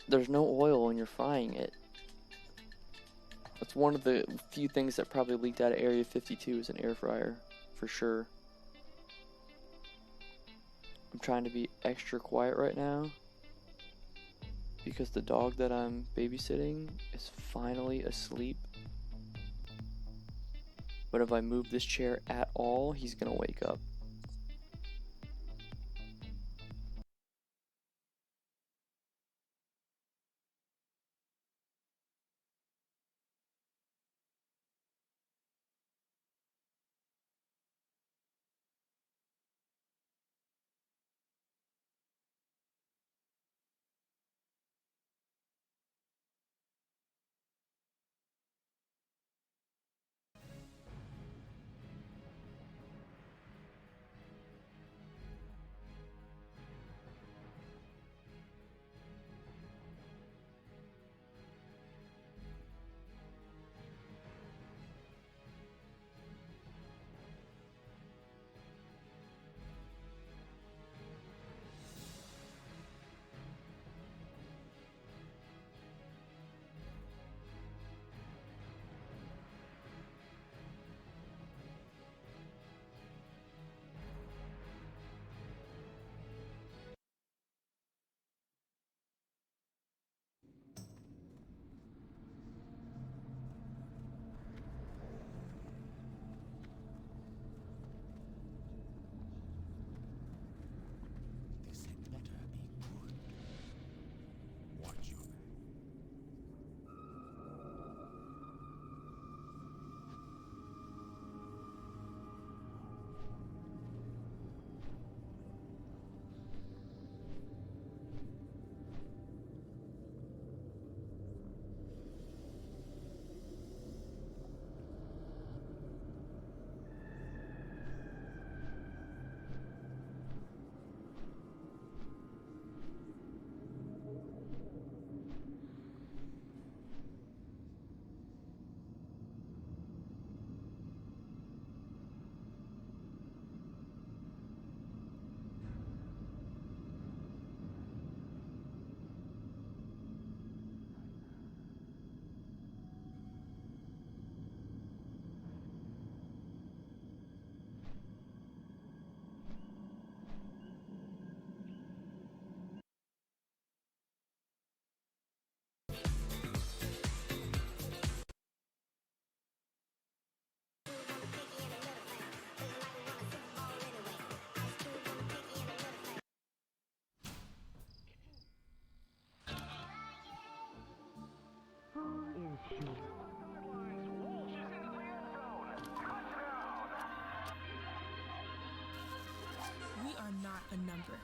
there's no oil when you're frying it. That's one of the few things that probably leaked out of Area 52 is an air fryer, for sure. I'm trying to be extra quiet right now because the dog that I'm babysitting is finally asleep. But if I move this chair at all, he's gonna wake up. This had better be good. Watch your back. We are not a number.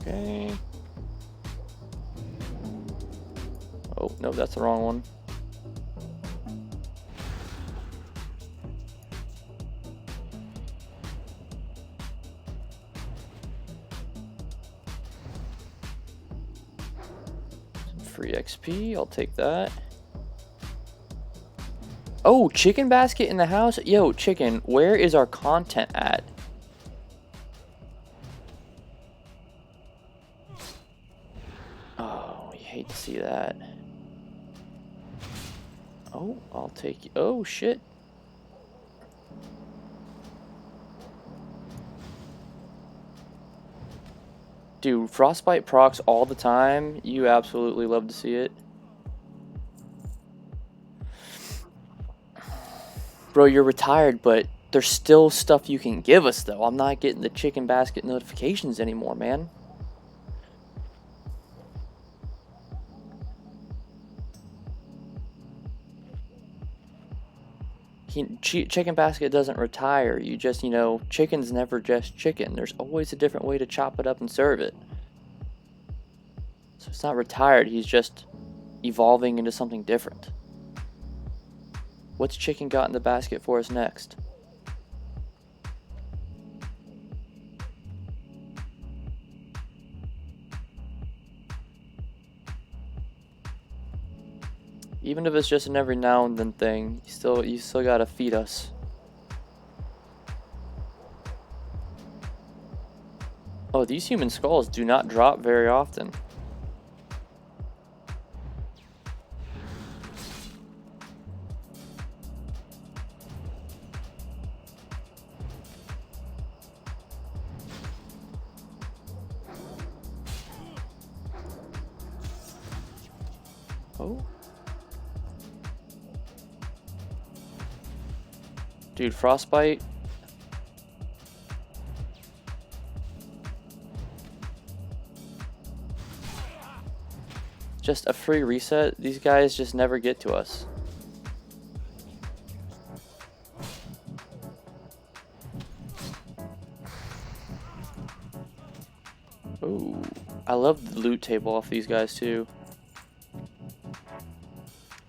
Okay. Oh, no, that's the wrong one. Free XP, I'll take that. Oh, chicken basket in the house? Yo, chicken, where is our content at? Oh, you hate to see that. Oh, I'll take you. Oh, shit. Dude, frostbite procs all the time. You absolutely love to see it. Bro, you're retired, but there's still stuff you can give us, though. I'm not getting the chicken basket notifications anymore, man. Chicken basket doesn't retire. You just, you know, chicken's never just chicken. There's always a different way to chop it up and serve it. So it's not retired. He's just evolving into something different. What's chicken got in the basket for us next? Even if it's just an every now and then thing, you still gotta feed us. Oh, these human skulls do not drop very often. Oh. Dude, frostbite. Just a free reset. These guys just never get to us. Ooh, I love the loot table off these guys too.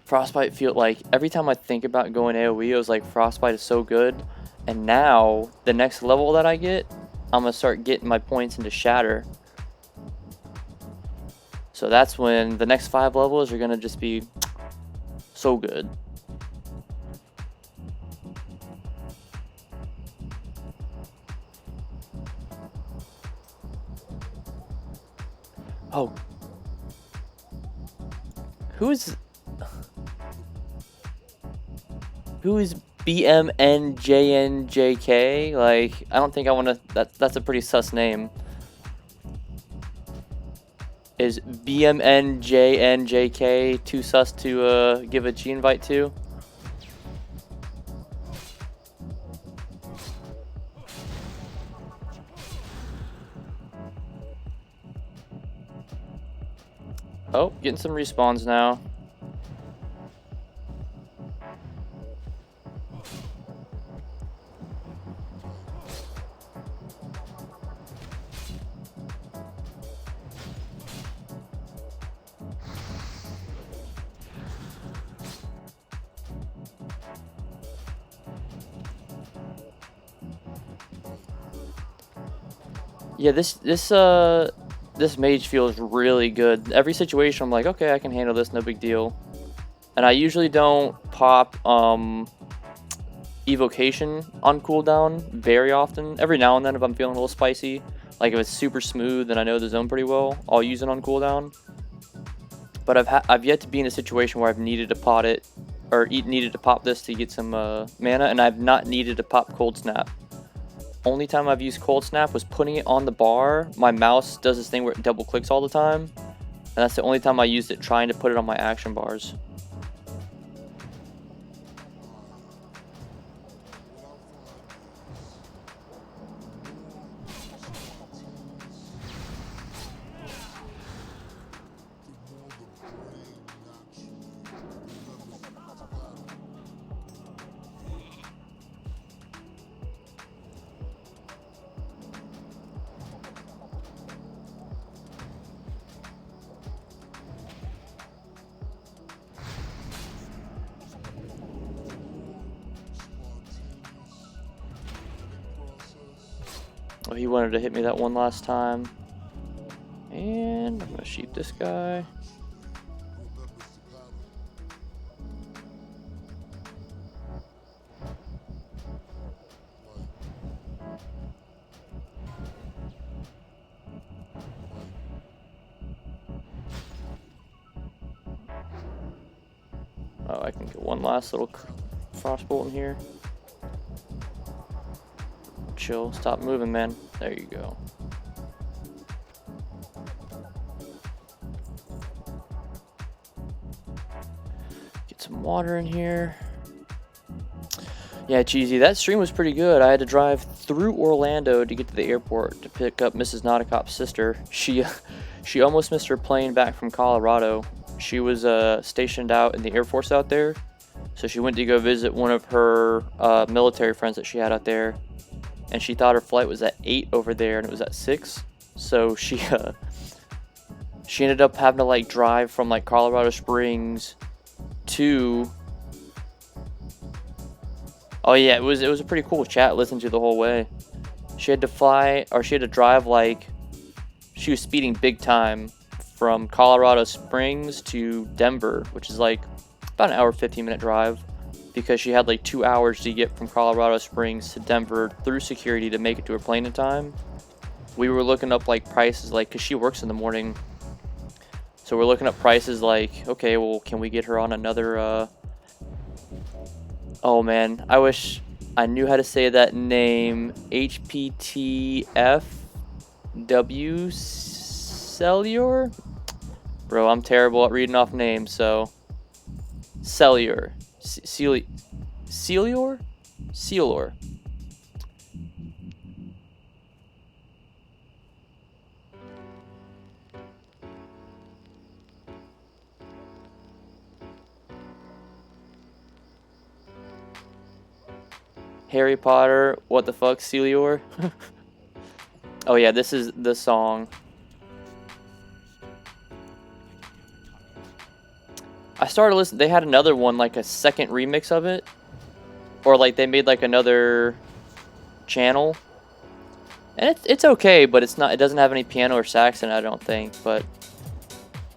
Frostbite feel like every time I think about going AoE, I was like, Frostbite is so good. And now the next level that I get, I'm gonna start getting my points into Shatter. So that's when the next 5 levels are gonna just be so good. Oh. Who is BMNJNJK? Like, I don't think I wanna, that's a pretty sus name. Is BMNJNJK too sus to give a G invite to? Oh, getting some respawns now. Yeah, this mage feels really good. Every situation I'm like, okay, I can handle this, no big deal. And I usually don't pop evocation on cooldown very often. Every now and then if I'm feeling a little spicy, like if it's super smooth and I know the zone pretty well, I'll use it on cooldown. But I've yet to be in a situation where I've needed to pot it or needed to pop this to get some mana, and I've not needed to pop cold snap. Only time I've used cold snap was putting it on the bar. My mouse does this thing where it double clicks all the time, and that's the only time I used it, trying to put it on my action bars. he wanted to hit me that one last time. And I'm gonna sheep this guy. Oh, I can get one last little frostbolt in here. Chill, stop moving, man. There you go. Get some water in here. Yeah, Cheesy, that stream was pretty good. I had to drive through Orlando to get to the airport to pick up Mrs. Nauticop's sister. She almost missed her plane back from Colorado. She was stationed out in the Air Force out there. So she went to go visit one of her military friends that she had out there. And she thought her flight was at 8 over there and it was at 6. So she ended up having to like drive from like Colorado Springs to... Oh yeah, it was a pretty cool chat. Listened to the whole way. She had to fly, or she had to drive like, she was speeding big time from Colorado Springs to Denver, which is like about an hour 15-minute drive, because she had like 2 hours to get from Colorado Springs to Denver through security to make it to her plane in time. We were looking up like prices, like, because she works in the morning, so we're looking up prices like, okay, well, can we get her on another oh man, I wish I knew how to say that name. HPTFW Cellular? Bro, I'm terrible at reading off names, so... Cellular. Cellular? Cellular. Harry Potter, what the fuck, Cellular? Oh yeah, this is the song. I started listening, they had another one, like a second remix of it. Or like they made like another channel. And it's okay, but it's not, it doesn't have any piano or sax in it, I don't think, but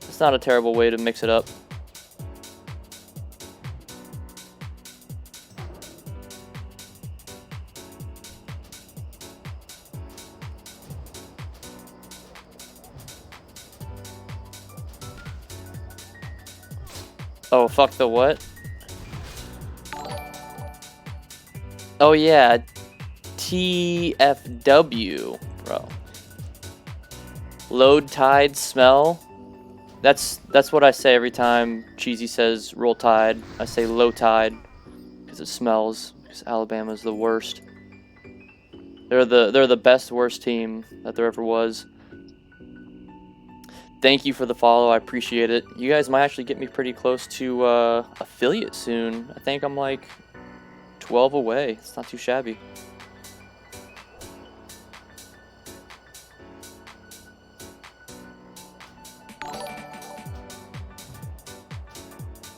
it's not a terrible way to mix it up. Oh, fuck the what? Oh yeah, TFW, bro. Load tide smell. That's what I say every time Cheesy says roll tide. I say low tide because it smells. Because Alabama's the worst. They're the best worst team that there ever was. Thank you for the follow. I appreciate it. You guys might actually get me pretty close to affiliate soon. I think I'm like 12 away. It's not too shabby.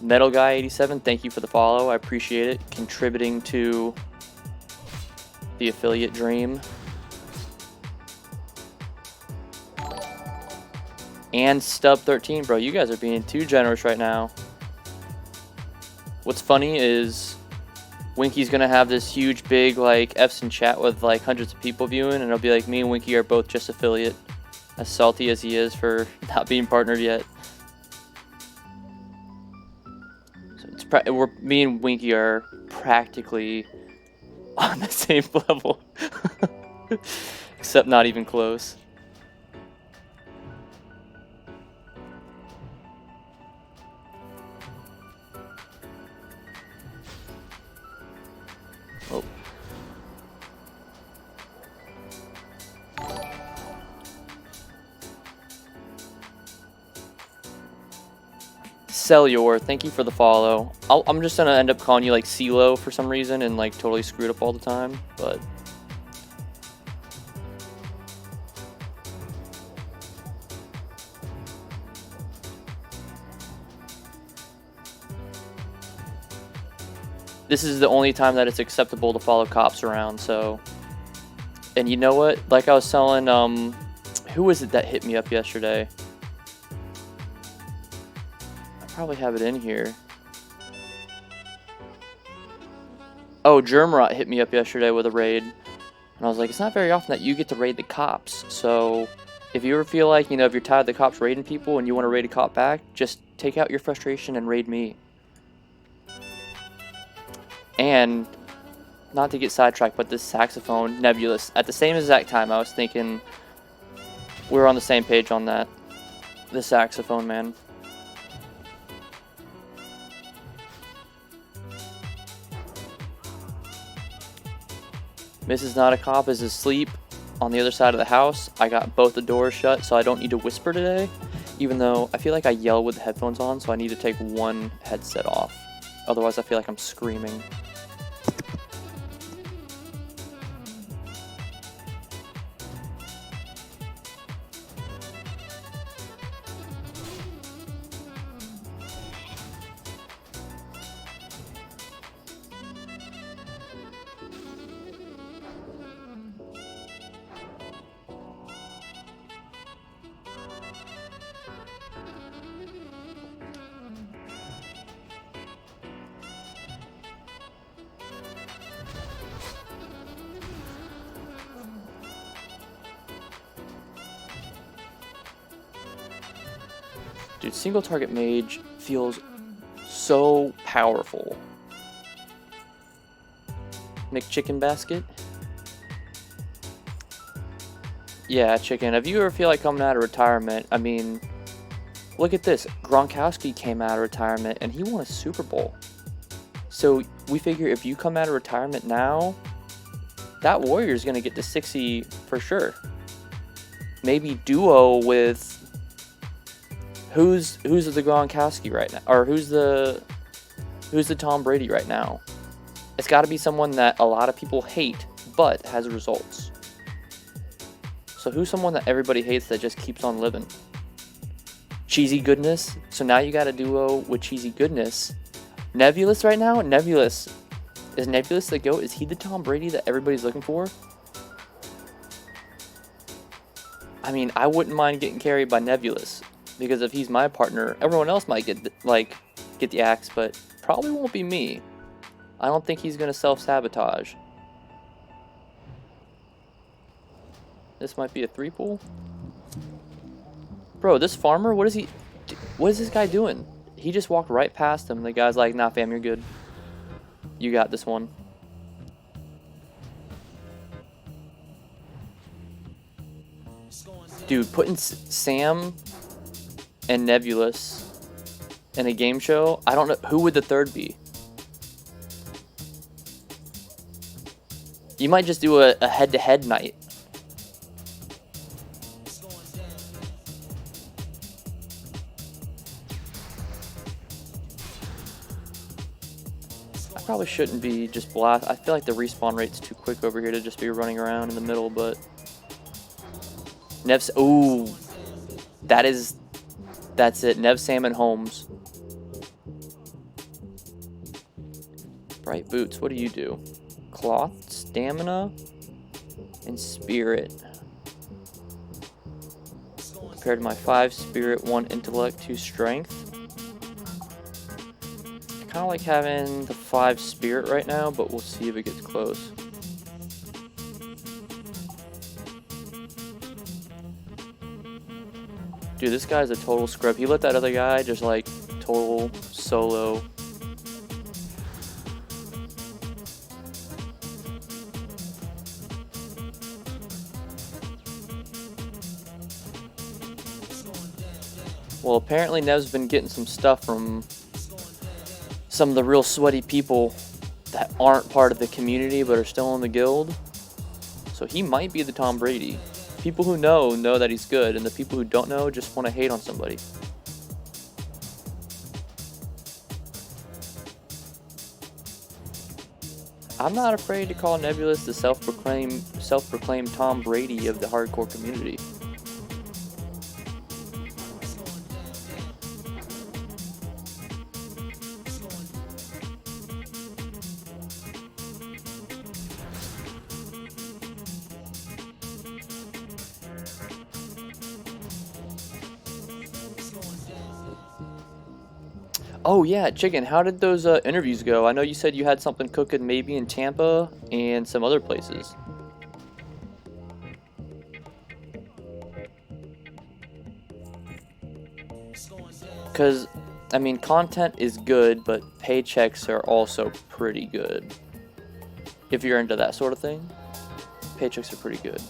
Metal Guy 87, thank you for the follow. I appreciate it. Contributing to the affiliate dream. And Stub13, bro, you guys are being too generous right now. What's funny is Winky's gonna have this huge big like F's in chat with like hundreds of people viewing, and it'll be like me and Winky are both just affiliate. As salty as he is for not being partnered yet. So it's me and Winky are practically on the same level. Except not even close. Oh. Cellular, thank you for the follow. I'm just gonna end up calling you like CeeLo for some reason and like totally screw it up all the time, but this is the only time that it's acceptable to follow cops around, so And you know what? Like I was telling, who was it that hit me up yesterday? I probably have it in here. Oh, Germrot hit me up yesterday with a raid. And I was like, it's not very often that you get to raid the cops. So if you ever feel like, you know, if you're tired of the cops raiding people and you want to raid a cop back, just take out your frustration and raid me. And not to get sidetracked, but this saxophone, Nebulous, at the same exact time, I was thinking we were on the same page on that. The saxophone, man. Mrs. Not a Cop is asleep on the other side of the house. I got both the doors shut, so I don't need to whisper today. Even though I feel like I yell with the headphones on, so I need to take one headset off. Otherwise, I feel like I'm screaming. Dude, single target mage feels so powerful. McChicken basket? Yeah, chicken. If you ever feel like coming out of retirement, I mean, look at this. Gronkowski came out of retirement and he won a Super Bowl. So we figure if you come out of retirement now, that Warrior's going to get to 60 for sure. Maybe duo with who's the Gronkowski right now, or who's the Tom Brady right now. It's got to be someone that a lot of people hate but has results. So who's someone that everybody hates that just keeps on living? Cheesy Goodness. So now you got a duo with Cheesy Goodness. Nebulous right now? Nebulous. Is Nebulous the GOAT? Is he the Tom Brady that everybody's looking for? I mean, I wouldn't mind getting carried by Nebulous. Because if he's my partner, everyone else might get the axe, but probably won't be me. I don't think he's going to self-sabotage. This might be a 3-pool. Bro, this farmer, what is this guy doing? He just walked right past him. The guy's like, nah, fam, you're good. You got this one. Dude, putting Sam and Nebulous in a game show, I don't know, who would the third be? You might just do a head-to-head night. I probably shouldn't be just blast. I feel like the respawn rate's too quick over here to just be running around in the middle, but Nev's, ooh, that's it. Nev, Sam, and Holmes. Bright boots. What do you do? Cloth, stamina, and spirit. Compared to my 5 spirit, 1 intellect, 2 strength. I kind of like having the 5 spirit right now, but we'll see if it gets close. Dude, this guy's a total scrub. He let that other guy just like total solo. Well, apparently Nev's been getting some stuff from some of the real sweaty people that aren't part of the community but are still in the guild. So he might be the Tom Brady. People who know that he's good, and the people who don't know just want to hate on somebody. I'm not afraid to call Nebulous the self-proclaimed Tom Brady of the hardcore community. Oh yeah, Chicken, how did those interviews go? I know you said you had something cooking maybe in Tampa and some other places. Because, I mean, content is good, but paychecks are also pretty good. If you're into that sort of thing, paychecks are pretty good.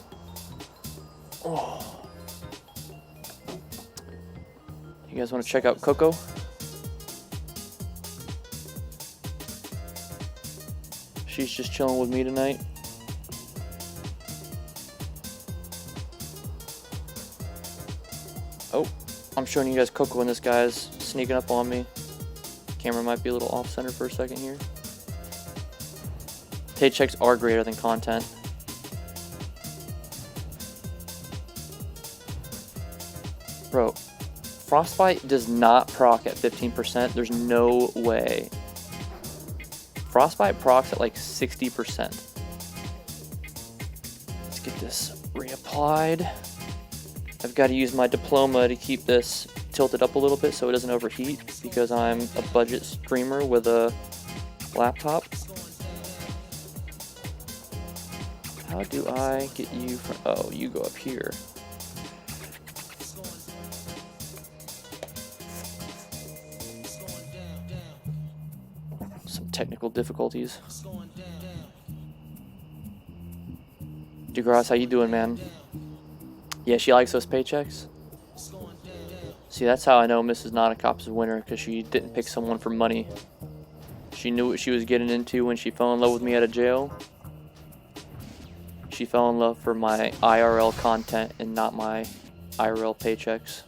Oh. You guys want to check out Coco? She's just chilling with me tonight. Oh, I'm showing you guys Coco and this guy's sneaking up on me. Camera might be a little off center for a second here. Paychecks are greater than content. Bro, Frostbite does not proc at 15%. There's no way. Frostbite procs at like 60%. Let's get this reapplied. I've got to use my diploma to keep this tilted up a little bit so it doesn't overheat because I'm a budget streamer with a laptop. How do I get you from... Oh, you go up here. Some technical difficulties. DeGrasse, how you doing, man? Yeah, she likes those paychecks. See, that's how I know Mrs. Not a Cop's a winner, because she didn't pick someone for money. She knew what she was getting into when she fell in love with me out of jail. She fell in love for my IRL content and not my IRL paychecks.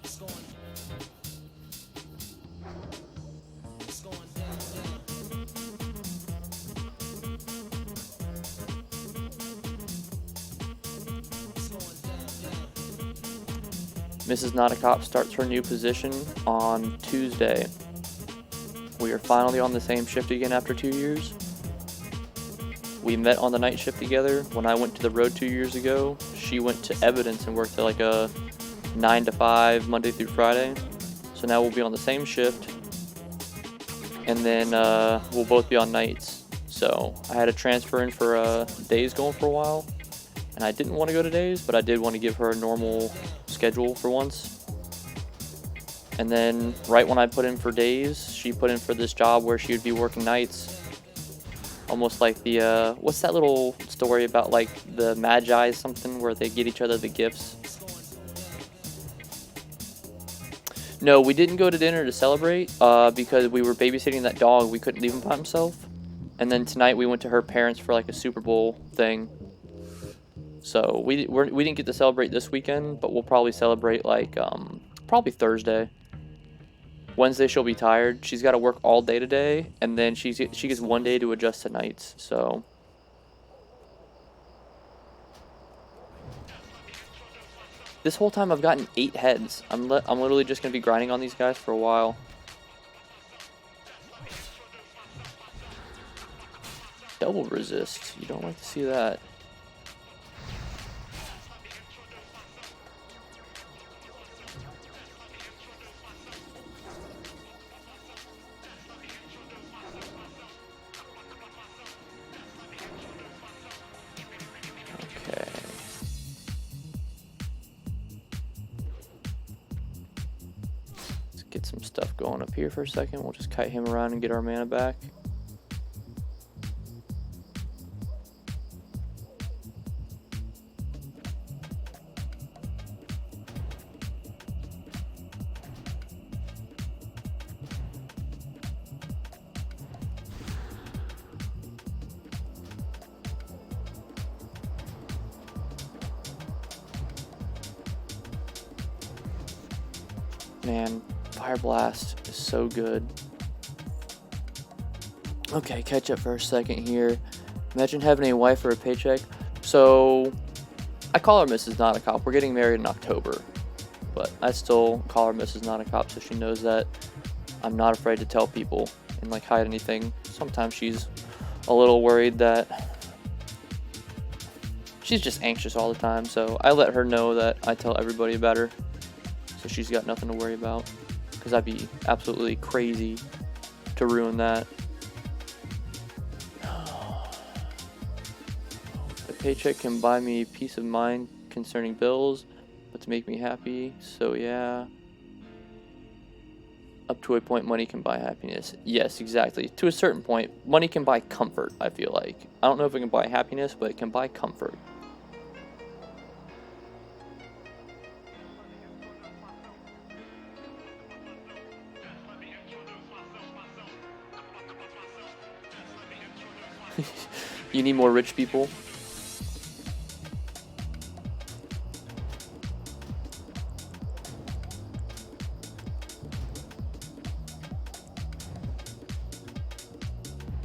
Mrs. Not a Cop starts her new position on Tuesday. We are finally on the same shift again after 2 years. We met on the night shift together. When I went to the road 2 years ago, she went to Evidence and worked at like a 9 to 5 Monday through Friday. So now we'll be on the same shift, and then we'll both be on nights. So I had to transfer in for days going for a while, and I didn't want to go to days, but I did want to give her a normal schedule for once. And then right when I put in for days, she put in for this job where she would be working nights. Almost like the, what's that little story about, like the Magi something where they get each other the gifts? No, we didn't go to dinner to celebrate because we were babysitting that dog. We couldn't leave him by himself. And then tonight we went to her parents for like a Super Bowl thing. So we didn't get to celebrate this weekend, but we'll probably celebrate like probably Thursday. Wednesday she'll be tired. She's got to work all day today, and then she gets 1 day to adjust to nights. So this whole time I've gotten 8 heads. I'm literally just gonna be grinding on these guys for a while. Double resist. You don't like to see that. Get some stuff going up here for a second. We'll just kite him around and get our mana back. Man, Fire Blast is so good. Okay, catch up for a second here. Imagine having a wife for a paycheck. So, I call her Mrs. Not a Cop. We're getting married in October. But I still call her Mrs. Not a Cop so she knows that I'm not afraid to tell people and like hide anything. Sometimes she's a little worried that she's just anxious all the time. So I let her know that I tell everybody about her. So she's got nothing to worry about. Because I'd be absolutely crazy to ruin that. A paycheck can buy me peace of mind concerning bills, but to make me happy, so yeah. Up to a point, money can buy happiness. Yes, exactly. To a certain point, money can buy comfort, I feel like. I don't know if it can buy happiness, but it can buy comfort. You need more rich people.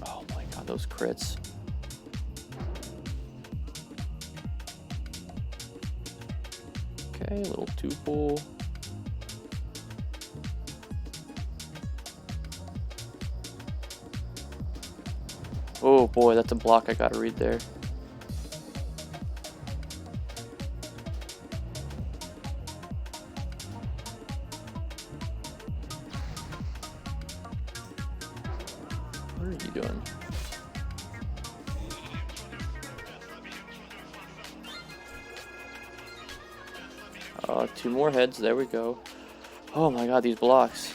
Oh my god, those crits. Okay, a little tuple. Oh boy, that's a block I gotta read there. What are you doing? Two more heads, there we go. Oh my god, these blocks.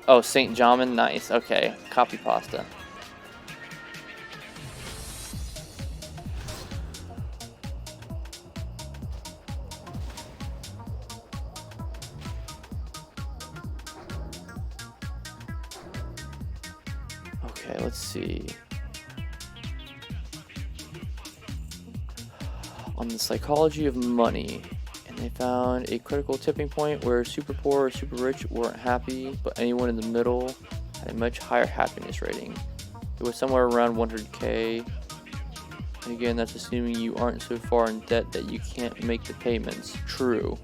Oh, St. John, nice, okay. Copy pasta. Okay, let's see. On the psychology of money, and they found a critical tipping point where super poor or super rich weren't happy, but anyone in the middle had a much higher happiness rating. It was somewhere around 100K. And again, that's assuming you aren't so far in debt that you can't make the payments. True.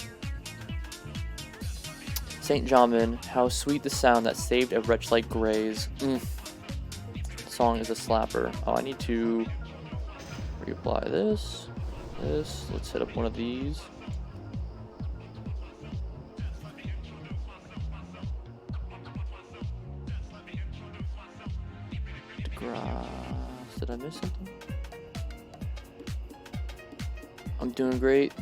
St. John, how sweet the sound that saved a wretch like Gray's. Song is a slapper. Oh, I need to reapply this. Let's hit up one of these. DeGrasse. Did I miss something? I'm doing great.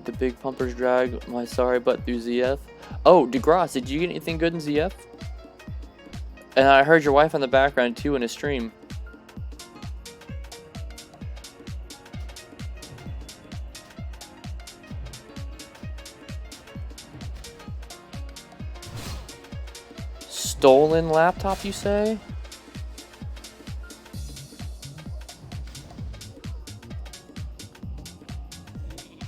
The big pumpers drag my sorry butt through ZF. Oh, DeGrasse, did you get anything good in ZF? And I heard your wife in the background too in a stream. Stolen laptop, you say?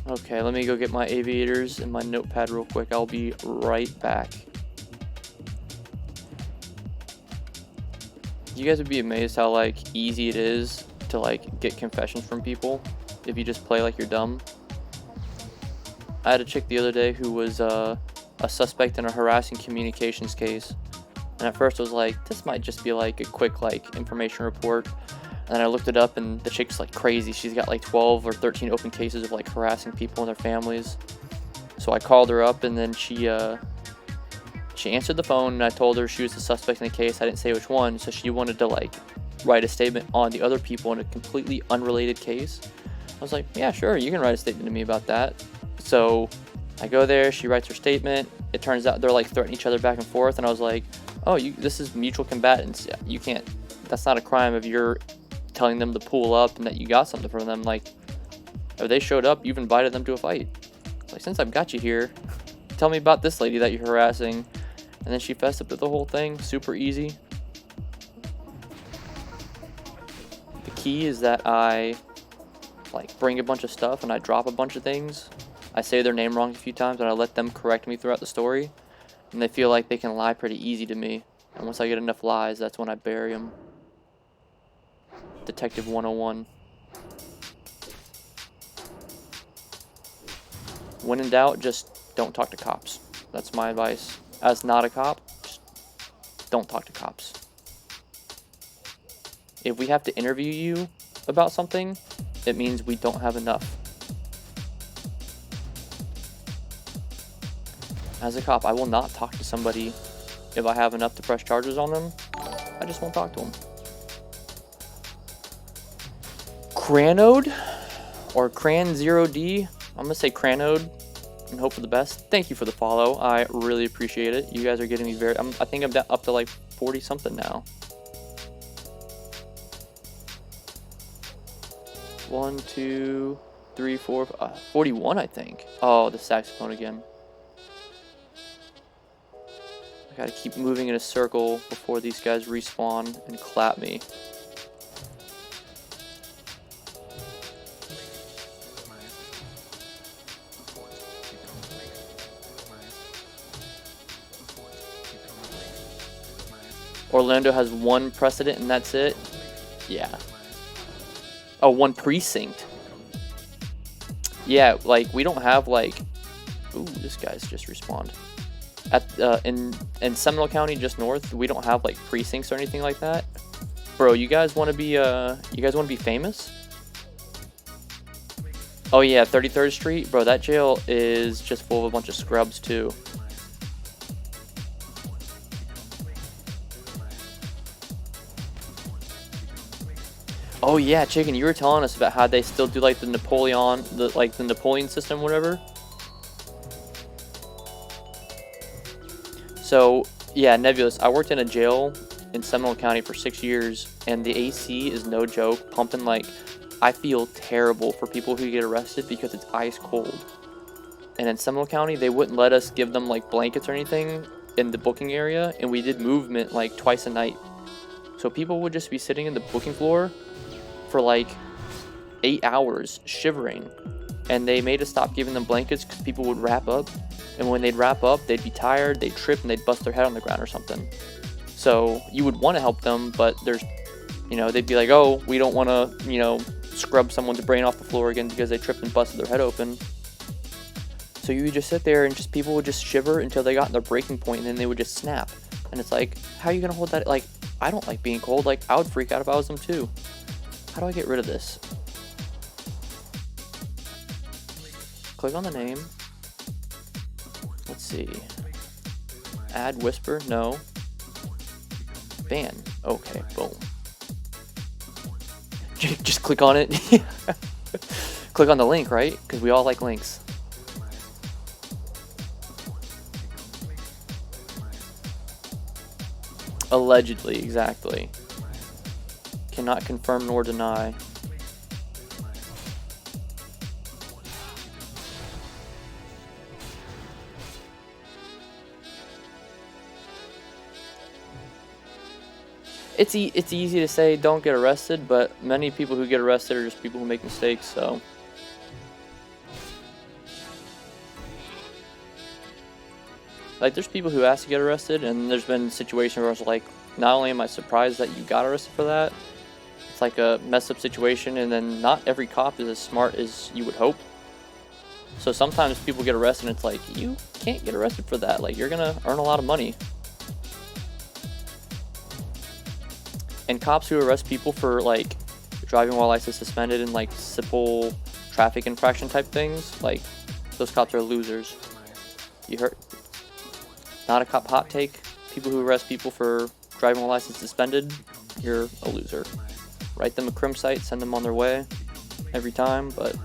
Okay, let me go get my aviators and my notepad real quick. I'll be right back. You guys would be amazed how like easy it is to like get confessions from people if you just play like you're dumb. I had a chick the other day who was a suspect in a harassing communications case. And at first I was like, this might just be like a quick like information report. And then I looked it up and the chick's like crazy. She's got like 12 or 13 open cases of like harassing people and their families. So I called her up and then she answered the phone and I told her she was the suspect in the case. I didn't say which one. So she wanted to like write a statement on the other people in a completely unrelated case. I was like, yeah, sure. You can write a statement to me about that. So I go there, she writes her statement. It turns out they're like threatening each other back and forth. And I was like, oh, this is mutual combatants. You can't, that's not a crime if you're telling them to pull up and that you got something from them. Like, if they showed up, you've invited them to a fight. It's like, since I've got you here, tell me about this lady that you're harassing. And then she fessed up to the whole thing. Super easy. The key is that I like bring a bunch of stuff and I drop a bunch of things. I say their name wrong a few times and I let them correct me throughout the story. And they feel like they can lie pretty easy to me. And once I get enough lies, that's when I bury them. Detective 101. When in doubt, just don't talk to cops. That's my advice. As not a cop, just don't talk to cops. If we have to interview you about something, it means we don't have enough. As a cop, I will not talk to somebody if I have enough to press charges on them, I just won't talk to them. Cranode or Cran0D. I'm gonna say Cranode and hope for the best. Thank you for the follow. I really appreciate it. You guys are getting me very. I think I'm up to like 40 something now. 1, 2, 3, 4, 41, I think. Oh, the saxophone again. I gotta keep moving in a circle before these guys respawn and clap me. Orlando has 1 precedent and that's it? Yeah. Oh, 1 precinct. Yeah, like, we don't have, like... Ooh, this guy's just respawned. In Seminole County, just north, we don't have, like, precincts or anything like that. Bro, you guys want to be famous? Oh, yeah, 33rd Street? Bro, that jail is just full of a bunch of scrubs, too. Oh yeah, Chicken, you were telling us about how they still do like the Napoleon system, whatever. So yeah, Nebulous, I worked in a jail in Seminole County for 6 years, and the AC is no joke, pumping like, I feel terrible for people who get arrested because it's ice cold. And in Seminole County, they wouldn't let us give them like blankets or anything in the booking area, and we did movement like twice a night. So people would just be sitting in the booking floor for like 8 hours shivering, and they made us stop giving them blankets because people would wrap up, and when they'd wrap up they'd be tired, they'd trip, and they'd bust their head on the ground or something. So you would want to help them, but there's, you know, they'd be like, oh, we don't want to, you know, scrub someone's brain off the floor again because they tripped and busted their head open. So you would just sit there and just people would just shiver until they got in their breaking point, and then they would just snap. And it's like, how are you gonna hold that? Like, I don't like being cold. Like, I would freak out if I was them too. How do I get rid of this? Click on the name. Let's see. Add whisper. No. Ban. Okay, boom. Just click on it. Click on the link, right? Because we all like links. Allegedly, exactly. Cannot confirm nor deny. It's easy to say don't get arrested, but many people who get arrested are just people who make mistakes, so. Like, there's people who ask to get arrested, and there's been situations where I was like, not only am I surprised that you got arrested for that, it's like a messed up situation, and then not every cop is as smart as you would hope. So sometimes people get arrested and it's like, you can't get arrested for that. Like, you're gonna earn a lot of money. And cops who arrest people for like driving while license suspended and like simple traffic infraction type things, like, those cops are losers. You heard? Not a cop hot take. People who arrest people for driving while license suspended, you're a loser. Write them a crim site, send them on their way every time, but.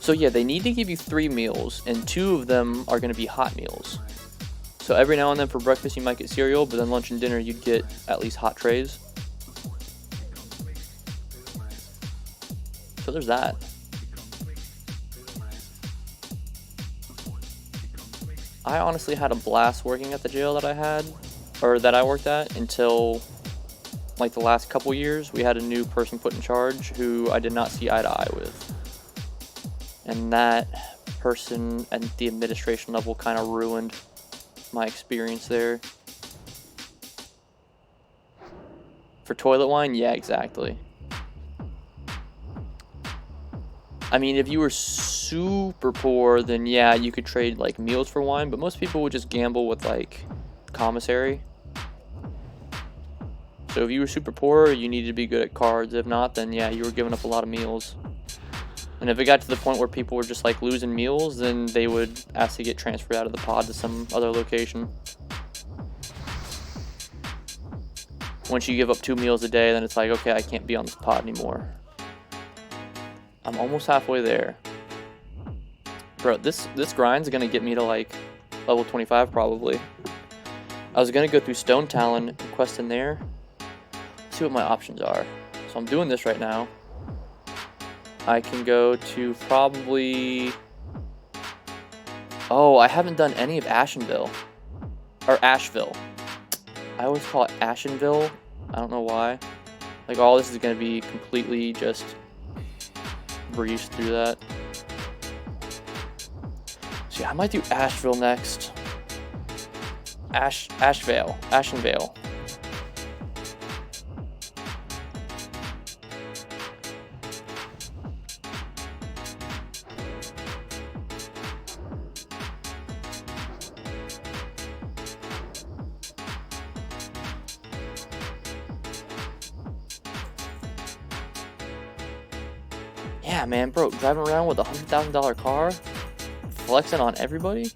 So yeah, they need to give you 3 meals, and 2 of them are going to be hot meals. So every now and then for breakfast you might get cereal, but then lunch and dinner you'd get at least hot trays. So there's that. I honestly had a blast working at the jail that I worked at until like the last couple years. We had a new person put in charge who I did not see eye to eye with. And that person at the administration level kind of ruined my experience there. For toilet wine, yeah, exactly. I mean, if you were super poor, then yeah, you could trade like meals for wine, but most people would just gamble with like commissary. So if you were super poor, you needed to be good at cards. If not, then yeah, you were giving up a lot of meals. And if it got to the point where people were just like losing meals, then they would ask to get transferred out of the pod to some other location. Once you give up 2 meals a day, then it's like, okay, I can't be on this pod anymore. I'm almost halfway there. Bro, this grind's gonna get me to like level 25 probably. I was gonna go through Stone Talon and quest in there. See what my options are. So I'm doing this right now. I can go to probably... Oh, I haven't done any of Ashenville. Or Asheville. I always call it Ashenville. I don't know why. Like, all this is gonna be completely just breeze through that. So yeah, I might do Asheville next. Ashenvale. Yeah, man, bro, driving around with a $100,000 car, flexing on everybody.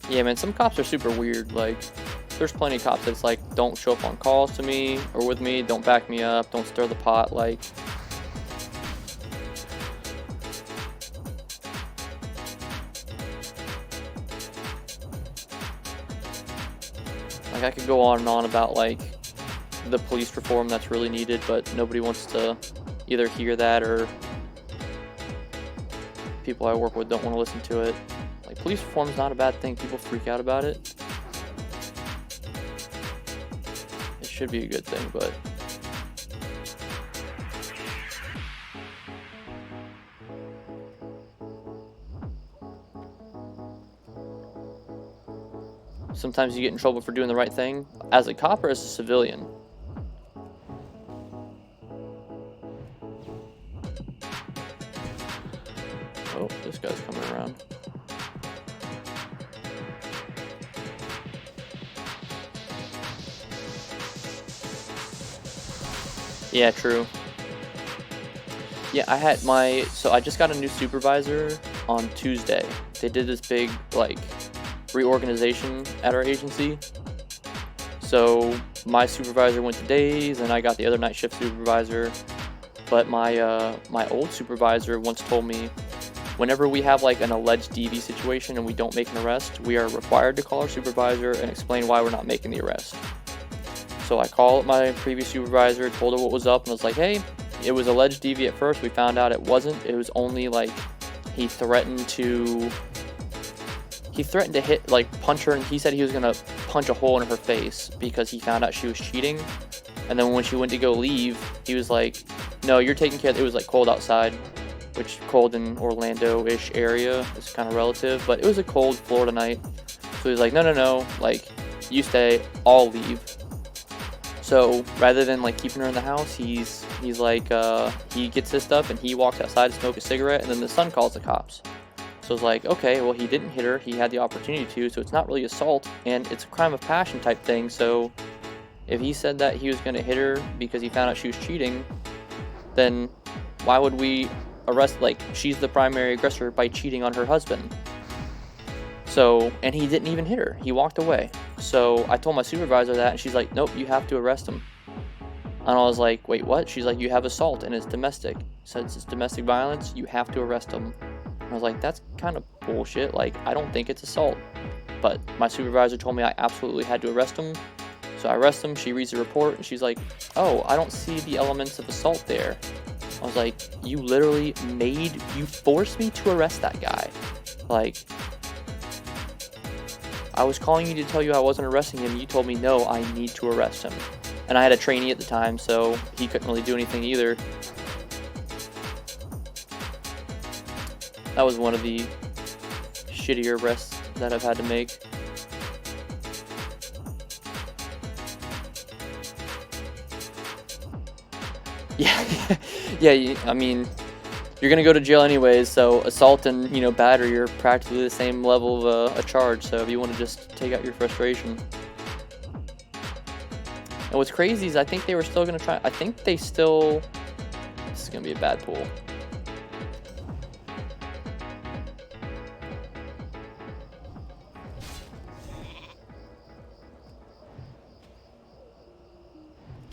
Yeah, man, some cops are super weird. Like, there's plenty of cops that's like, don't show up on calls to me or with me, don't back me up, don't stir the pot. Like, I could go on and on about like the police reform that's really needed, but nobody wants to either hear that, or people I work with don't want to listen to it. Like, police reform is not a bad thing. People freak out about it. It should be a good thing, but sometimes you get in trouble for doing the right thing as a cop or as a civilian. Oh, this guy's coming around. Yeah, true. Yeah, I just got a new supervisor on Tuesday. They did this big, like, reorganization at our agency. So my supervisor went to days, and I got the other night shift supervisor. But my old supervisor once told me, whenever we have like an alleged DV situation and we don't make an arrest, we are required to call our supervisor and explain why we're not making the arrest. So I called my previous supervisor, told her what was up, and was like, hey, it was alleged DV at first. We found out it wasn't. It was only like he threatened to hit, like, punch her, and he said he was gonna punch a hole in her face because he found out she was cheating. And then when she went to go leave, he was like, no, you're taking care of it. It was like cold outside, which cold in Orlando-ish area is kind of relative, but it was a cold Florida night. So he was like, no, like, you stay, I'll leave. So rather than like keeping her in the house, he's like, he gets his stuff and he walks outside to smoke a cigarette, and then the son calls the cops. So it's like, okay, well, he didn't hit her, he had the opportunity to, so it's not really assault, and it's a crime of passion type thing. So if he said that he was going to hit her because he found out she was cheating, then why would we arrest, like, she's the primary aggressor by cheating on her husband? So, and he didn't even hit her, he walked away. So I told my supervisor that, and she's like, nope, you have to arrest him. And I was like, wait, what? She's like, you have assault and it's domestic. Since it's domestic violence, you have to arrest him. And I was like, that's kind of bullshit. Like, I don't think it's assault. But my supervisor told me I absolutely had to arrest him. So I arrest him, she reads the report, and she's like, oh, I don't see the elements of assault there. I was like, you forced me to arrest that guy. Like, I was calling you to tell you I wasn't arresting him. You told me, no, I need to arrest him. And I had a trainee at the time, so he couldn't really do anything either. That was one of the shittier arrests that I've had to make. Yeah, I mean, you're gonna go to jail anyways, so assault and, battery are practically the same level of a charge, so if you want to just take out your frustration. And what's crazy is I think they were still gonna try, I think they still gonna be a bad pull.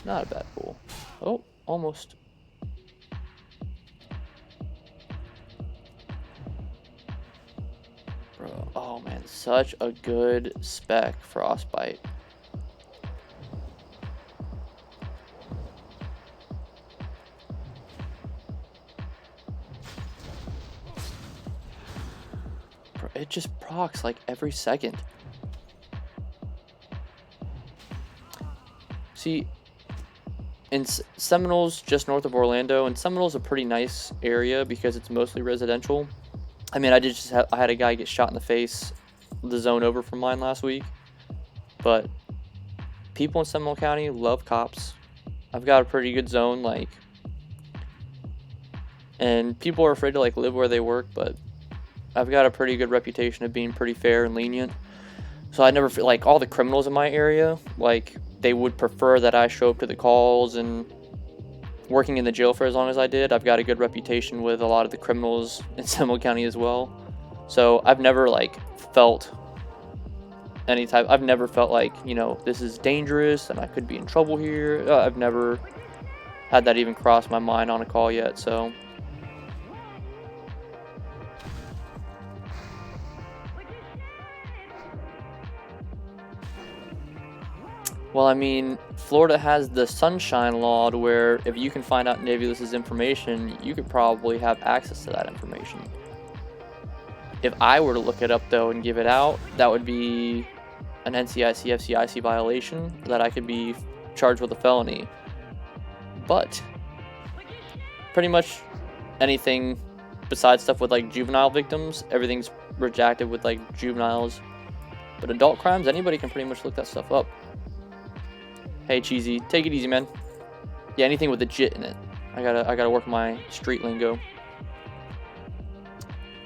Not a bad pull. Oh, almost. Bro, oh man, such a good spec Frostbite. Bro, it just procs like every second. See, in Seminole's just north of Orlando, and Seminole's a pretty nice area because it's mostly residential. I mean, I had a guy get shot in the face the zone over from mine last week, but people in Seminole County love cops. I've got a pretty good zone, like, and people are afraid to like live where they work, but I've got a pretty good reputation of being pretty fair and lenient. So I never feel like all the criminals in my area, like, they would prefer that I show up to the calls, and working in the jail for as long as I did, I've got a good reputation with a lot of the criminals in Seminole County as well. So I've never like felt any type, I've never felt like, you know, this is dangerous and I could be in trouble here. I've never had that even cross my mind on a call yet, so. Well, I mean, Florida has the sunshine law to where if you can find out Nebulous's information, you could probably have access to that information. If I were to look it up, though, and give it out, that would be an NCIC FCIC violation that I could be charged with a felony. But pretty much anything besides stuff with, like, juvenile victims, everything's redacted with, like, juveniles. But adult crimes, anybody can pretty much look that stuff up. Hey, Cheesy, take it easy, man. Yeah, anything with a jit in it. I gotta work my street lingo.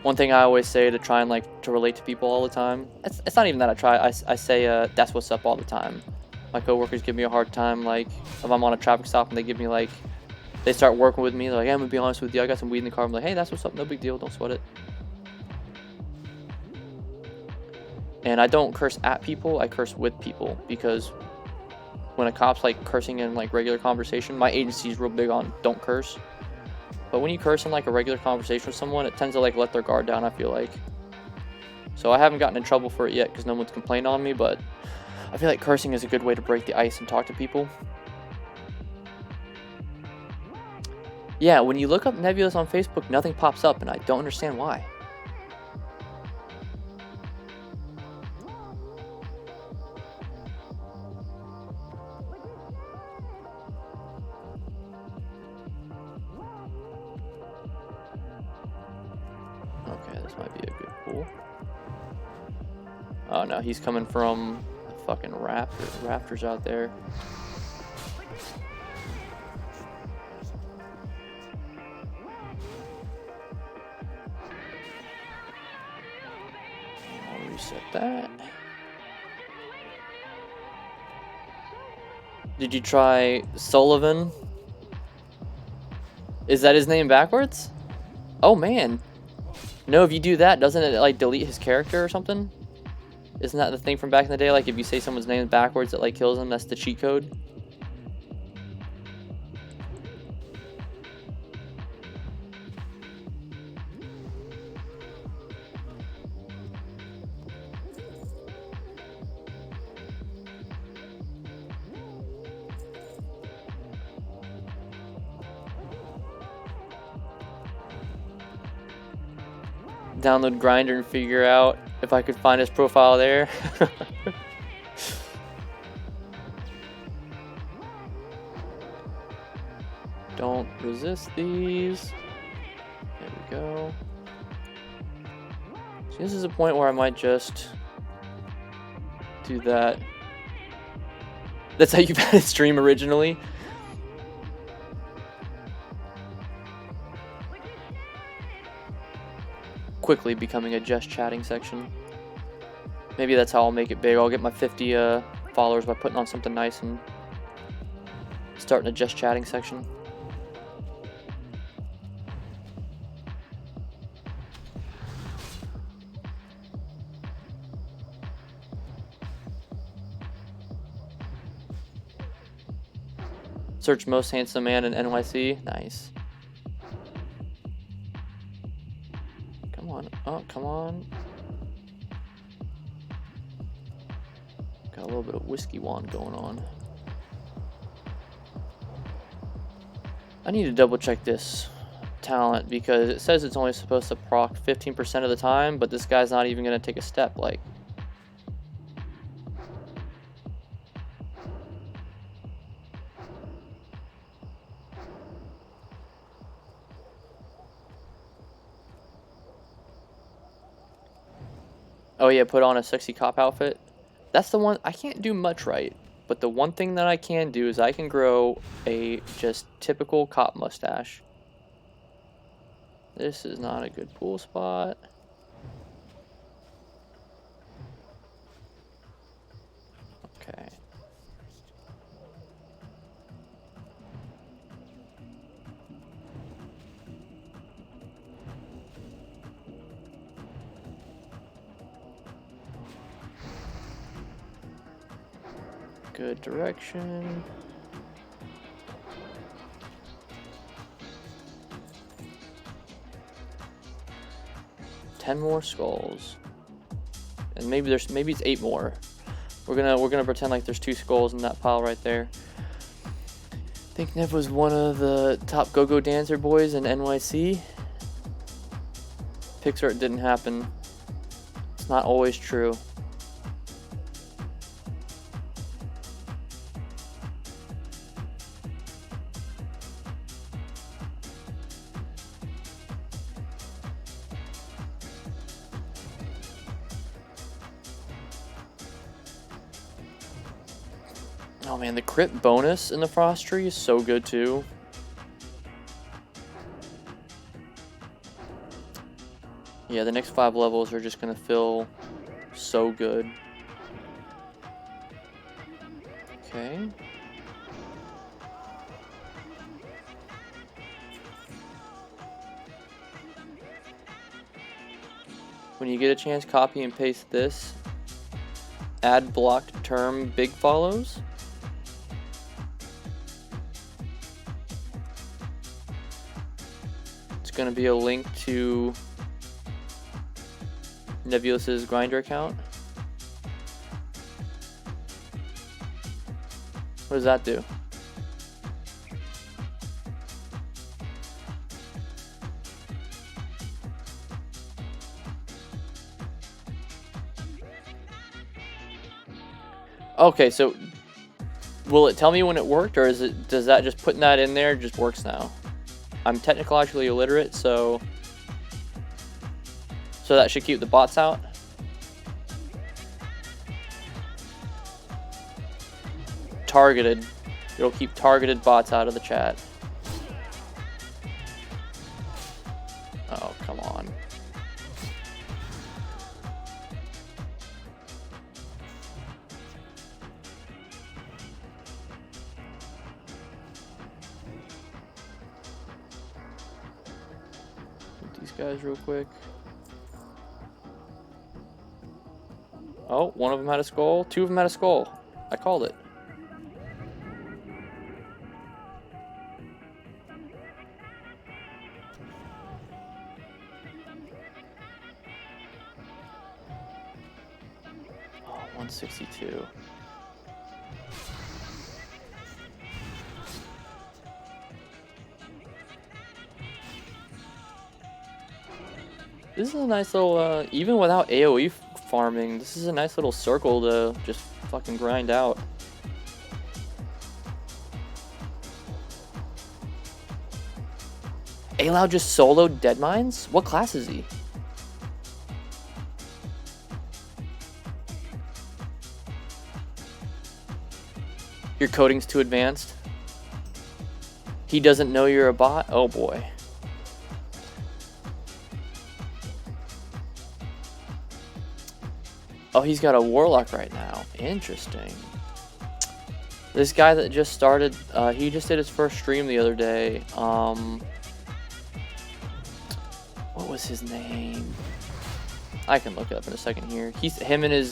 One thing I always say to try and like to relate to people all the time. It's not even that I try. I say that's what's up all the time. My coworkers give me a hard time. Like if I'm on a traffic stop and they give me like, they start working with me. They're like, hey, I'm gonna be honest with you. I got some weed in the car. I'm like, hey, that's what's up. No big deal. Don't sweat it. And I don't curse at people. I curse with people because when a cop's like cursing in like regular conversation, my agency's real big on don't curse. But when you curse in like a regular conversation with someone, it tends to like let their guard down, I feel like. So I haven't gotten in trouble for it yet because no one's complained on me, but I feel like cursing is a good way to break the ice and talk to people. Yeah, when you look up Nebulous on Facebook, nothing pops up and I don't understand why. Okay, this might be a good pull. Oh no, he's coming from the fucking rafters out there. I'll reset that. Did you try Sullivan? Is that his name backwards? Oh man. No, if you do that, doesn't it like delete his character or something? Isn't that the thing from back in the day? Like if you say someone's name backwards, it like kills them. That's the cheat code. Download Grindr and figure out if I could find his profile there. Don't resist these. There we go. So this is a point where I might just do that. That's how you found his stream originally. Quickly becoming a just chatting section. Maybe that's how I'll make it big. I'll get my 50 followers by putting on something nice and starting a just chatting section. Search most handsome man in NYC. Nice. Come on. Oh, come on. Got a little bit of whiskey wand going on. I need to double check this talent because it says it's only supposed to proc 15% of the time, but this guy's not even going to take a step. Like, oh yeah, put on a sexy cop outfit. That's the one. I can't do much right, but the one thing that I can do is I can grow a just typical cop mustache. This is not a good pool spot. Okay. Good direction. Ten more skulls, and maybe it's 8 more. We're gonna pretend like there's 2 skulls in that pile right there. I think Nev was one of the top go-go dancer boys in NYC. Pixar, it didn't happen. It's not always true. Oh man, the crit bonus in the Frost Tree is so good too. Yeah, the next 5 levels are just gonna feel so good. Okay. When you get a chance, copy and paste this. Add blocked term big follows. Going to be a link to Nebulous's Grindr account. What does that do? Okay, so will it tell me when it worked, or does that just putting that in there just works now? I'm technologically illiterate, so that should keep the bots out. Targeted. It'll keep targeted bots out of the chat. Oh, come on. Guys real quick. Oh, one of them had a skull. 2 of them had a skull. I called it. Oh, 162. This is a nice little, even without AoE farming, this is a nice little circle to just fucking grind out. Aloud just soloed Deadmines? What class is he? Your coding's too advanced? He doesn't know you're a bot? Oh boy. Oh, he's got a warlock right now. Interesting. This guy that just started, he just did his first stream the other day. What was his name? I can look it up in a second here. Him and his,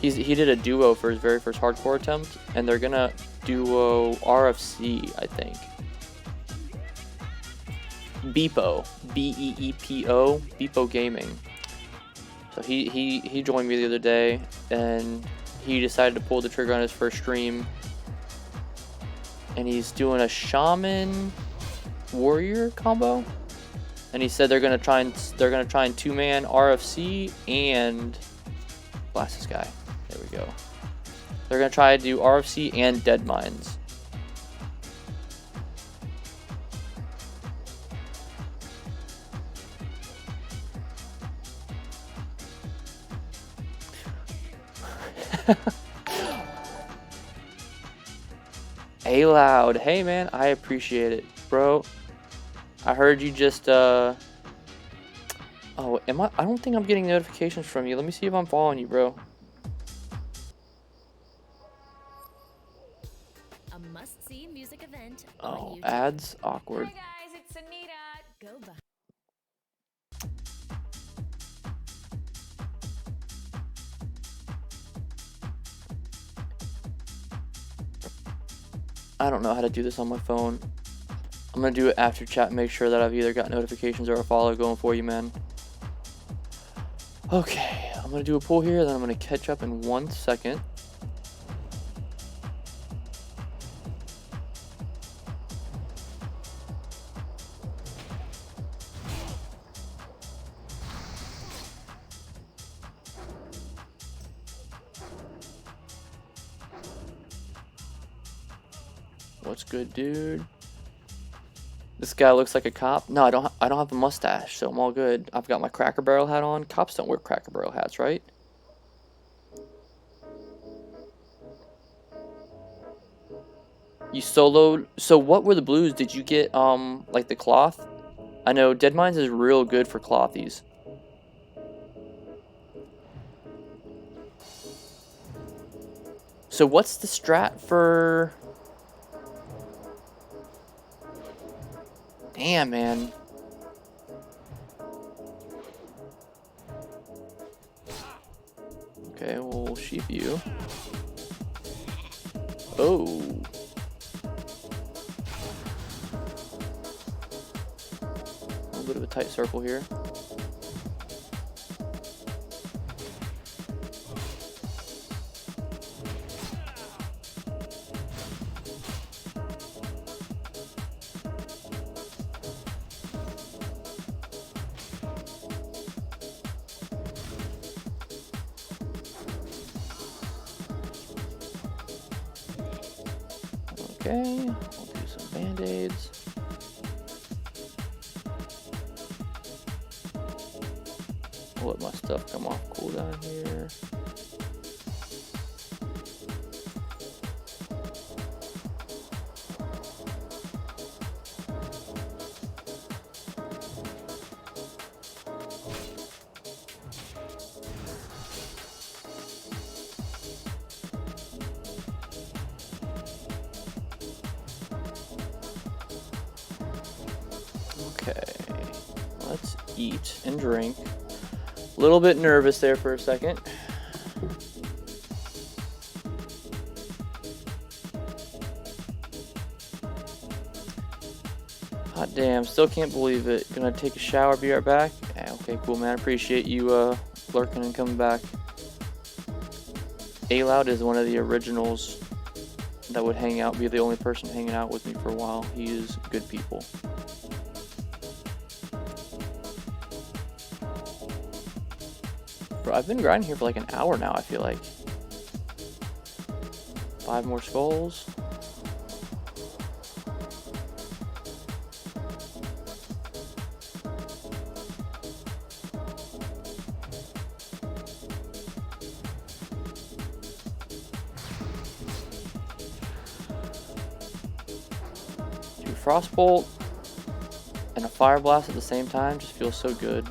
he did a duo for his very first hardcore attempt, and they're gonna duo RFC, I think. Beepo, Beepo, Beepo Gaming. So he joined me the other day, and he decided to pull the trigger on his first stream. And he's doing a shaman warrior combo. And he said they're gonna try and 2-man RFC and blast this guy. There we go. They're gonna try to do RFC and Dead Mines. A Loud, hey man, I appreciate it, bro. I heard you just oh, I don't think I'm getting notifications from you. Let me see if I'm following you, bro. A must-see music event. Oh, ads, awkward. Hey guys, it's Anita. Go back. I don't know how to do this on my phone. I'm gonna do it after chat, make sure that I've either got notifications or a follow going for you, man. Okay, I'm gonna do a pull here, then I'm gonna catch up in 1 second. What's good, dude? This guy looks like a cop. No, I don't have a mustache, so I'm all good. I've got my Cracker Barrel hat on. Cops don't wear Cracker Barrel hats, right? You soloed. So what were the blues? Did you get like the cloth? I know Dead Mines is real good for clothies. So what's the strat for? Damn, man. Okay, we'll sheep you. Oh. A little bit of a tight circle here. Okay, we'll do some band-aids. I'll let my stuff come off cooldown here. Okay, let's eat and drink. A little bit nervous there for a second. Hot damn, still can't believe it. Gonna take a shower, be right back. Yeah, okay, cool, man. Appreciate you lurking and coming back. A Loud is one of the originals that would hang out, be the only person hanging out with me for a while. He is good people. Bro, I've been grinding here for like an hour now, I feel like. 5 more skulls. Do Frostbolt and a Fire Blast at the same time just feels so good.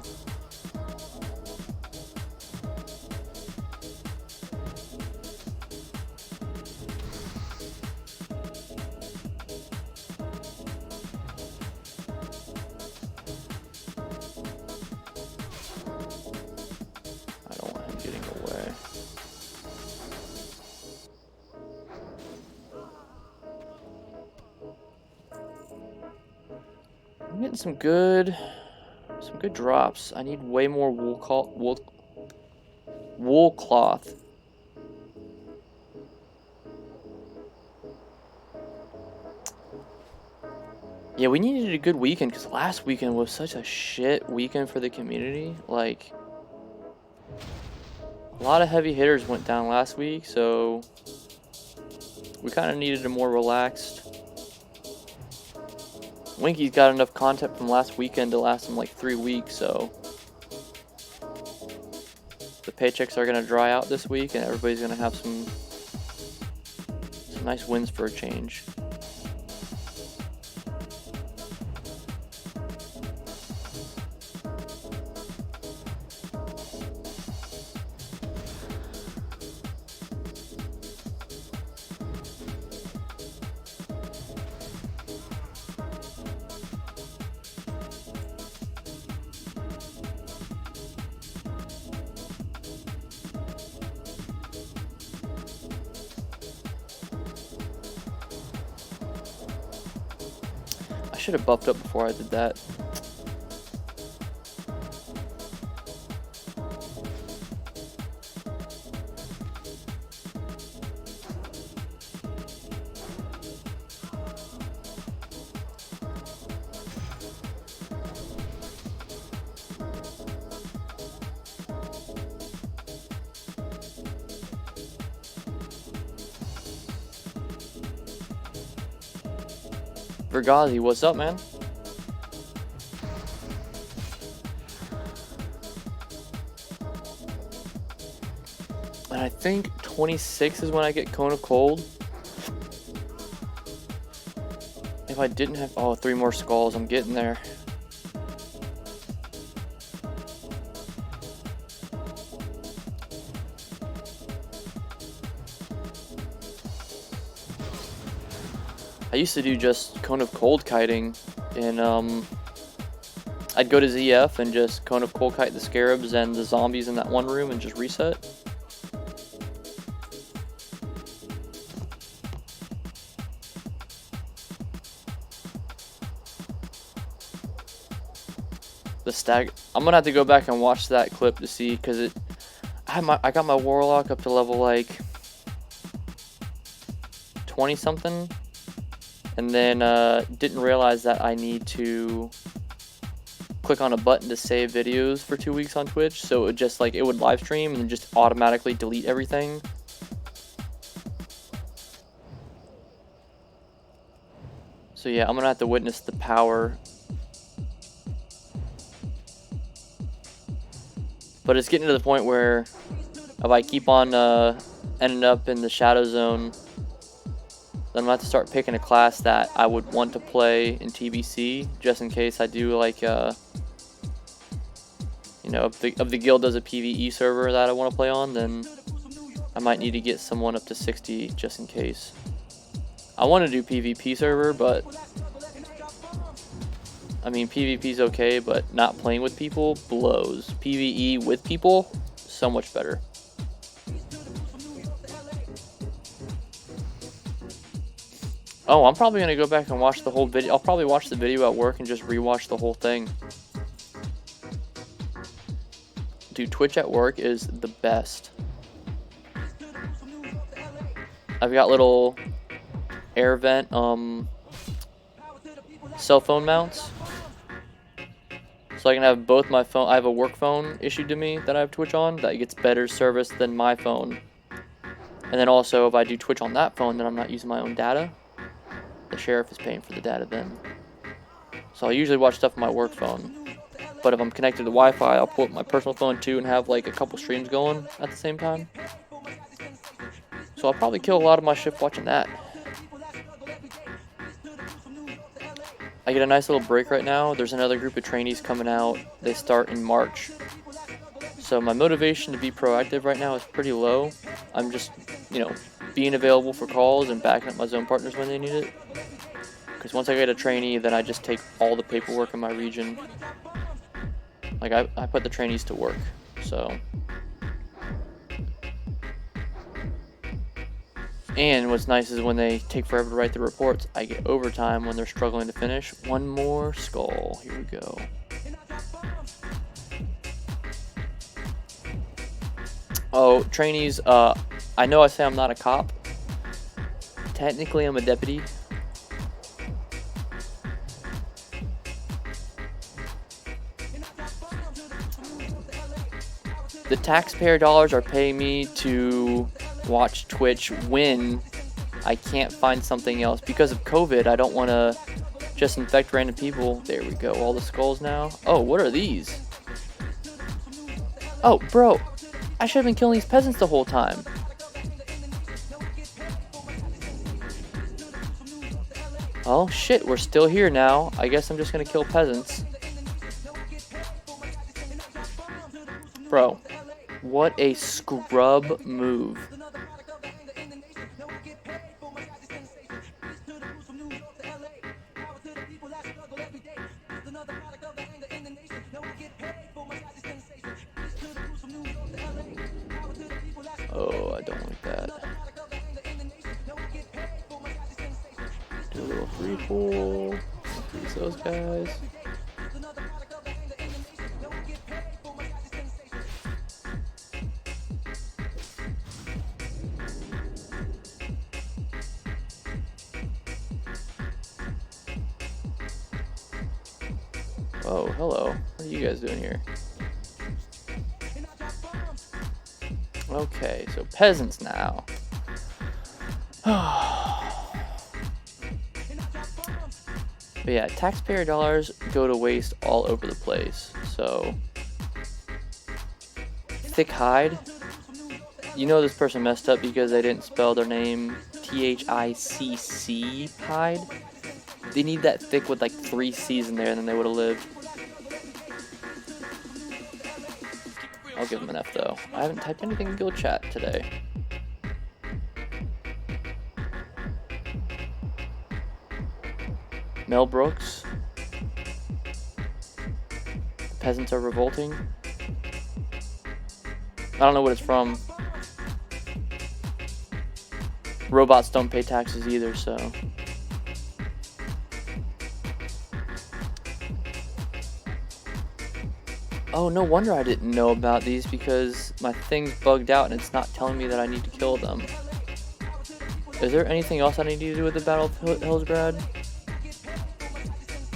getting some good drops. I need way more wool cloth. Yeah, we needed a good weekend because last weekend was such a shit weekend for the community. Like, a lot of heavy hitters went down last week, so we kind of needed a more relaxed. Winky's got enough content from last weekend to last him like 3 weeks, so the paychecks are going to dry out this week and everybody's going to have some nice wins for a change. I should have buffed up before I did that. Vergazi, what's up, man? And I think 26 is when I get Cone of Cold. If I didn't have... Oh, 3 more skulls. I'm getting there. I used to do just Cone of Cold kiting, and I'd go to ZF and just Cone of Cold kite the scarabs and the zombies in that one room and just reset. The stag. I'm gonna have to go back and watch that clip to see, because I got my warlock up to level like 20 something. And then didn't realize that I need to click on a button to save videos for 2 weeks on Twitch. So it would live stream and just automatically delete everything. So yeah, I'm gonna have to witness the power. But it's getting to the point where if I keep on ending up in the shadow zone, then I'm going to have to start picking a class that I would want to play in TBC, just in case I do like, you know, if the guild does a PvE server that I want to play on, then I might need to get someone up to 60 just in case. I want to do PvP server, but I mean, PvP's okay, but not playing with people blows. PvE with people, so much better. Oh, I'm probably going to go back and watch the whole video. I'll probably watch the video at work and just rewatch the whole thing. Dude, Twitch at work is the best. I've got little air vent cell phone mounts. So I can have both my phone. I have a work phone issued to me that I have Twitch on that gets better service than my phone. And then also if I do Twitch on that phone, then I'm not using my own data. The sheriff is paying for the data then. So I usually watch stuff on my work phone. But if I'm connected to Wi-Fi, I'll pull up my personal phone too and have like a couple streams going at the same time. So I'll probably kill a lot of my shift watching that. I get a nice little break right now. There's another group of trainees coming out. They start in March. So my motivation to be proactive right now is pretty low. I'm just, you know, being available for calls and backing up my zone partners when they need it. Because once I get a trainee, then I just take all the paperwork in my region. Like, I put the trainees to work, so. And what's nice is when they take forever to write the reports, I get overtime when they're struggling to finish. One more skull. Here we go. Oh, trainees, I know I say I'm not a cop. Technically, I'm a deputy. The taxpayer dollars are paying me to watch Twitch when I can't find something else. Because of COVID, I don't want to just infect random people. There we go, all the skulls now. Oh, what are these? Oh, bro, I should have been killing these peasants the whole time. Oh shit, we're still here now. I guess I'm just gonna kill peasants. Bro, what a scrub move. Oh, I don't like that. Do a little free pull. Increase those guys. Oh, hello. What are you guys doing here? Okay, so peasants now. But yeah, taxpayer dollars go to waste all over the place. So, thick hide. You know this person messed up because they didn't spell their name Thicc hide. They need that thick with like 3 C's in there, and then they would have lived. I'll give them an F though. I haven't typed anything in guild chat today. Mel Brooks. The peasants are revolting. I don't know what it's from. Robots don't pay taxes either, so. Oh, no wonder I didn't know about these, because my thing's bugged out and it's not telling me that I need to kill them. Is there anything else I need to do with the Battle of Hillsgrad?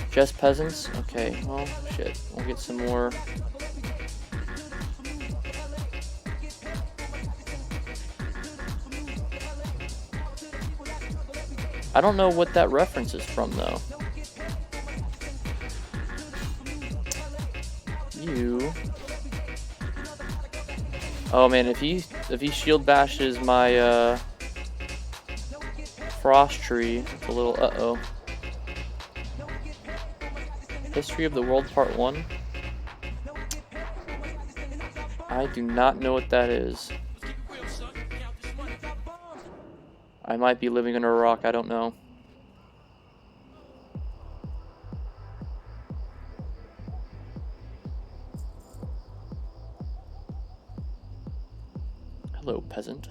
Just peasants? Okay, well, shit. We'll get some more. I don't know what that reference is from, though. You. Oh man, if he shield bashes my frost tree, it's a little uh-oh. History of the World Part 1. I do not know what that is. I might be living under a rock, I don't know. Hello, peasant.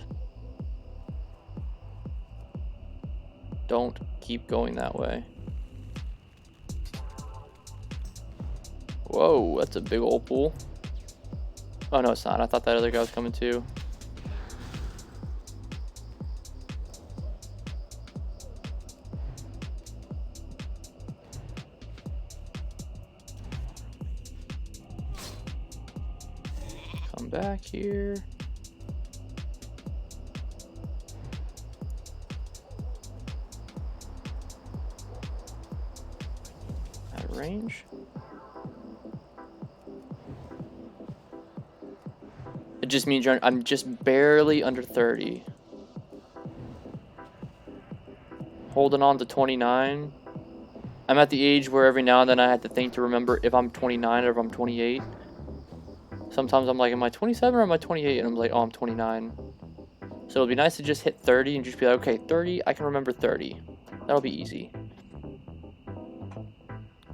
Don't keep going that way. Whoa, that's a big old pool. Oh no, it's not. I thought that other guy was coming too. Come back here. Out of range. It just means I'm just barely under 30. Holding on to 29. I'm at the age where every now and then I have to think to remember if I'm 29 or if I'm 28. Sometimes I'm like, am I 27 or am I 28? And I'm like, oh, I'm 29. So it'll be nice to just hit 30 and just be like, okay, 30, I can remember 30. That'll be easy.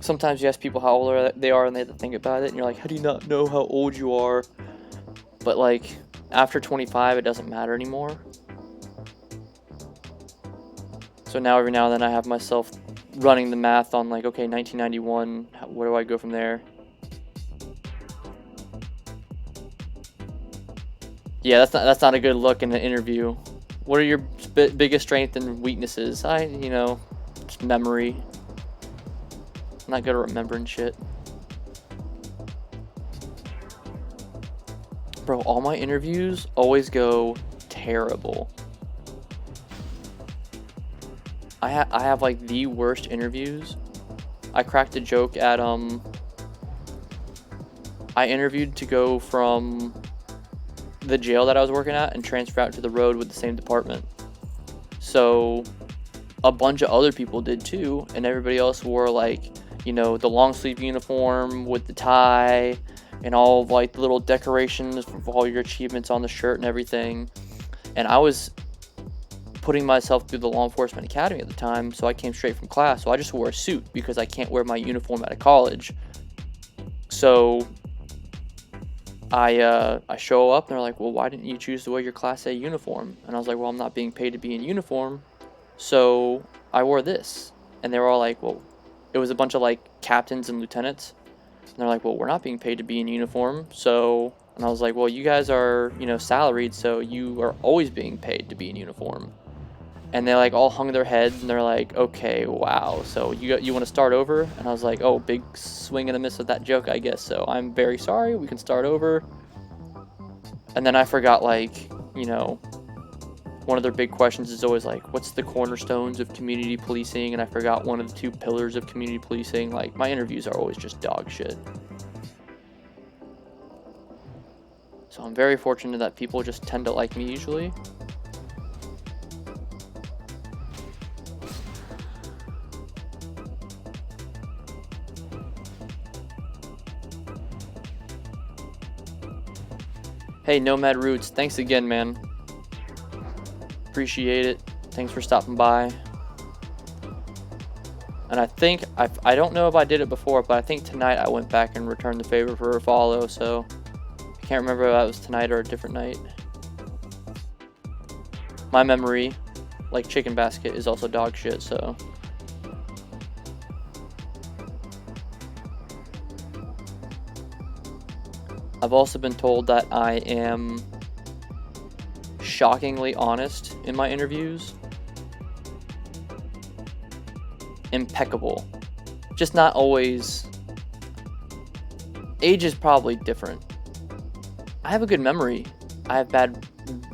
Sometimes you ask people how old they are and they have to think about it, and you're like, how do you not know how old you are? But like, after 25, it doesn't matter anymore. So now every now and then I have myself running the math on like, okay, 1991, where do I go from there? Yeah, that's not a good look in an interview. What are your biggest strengths and weaknesses? Just memory. I'm not good at remembering shit. Bro, all my interviews always go terrible. I have like the worst interviews. I cracked a joke at I interviewed to go from the jail that I was working at and transfer out to the road with the same department. So a bunch of other people did too, and everybody else wore like, the long sleeve uniform with the tie and all of like the little decorations for all your achievements on the shirt and everything. And I was putting myself through the law enforcement academy at the time, so I came straight from class. So I just wore a suit because I can't wear my uniform at a college. So I show up and they're like, well, why didn't you choose to wear your Class A uniform? And I was like, well, I'm not being paid to be in uniform, so I wore this. And they were all like, well, it was a bunch of like captains and lieutenants. And they're like, well, we're not being paid to be in uniform, so... And I was like, well, you guys are, salaried, so you are always being paid to be in uniform. And they like all hung their heads and they're like, okay, wow, so you want to start over? And I was like, oh, big swing and a miss with that joke, I guess. So I'm very sorry, we can start over. And then I forgot, like, one of their big questions is always like, what's the cornerstones of community policing? And I forgot one of the 2 pillars of community policing. Like, my interviews are always just dog shit. So I'm very fortunate that people just tend to like me usually. Hey, Nomad Roots, thanks again, man. Appreciate it. Thanks for stopping by. And I think, I don't know if I did it before, but I think tonight I went back and returned the favor for a follow, so I can't remember if that was tonight or a different night. My memory, like Chicken Basket, is also dog shit, so... I've also been told that I am shockingly honest in my interviews. Impeccable. Just not always... Age is probably different. I have a good memory. I have bad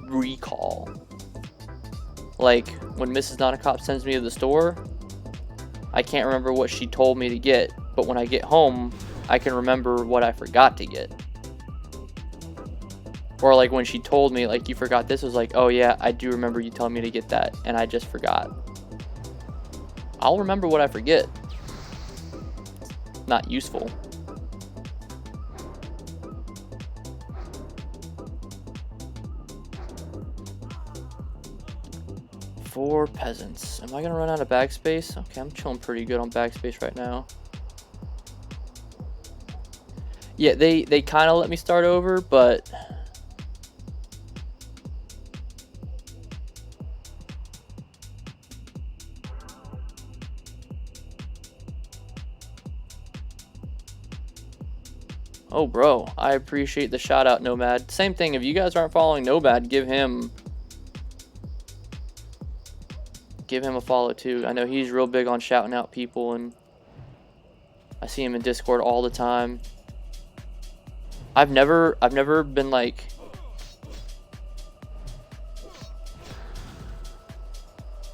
recall. Like, when Mrs. Not a Cop sends me to the store, I can't remember what she told me to get, but when I get home, I can remember what I forgot to get. Or like when she told me, like, you forgot this, I was like, oh yeah, I do remember you telling me to get that, and I just forgot. I'll remember what I forget. Not useful. Four peasants. Am I gonna run out of bag space? Okay, I'm chilling pretty good on bag space right now. Yeah, they kind of let me start over, but... Oh, bro, I appreciate the shout out, Nomad. Same thing, if you guys aren't following Nomad, give him a follow too. I know he's real big on shouting out people, and I see him in Discord all the time. I've never been like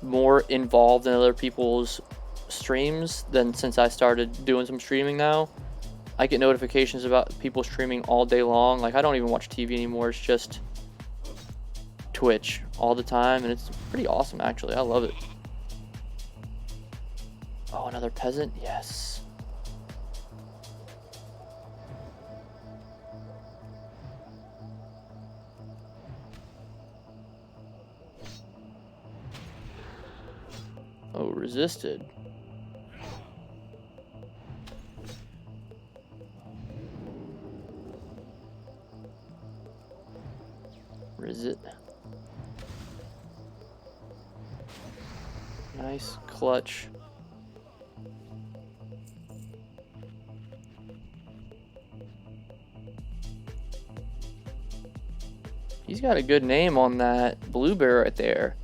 more involved in other people's streams than since I started doing some streaming now. I get notifications about people streaming all day long. Like, I don't even watch TV anymore. It's just Twitch all the time, and it's pretty awesome, actually. I love it. Oh, another peasant? Yes. Oh, resisted. Where is it? Nice clutch. He's got a good name on that blue bear right there.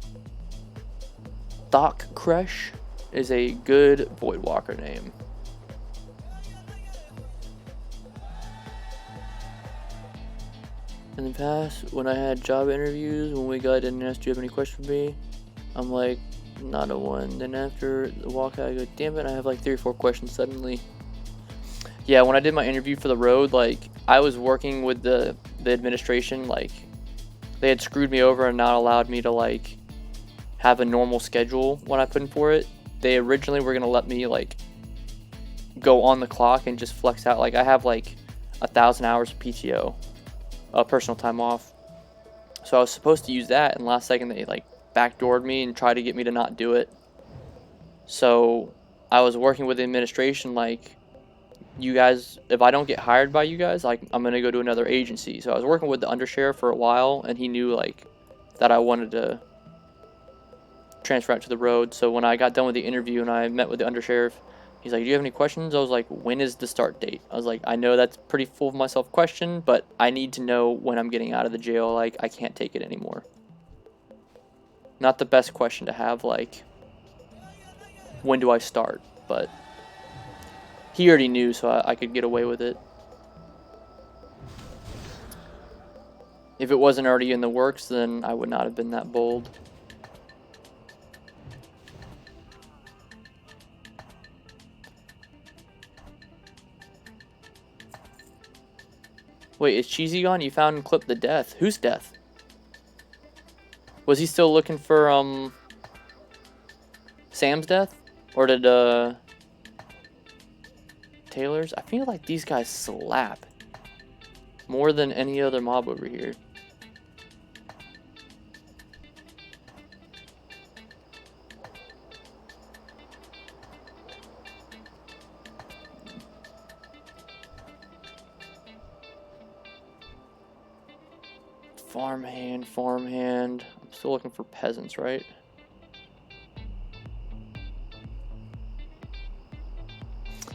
Thok Crush is a good Voidwalker name. In the past, when I had job interviews, when we got in and asked, do you have any questions for me? I'm like, not a one. Then after the walkout, I go, damn it, I have like 3 or 4 questions suddenly. Yeah, when I did my interview for the road, like, I was working with the administration, like, they had screwed me over and not allowed me to, like, have a normal schedule when I put in for it. They originally were going to let me, like, go on the clock and just flex out. Like, I have, like, 1,000 hours of PTO, personal time off. So I was supposed to use that, and last second they, like, backdoored me and tried to get me to not do it. So I was working with the administration, like, you guys, if I don't get hired by you guys, like, I'm gonna go to another agency. So I was working with the undersheriff for a while, and he knew, like, that I wanted to transfer out to the road. So when I got done with the interview and I met with the undersheriff, he's like, do you have any questions? I was like, when is the start date? I was like, I know that's pretty full of myself question, but I need to know when I'm getting out of the jail. Like, I can't take it anymore. Not the best question to have, like, when do I start? But he already knew, so I could get away with it. If it wasn't already in the works, then I would not have been that bold. Wait, is Cheesy gone? You found and clipped the death. Whose death? Was he still looking for, Sam's death? Or did, Taylor's? I feel like these guys slap more than any other mob over here. Farmhand, farmhand. I'm still looking for peasants, right?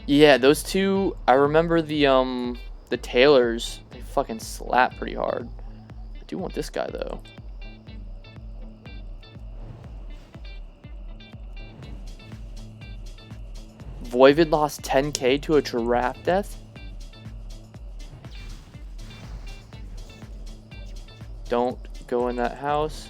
Yeah, those two, I remember the Taylors, they fucking slap pretty hard. I do want this guy, though. Voivod lost 10k to a giraffe death? Don't go in that house.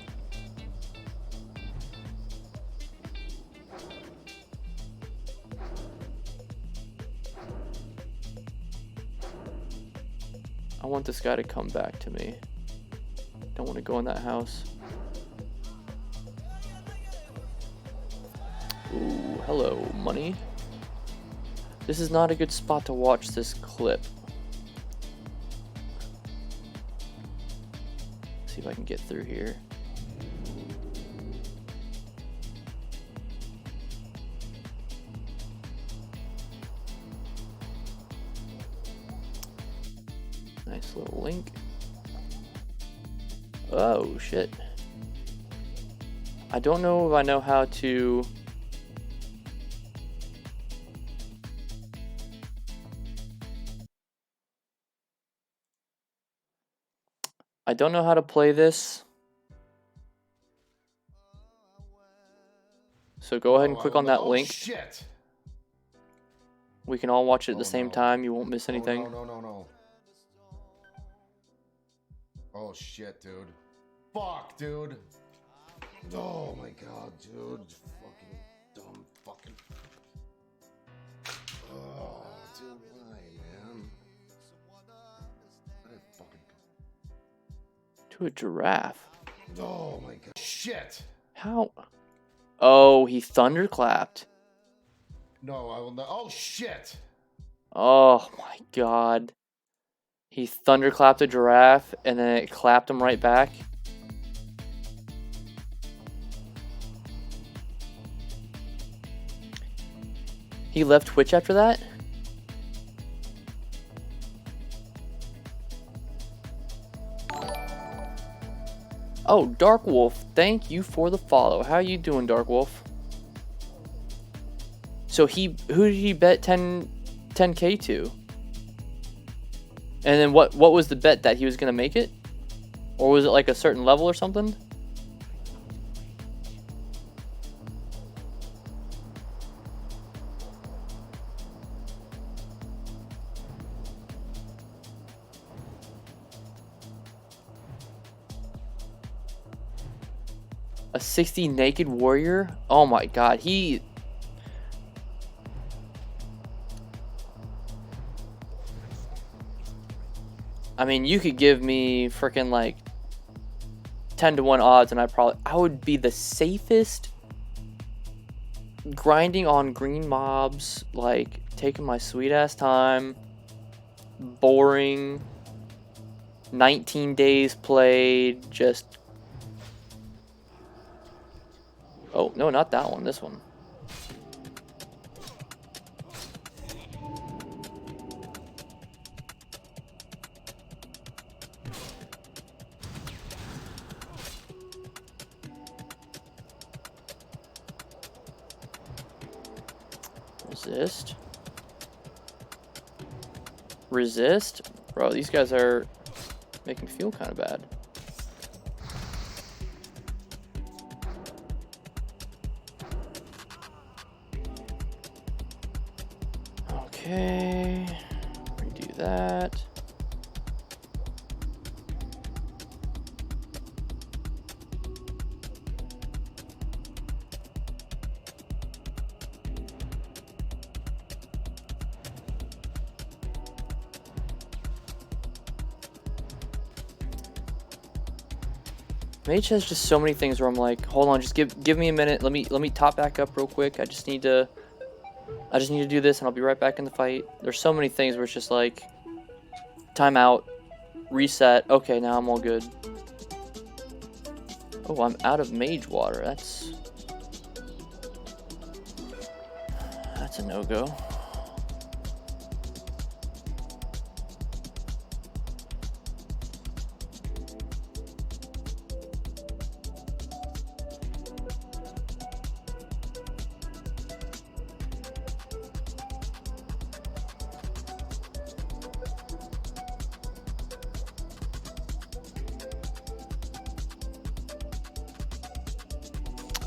I want this guy to come back to me. Don't want to go in that house. Ooh, hello, money. This is not a good spot to watch this clip. See if I can get through here. Nice little link. Oh, shit. I don't know if I know how to... I don't know how to play this. So go ahead and click on that link. Shit. We can all watch it at the same time. You won't miss anything. No. Oh shit, dude. Fuck, dude. Oh my god, dude. Fucking dumb fucking. Oh, dude, why, man? What a fucking. To a giraffe. Oh my god. Shit. How? Oh, he thunderclapped. No, I will not. Oh shit. Oh my god. He thunderclapped a giraffe and then it clapped him right back. He left Twitch after that? Oh, Dark Wolf, thank you for the follow. How you doing, Dark Wolf? So who did he bet 10K to? And then what was the bet, that he was gonna make it? Or was it like a certain level or something? A 60 naked warrior? Oh my god, I mean, you could give me freaking like 10-1 odds and I would be the safest grinding on green mobs, like taking my sweet ass time, boring, 19 days played, just... Oh, no, not that one, this one. Resist? Bro, these guys are making me feel kind of bad. Okay, redo that. Mage has just so many things where I'm like, hold on, just give me a minute. Let me top back up real quick. I just need to do this and I'll be right back in the fight. There's so many things where it's just like, time out, reset. Okay, now I'm all good. Oh, I'm out of mage water. That's a no-go.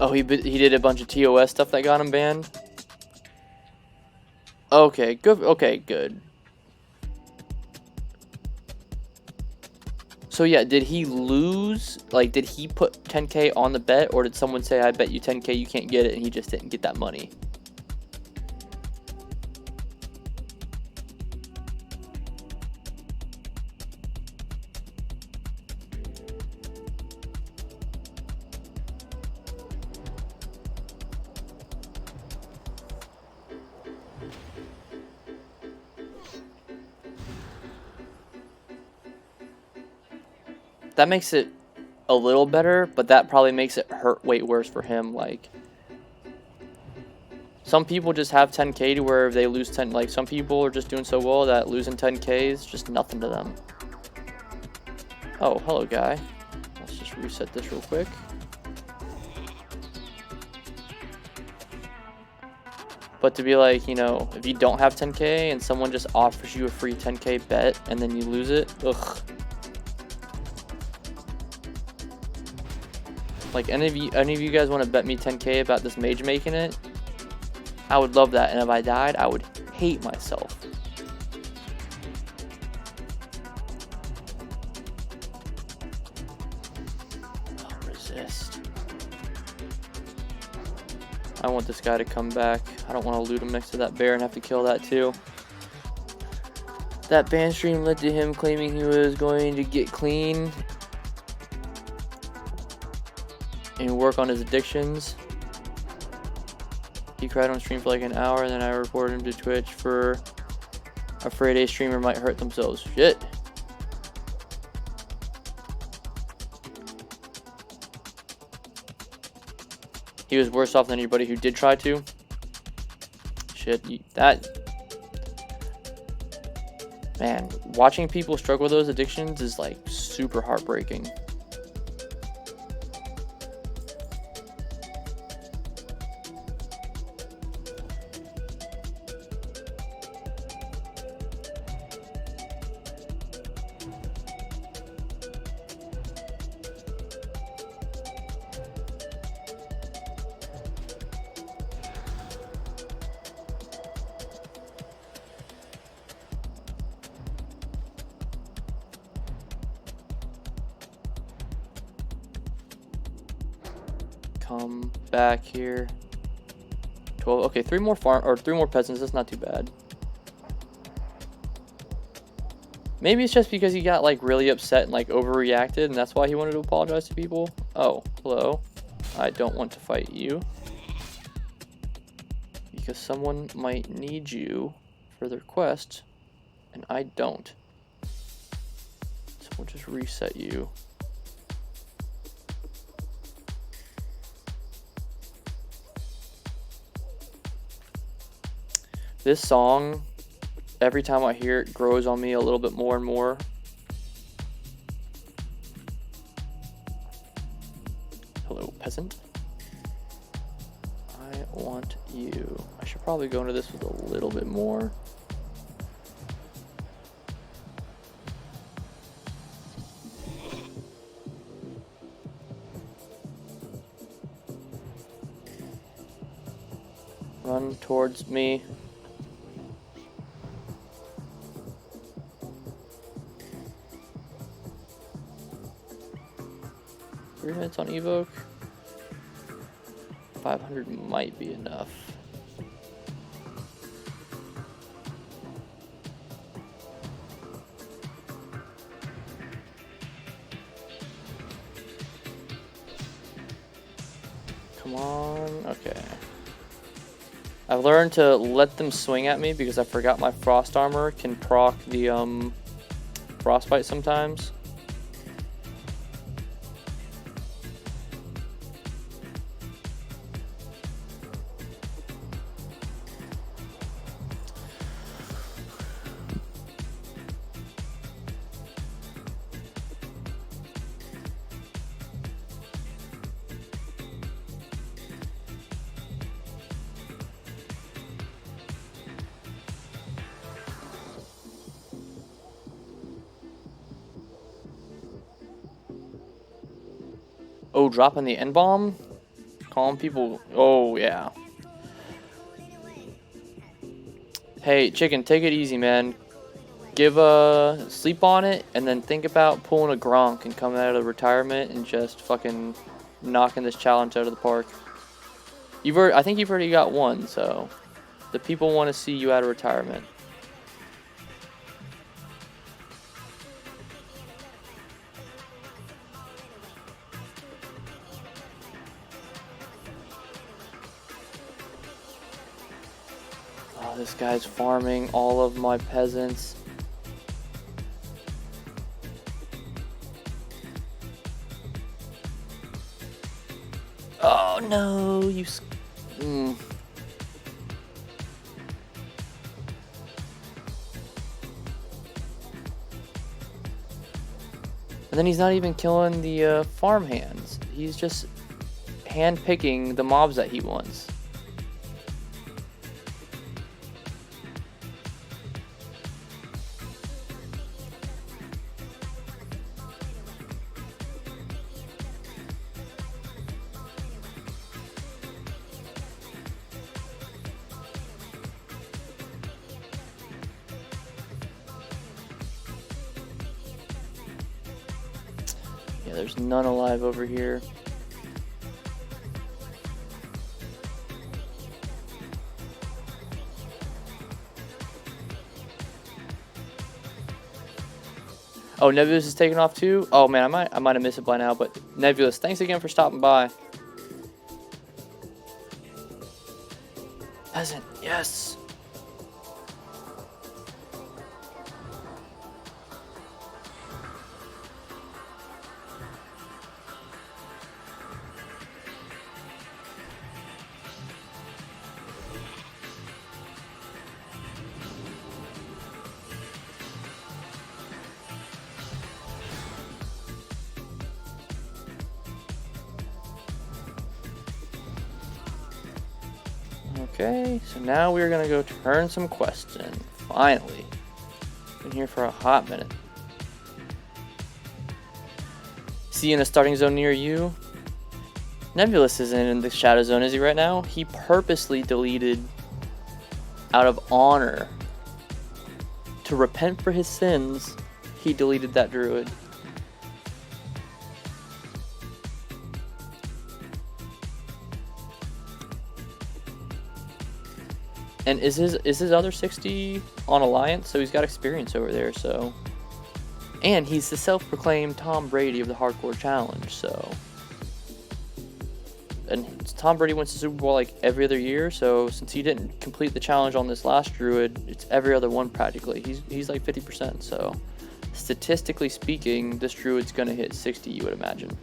Oh, he did a bunch of TOS stuff that got him banned? Okay, good. Okay, good. So yeah, did he lose? Like, did he put 10K on the bet, or did someone say, I bet you 10K you can't get it, and he just didn't get that money? That makes it a little better, but that probably makes it hurt way worse for him. Like, some people just have 10K to where if they lose 10, like some people are just doing so well that losing 10K is just nothing to them. Oh, hello guy. Let's just reset this real quick. But to be like, you know, if you don't have 10K and someone just offers you a free 10K bet and then you lose it, ugh. Like, any of you guys want to bet me 10K about this mage making it? I would love that, and if I died, I would hate myself. Oh, resist. I want this guy to come back. I don't want to loot him next to that bear and have to kill that too. That ban stream led to him claiming he was going to get clean and work on his addictions. He cried on stream for like an hour, and then I reported him to Twitch for afraid a streamer might hurt themselves. Shit. He was worse off than anybody who did try to. Shit, man, watching people struggle with those addictions is like super heartbreaking. come back here. 12. Okay, 3 more peasants. That's not too bad. Maybe it's just because he got like really upset and like overreacted, and that's why he wanted to apologize to people. Oh, hello. I don't want to fight you because someone might need you for their quest, and I don't. So we'll just reset you. This song, every time I hear it, grows on me a little bit more and more. Hello, peasant. I want you. I should probably go into this with a little bit more. Run towards me. 3 minutes on evoke. 500 might be enough. Come on. Okay. I've learned to let them swing at me because I forgot my frost armor can proc the frostbite sometimes. Oh, dropping the N-bomb? Calling people. Oh, yeah. Hey, chicken, take it easy, man. Give sleep on it, and then think about pulling a Gronk and coming out of retirement and just fucking knocking this challenge out of the park. I think you've already got one, so the people want to see you out of retirement. Oh, this guy's farming all of my peasants. Oh no, you. And then he's not even killing the farm hands. He's just hand picking the mobs that he wants. Yeah, there's none alive over here. Oh, Nebulous is taking off too? Oh man, I might have missed it by now, but Nebulous, thanks again for stopping by. Peasant, yes. Okay, so now we're gonna go turn some quests in. Finally. Been here for a hot minute. See in a starting zone near you? Nebulous isn't in the shadow zone, is he right now? He purposely deleted out of honor. To repent for his sins, he deleted that druid. And is his other 60 on Alliance? So he's got experience over there. So, and he's the self-proclaimed Tom Brady of the Hardcore Challenge. So, and Tom Brady wins the Super Bowl like every other year. So since he didn't complete the challenge on this last Druid, it's every other one practically. He's like 50%. So statistically speaking, this Druid's gonna hit 60. You would imagine.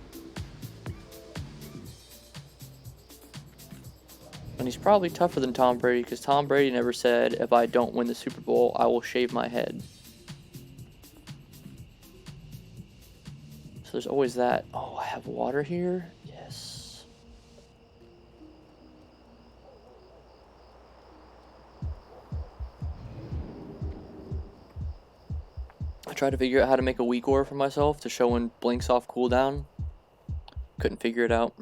And he's probably tougher than Tom Brady because Tom Brady never said, if I don't win the Super Bowl, I will shave my head. So there's always that. Oh, I have water here? Yes. I tried to figure out how to make a weak aura for myself to show when blinks off cooldown. Couldn't figure it out.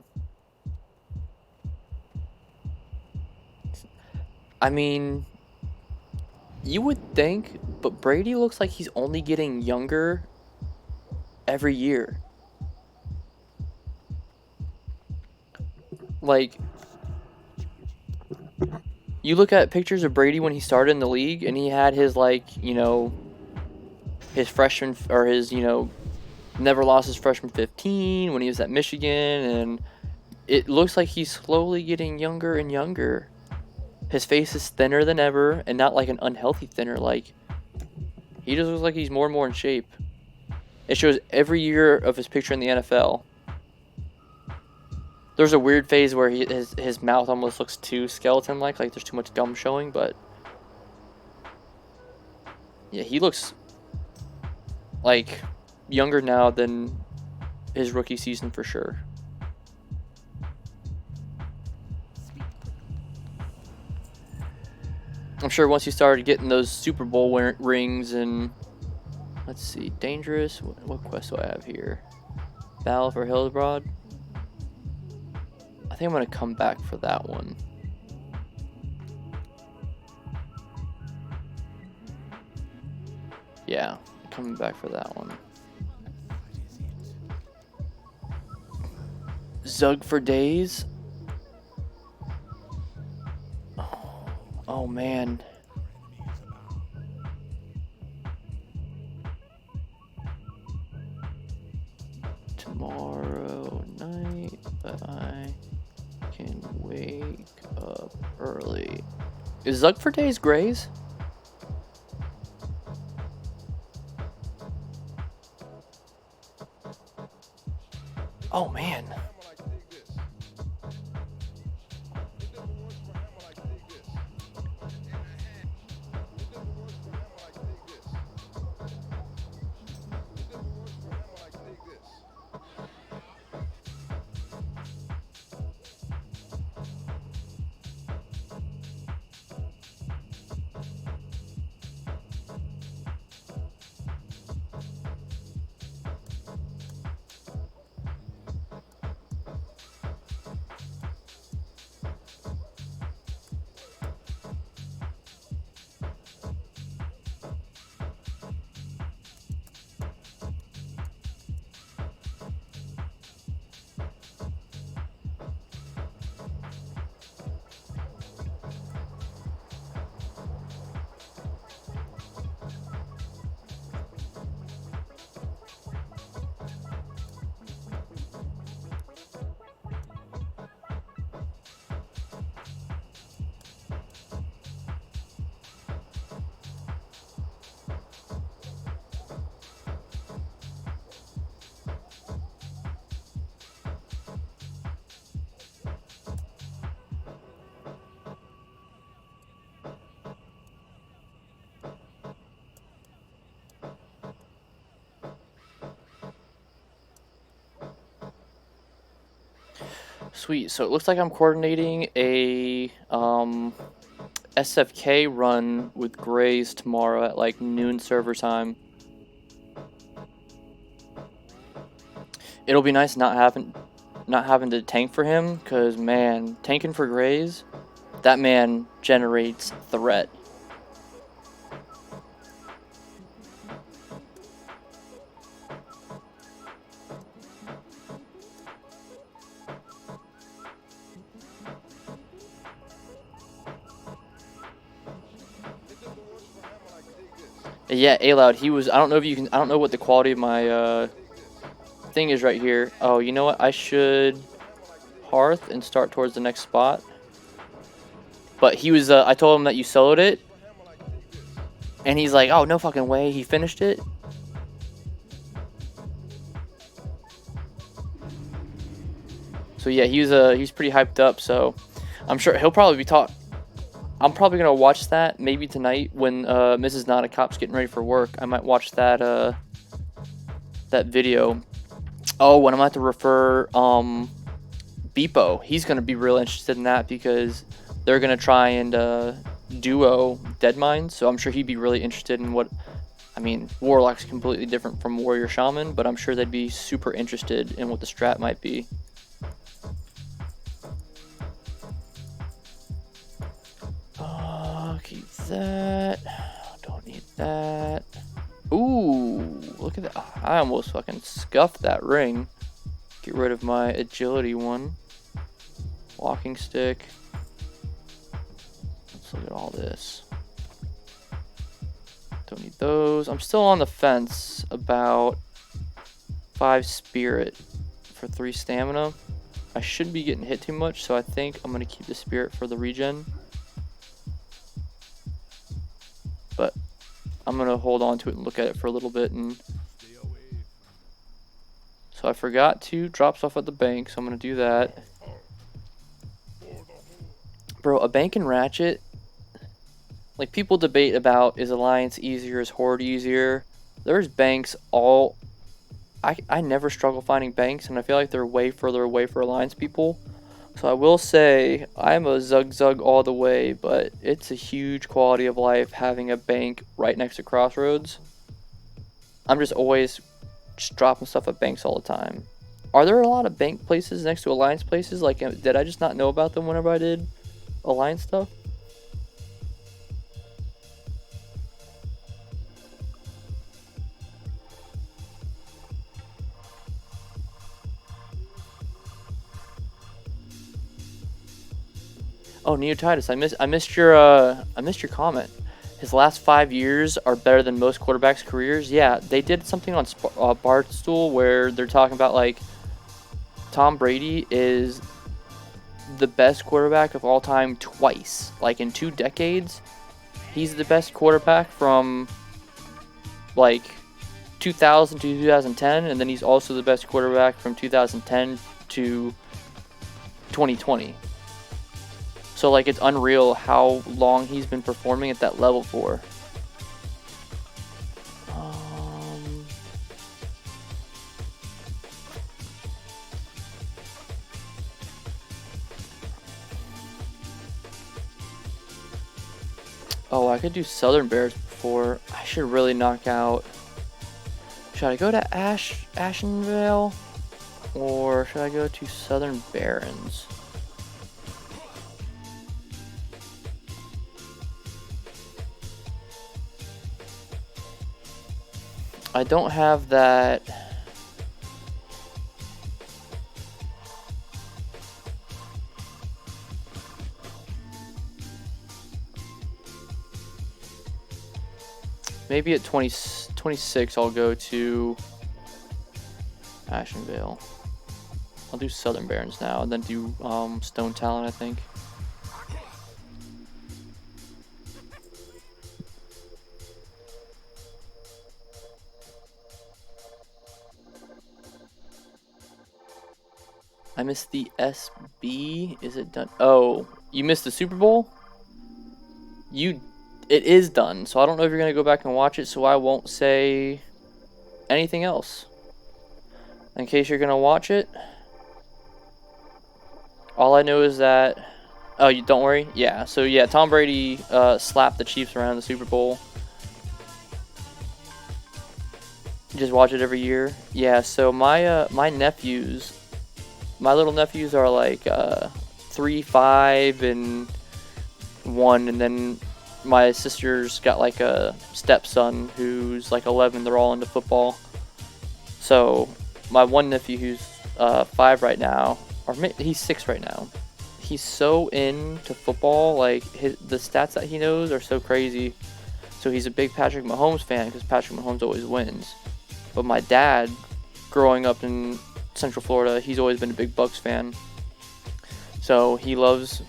I mean, you would think, but Brady looks like he's only getting younger every year. Like, you look at pictures of Brady when he started in the league, and he had his, like, you know, his freshman, or his, you know, never lost his freshman 15 when he was at Michigan, and it looks like he's slowly getting younger and younger. His face is thinner than ever, and not like an unhealthy thinner. Like, he just looks like he's more and more in shape. It shows every year of his picture in the NFL. There's a weird phase where his mouth almost looks too skeleton-like there's too much gum showing, but yeah, he looks like younger now than his rookie season for sure. I'm sure once he started getting those Super Bowl rings and, let's see, Dangerous, what quest do I have here? Battle for Hillsbrad. I think I'm going to come back for that one. Yeah, coming back for that one. Zug for days. Oh man. Tomorrow night, but I can wake up early. Is Zug for days Grays? Oh man. Sweet. So it looks like I'm coordinating a SFK run with Grays tomorrow at like noon server time. It'll be nice not having to tank for him, because man, tanking for Grays, that man generates threat. Yeah, A Loud. He was. I don't know if you can. I don't know what the quality of my thing is right here. Oh, you know what? I should Hearth and start towards the next spot. But he was. I told him that you soloed it, and he's like, "Oh, no fucking way." He finished it. So yeah, he's pretty hyped up. So I'm sure he'll probably be I'm probably gonna watch that maybe tonight when Mrs. Not a Cop's getting ready for work. I might watch that that video. Oh, and I'm gonna have to refer Beepo. He's gonna be real interested in that because they're gonna try and duo Deadmine. So I'm sure he'd be really interested in what. I mean, Warlock's completely different from Warrior Shaman, but I'm sure they'd be super interested in what the strat might be. Keep that. Don't need that. Ooh, look at that. I almost fucking scuffed that ring. Get rid of my agility one. Walking stick. Let's look at all this. Don't need those. I'm still on the fence about 5 spirit for 3 stamina. I shouldn't be getting hit too much, so I think I'm going to keep the spirit for the regen. But I'm going to hold on to it and look at it for a little bit. And so I forgot to drop stuff at the bank, so I'm going to do that. Bro, a bank and ratchet, like people debate about is Alliance easier, is Horde easier. There's banks all... I never struggle finding banks, and I feel like they're way further away for Alliance people. So I will say, I'm a zug all the way, but it's a huge quality of life having a bank right next to Crossroads. I'm just always dropping stuff at banks all the time. Are there a lot of bank places next to Alliance places? Like, did I just not know about them whenever I did Alliance stuff? Oh, Neotitus, I missed your comment. His last 5 years are better than most quarterbacks' careers. Yeah, they did something on Barstool where they're talking about like Tom Brady is the best quarterback of all time twice. Like in 2 decades, he's the best quarterback from like 2000 to 2010, and then he's also the best quarterback from 2010 to 2020. So, like, it's unreal how long he's been performing at that level for. Oh, I could do Southern Bears before. I should really knock out... Should I go to Ashenvale? Or should I go to Southern Barrens? I don't have that. Maybe at 26 I'll go to Ashenvale. I'll do Southern Barrens now and then do Stone Talon, I think. I missed the SB. Is it done? Oh, you missed the Super Bowl? It is done, so I don't know if you're going to go back and watch it, so I won't say anything else. In case you're going to watch it, all I know is that... Oh, you don't worry? Yeah, so yeah, Tom Brady slapped the Chiefs around the Super Bowl. You just watch it every year? Yeah, so my nephews... My little nephews are like 3, 5, and 1, and then my sister's got like a stepson who's like 11. They're all into football. So my one nephew who's 5 right now, or he's 6 right now. He's so into football. Like the stats that he knows are so crazy. So he's a big Patrick Mahomes fan because Patrick Mahomes always wins. But my dad, growing up in Central Florida, he's always been a big Bucks fan. So he loves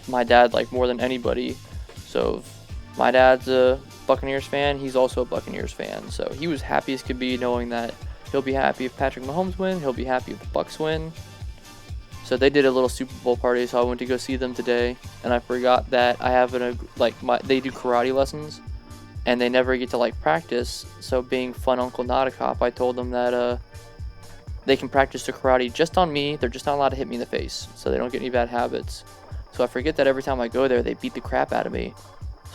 my dad like more than anybody. So if my dad's a Buccaneers fan, he's also a Buccaneers fan. So he was happy as could be knowing that he'll be happy if Patrick Mahomes win, he'll be happy if the Bucks win. So they did a little Super Bowl party, so I went to go see them today, and I forgot that I have they do karate lessons, and they never get to like practice. So being fun Uncle Not a Cop, I told them that they can practice the karate just on me. They're just not allowed to hit me in the face, so they don't get any bad habits. So I forget that every time I go there, they beat the crap out of me.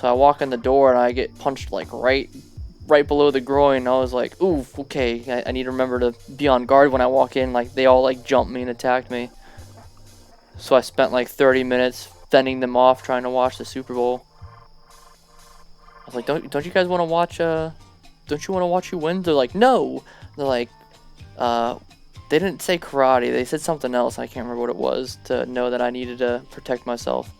So I walk in the door and I get punched like right below the groin. I was like, ooh, okay, I need to remember to be on guard when I walk in. Like they all like jumped me and attacked me. So I spent like 30 minutes fending them off, trying to watch the Super Bowl. I was like, don't you guys want to watch? Don't you want to watch who wins? They're like, no. They're like, they didn't say karate. They said something else. I can't remember what it was to know that I needed to protect myself.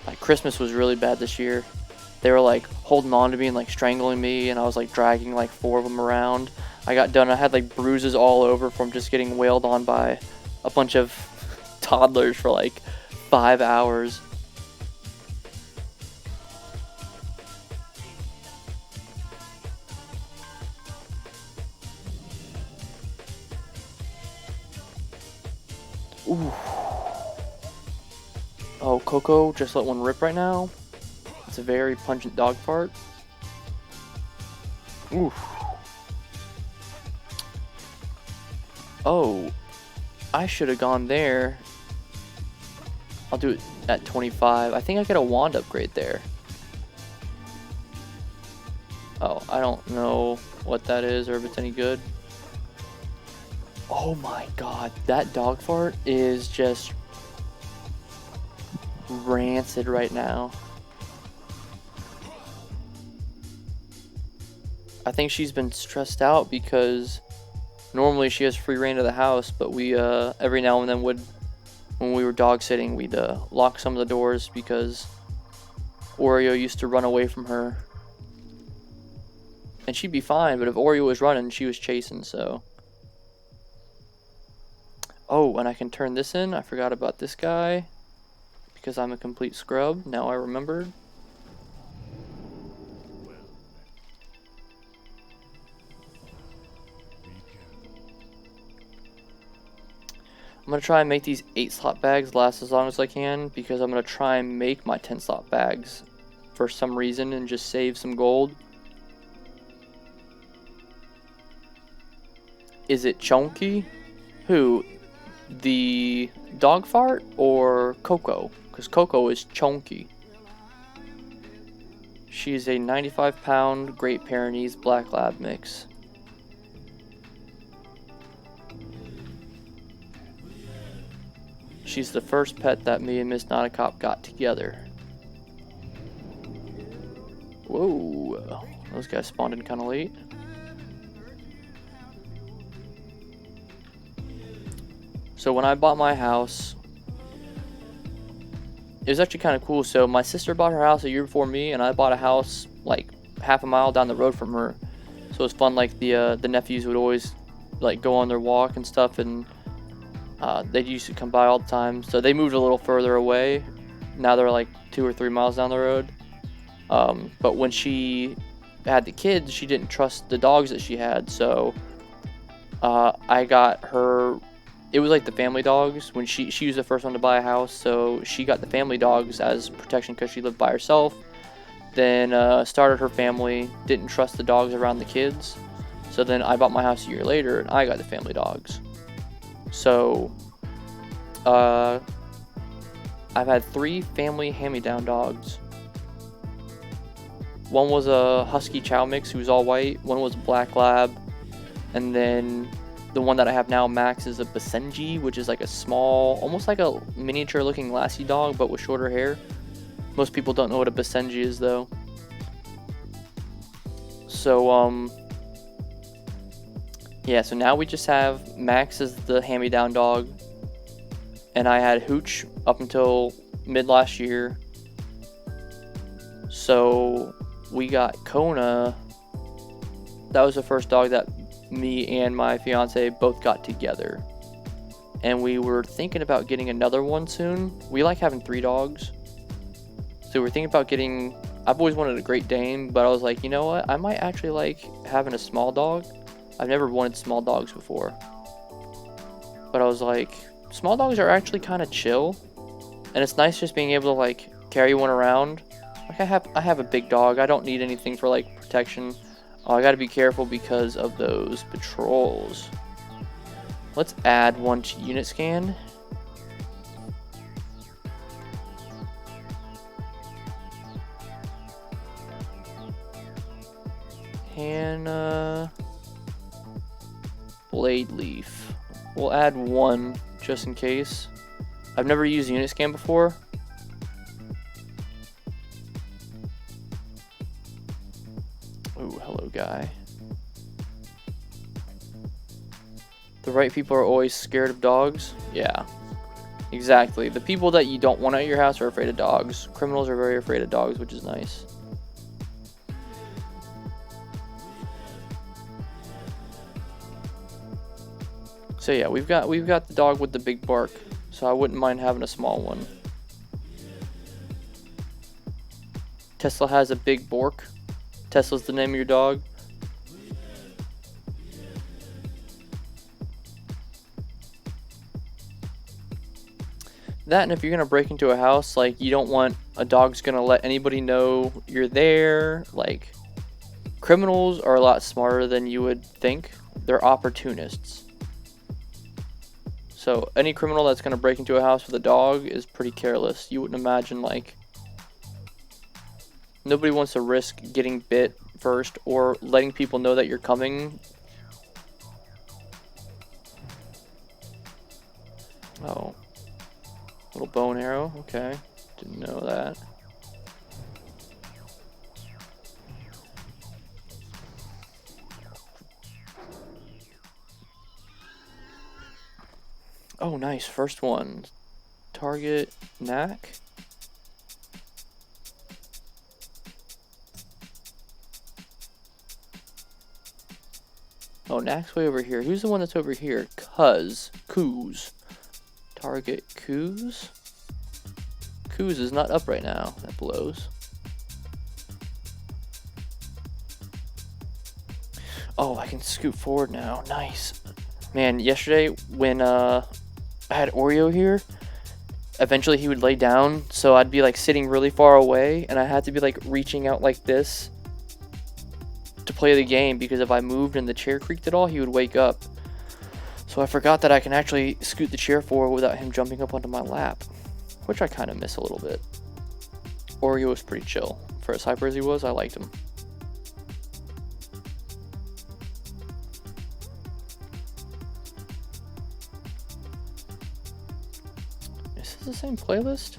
Like Christmas was really bad this year. They were like holding on to me and like strangling me, and I was like dragging like 4 of them around. I got done. I had like bruises all over from just getting wailed on by a bunch of toddlers for like 5 hours. Ooh. Oh, Coco just let one rip right now. It's a very pungent dog fart. Ooh. Oh, I should have gone there. I'll do it at 25. I think I get a wand upgrade there. Oh, I don't know what that is or if it's any good. Oh my god, that dog fart is just rancid right now. I think she's been stressed out because normally she has free reign of the house, but we every now and then would, when we were dog sitting, we'd lock some of the doors because Oreo used to run away from her. And she'd be fine, but if Oreo was running, she was chasing, so. Oh, and I can turn this in. I forgot about this guy because I'm a complete scrub. Now I remembered. I'm going to try and make these 8-slot bags last as long as I can because I'm going to try and make my 10-slot bags for some reason and just save some gold. Is it Chunky? Who? The dog fart or Coco? Because Coco is chunky. She's a 95-pound Great Pyrenees Black Lab mix. She's the first pet that me and Miss Not a Cop got together. Whoa, those guys spawned in kind of late. So when I bought my house, it was actually kind of cool. So my sister bought her house a year before me, and I bought a house like half a mile down the road from her. So it was fun. Like the nephews would always like go on their walk and stuff, and they used to come by all the time. So they moved a little further away. Now they're like 2 or 3 miles down the road. But when she had the kids, she didn't trust the dogs that she had. So I got her. It was like the family dogs. When she was the first one to buy a house, so she got the family dogs as protection because she lived by herself. Then started her family, didn't trust the dogs around the kids. So then I bought my house a year later and I got the family dogs. So I've had 3 family hand-me-down dogs. One was a Husky Chow mix who was all white. One was a Black Lab. And then the one that I have now, Max, is a Basenji, which is like a small, almost like a miniature looking Lassie dog, but with shorter hair. Most people don't know what a Basenji is, though. So, yeah, so now we just have Max as the hand-me-down dog. And I had Hooch up until mid last year. So we got Kona. That was the first dog that me and my fiance both got together. And we were thinking about getting another one soon. We like having 3 dogs. So we're thinking about getting, I've always wanted a Great Dane, but I was like, you know what? I might actually like having a small dog. I've never wanted small dogs before. But I was like, small dogs are actually kind of chill. And it's nice just being able to like carry one around. Like I have a big dog. I don't need anything for like protection. Oh, I gotta be careful because of those patrols. Let's add one to unit scan. Hannah. Blade leaf. We'll add one just in case. I've never used unit scan before. Ooh, hello guy. The right people are always scared of dogs. Yeah, exactly. The people that you don't want at your house are afraid of dogs. Criminals are very afraid of dogs, which is nice. So yeah, we've got the dog with the big bark. So I wouldn't mind having a small one. Tesla has a big bork. Tesla's the name of your dog. That, and if you're gonna break into a house, like, you don't want a dog's gonna let anybody know you're there. Like, criminals are a lot smarter than you would think. They're opportunists. So any criminal that's gonna break into a house with a dog is pretty careless. You wouldn't imagine, like, nobody wants to risk getting bit first or letting people know that you're coming. Oh. Little bow and arrow, okay. Didn't know that. Oh, nice. First one. Target Knack. Oh, Knack's way over here. Who's the one that's over here? Coos. Target Coos. Coos is not up right now. That blows. Oh, I can scoot forward now. Nice. Man, yesterday when I had Oreo here, eventually he would lay down, so I'd be like sitting really far away, and I had to be like reaching out like this to play the game, because if I moved and the chair creaked at all, he would wake up. So I forgot that I can actually scoot the chair forward without him jumping up onto my lap, which I kind of miss a little bit. Oreo was pretty chill. For as hyper as he was, I liked him. Is this the same playlist?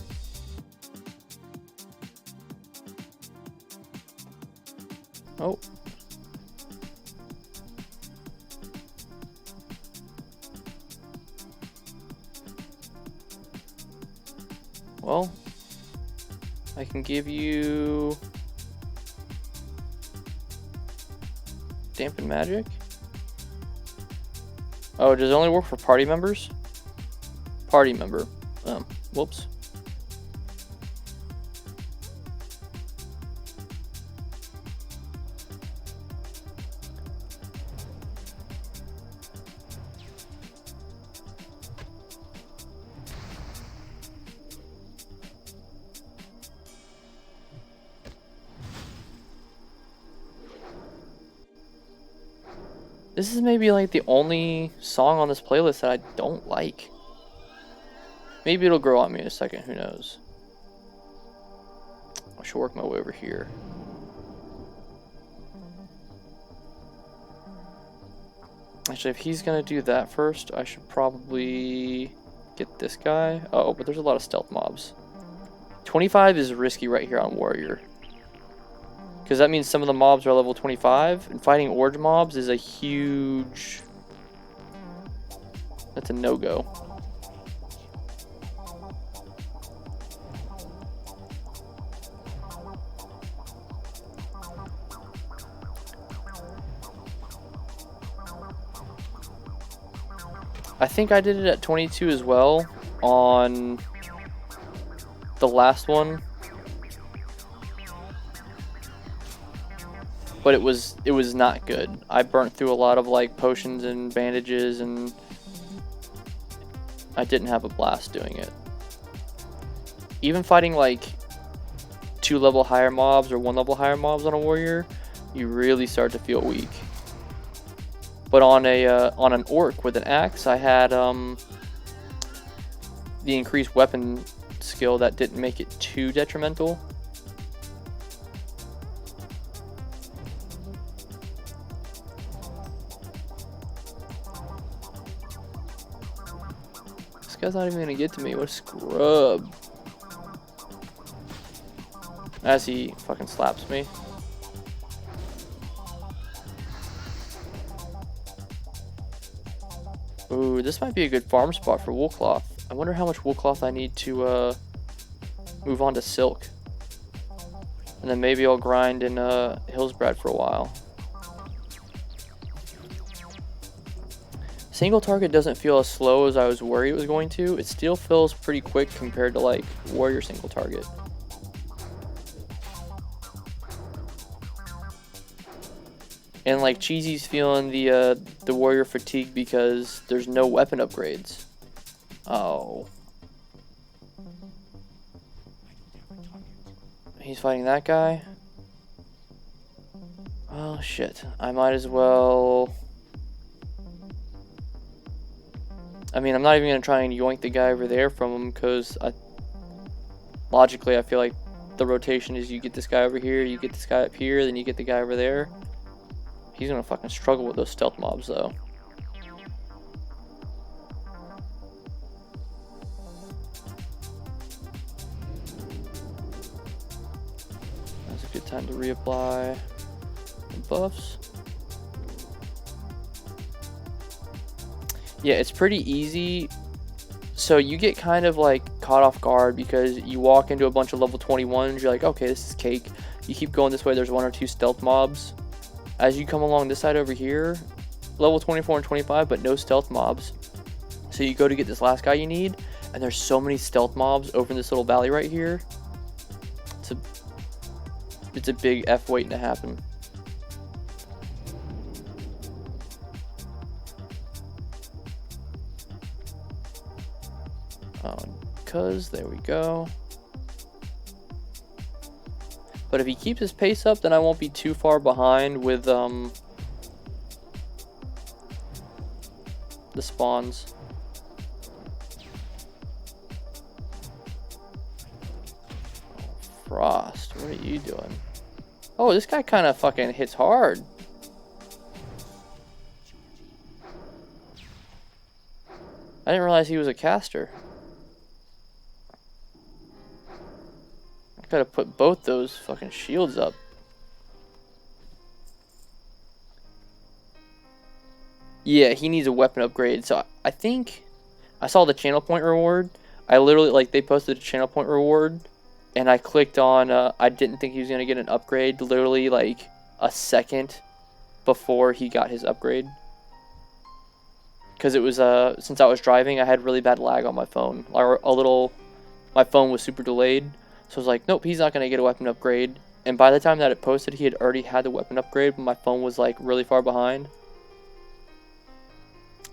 Oh. Well, I can give you Dampen Magic. Oh, does it only work for party members? Party member. Whoops. This is maybe like the only song on this playlist that I don't like. Maybe it'll grow on me in a second, who knows. I should work my way over here. Actually, if he's gonna do that first, I should probably get this guy. Oh, but there's a lot of stealth mobs. 25 is risky right here on Warrior. Because that means some of the mobs are level 25, and fighting Orange mobs is a huge... That's a no-go. I think I did it at 22 as well on the last one. But it was not good. I burnt through a lot of like potions and bandages, and I didn't have a blast doing it. Even fighting like 2 level higher mobs or 1 level higher mobs on a warrior, you really start to feel weak. But on an orc with an axe, I had the increased weapon skill that didn't make it too detrimental. This guy's not even gonna get to me. What a scrub. As he fucking slaps me. Ooh, this might be a good farm spot for wool cloth. I wonder how much wool cloth I need to move on to silk. And then maybe I'll grind in Hillsbrad for a while. Single target doesn't feel as slow as I was worried it was going to. It still feels pretty quick compared to like warrior single target. And like Cheesy's feeling the warrior fatigue because there's no weapon upgrades. Oh. He's fighting that guy. Oh shit. I might as well. I mean, I'm not even gonna try and yoink the guy over there from him because logically I feel like the rotation is you get this guy over here, you get this guy up here, then you get the guy over there. He's gonna fucking struggle with those stealth mobs though. That's a good time to reapply the buffs. Yeah, it's pretty easy. So you get kind of like caught off guard because you walk into a bunch of level 21s, you're like, okay, this is cake. You keep going this way, there's 1 or 2 stealth mobs. As you come along this side over here, level 24 and 25, but no stealth mobs. So you go to get this last guy you need, and there's so many stealth mobs over in this little valley right here. It's a big F waiting to happen. There we go. But if he keeps his pace up, then I won't be too far behind with the spawns. Frost, what are you doing? Oh, this guy kind of fucking hits hard. I didn't realize he was a caster. Gotta put both those fucking shields up. Yeah, he needs a weapon upgrade. So I think I saw the channel point reward. I literally, like, they posted a channel point reward, and I clicked on, I didn't think he was gonna get an upgrade literally like a second before he got his upgrade. Because it was, since I was driving, I had really bad lag on my phone. My phone was super delayed. So I was like, nope, he's not going to get a weapon upgrade. And by the time that it posted, he had already had the weapon upgrade, but my phone was like really far behind.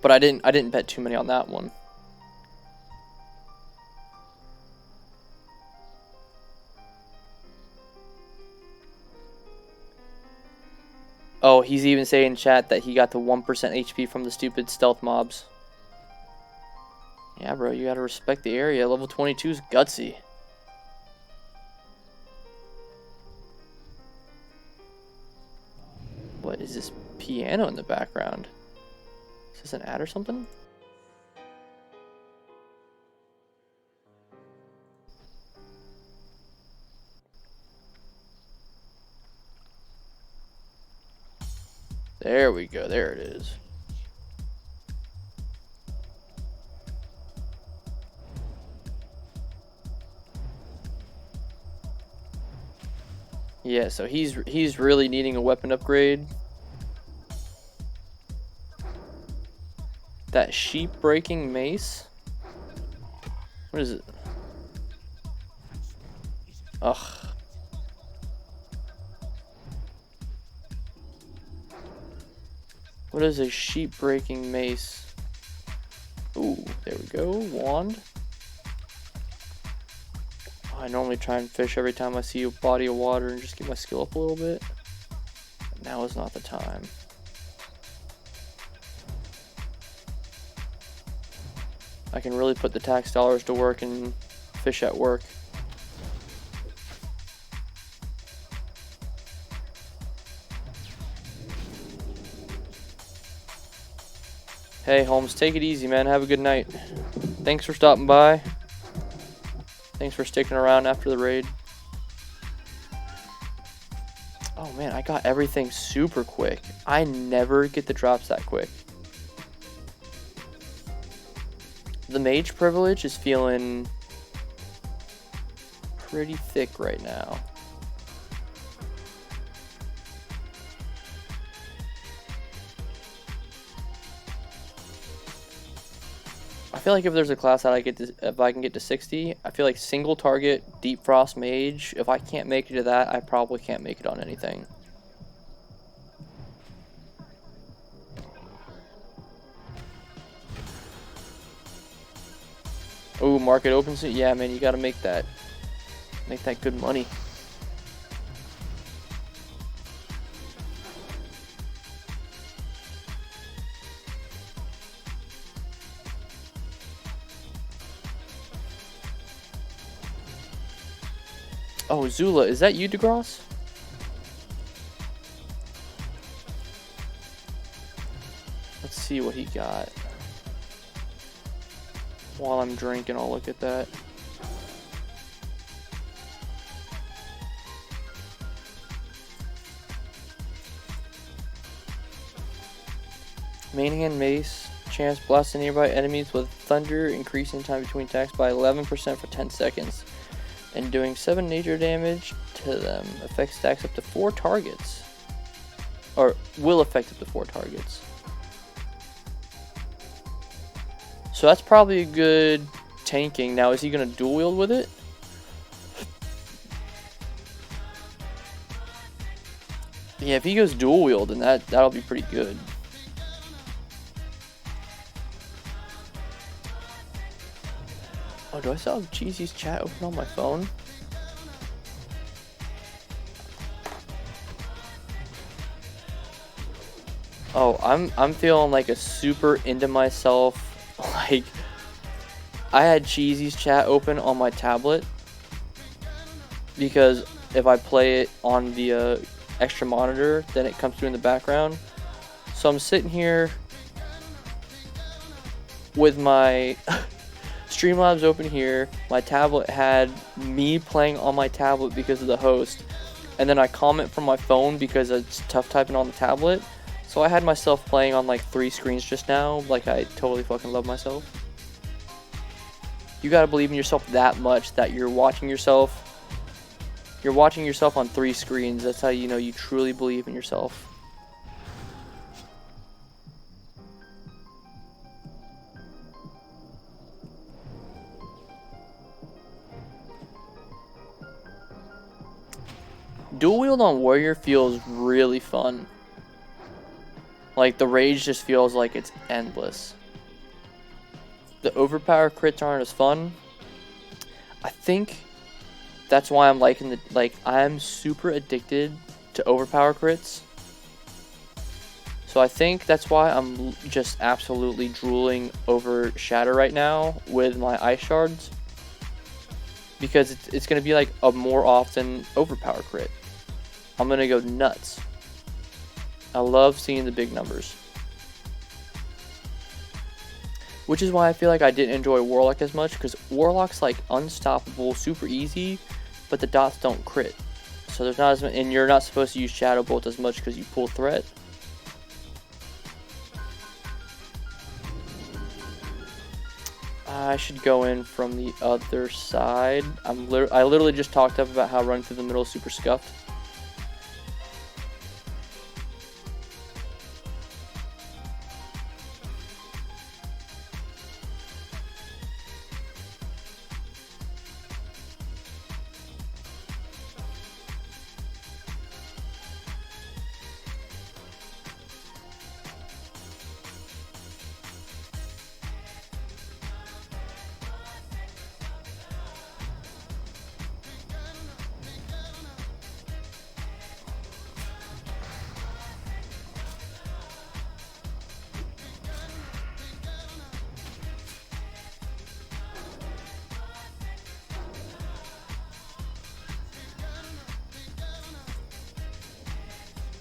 But I didn't bet too many on that one. Oh, he's even saying in chat that he got the 1% HP from the stupid stealth mobs. Yeah, bro, you gotta respect the area. Level 22 is gutsy. What is this piano in the background? Is this an ad or something? There we go, there it is. Yeah, so he's really needing a weapon upgrade. That sheep breaking mace? What is it? Ugh. What is a sheep breaking mace? Ooh, there we go. Wand. I normally try and fish every time I see a body of water and just get my skill up a little bit. But now is not the time. I can really put the tax dollars to work and fish at work. Hey Holmes, take it easy, man. Have a good night. Thanks for stopping by. Thanks for sticking around after the raid. Oh man, I got everything super quick. I never get the drops that quick. The mage privilege is feeling pretty thick right now. I feel like if there's a class that if I can get to 60, I feel like single target Deep Frost Mage, if I can't make it to that, I probably can't make it on anything. Ooh, market opens it. Yeah, man, you gotta make that good money. Oh, Zula, is that you, DeGrosse? Let's see what he got. While I'm drinking, I'll look at that. Main hand mace. Chance blasting nearby enemies with thunder, increasing time between attacks by 11% for 10 seconds. And doing 7 nature damage to them. Affects stacks up to 4 targets. Or will affect up to 4 targets. So that's probably a good tanking. Now, is he going to dual wield with it? Yeah, if he goes dual wield, then that'll be pretty good. Oh, do I still have Cheesy's chat open on my phone? Oh, I'm feeling like a super into myself. Like, I had Cheesy's chat open on my tablet because if I play it on the extra monitor, then it comes through in the background. So I'm sitting here with my Streamlabs open here. My tablet had me playing on my tablet because of the host, and then I comment from my phone because it's tough typing on the tablet. So I had myself playing on like 3 screens just now. Like, I totally fucking love myself. You gotta believe in yourself that much that you're watching yourself. You're watching yourself on 3 screens. That's how you know you truly believe in yourself. Dual wield on warrior feels really fun. Like, the rage just feels like it's endless. The overpower crits aren't as fun. I think that's why I'm liking the, like, I'm super addicted to overpower crits. So I think that's why I'm just absolutely drooling over Shatter right now with my ice shards. Because it's going to be like a more often overpower crit. I'm going to go nuts. I love seeing the big numbers. Which is why I feel like I didn't enjoy Warlock as much, because Warlock's like unstoppable, super easy, but the dots don't crit. So there's not as much, and you're not supposed to use Shadow Bolt as much because you pull threat. I should go in from the other side. I literally just talked up about how running through the middle is super scuffed.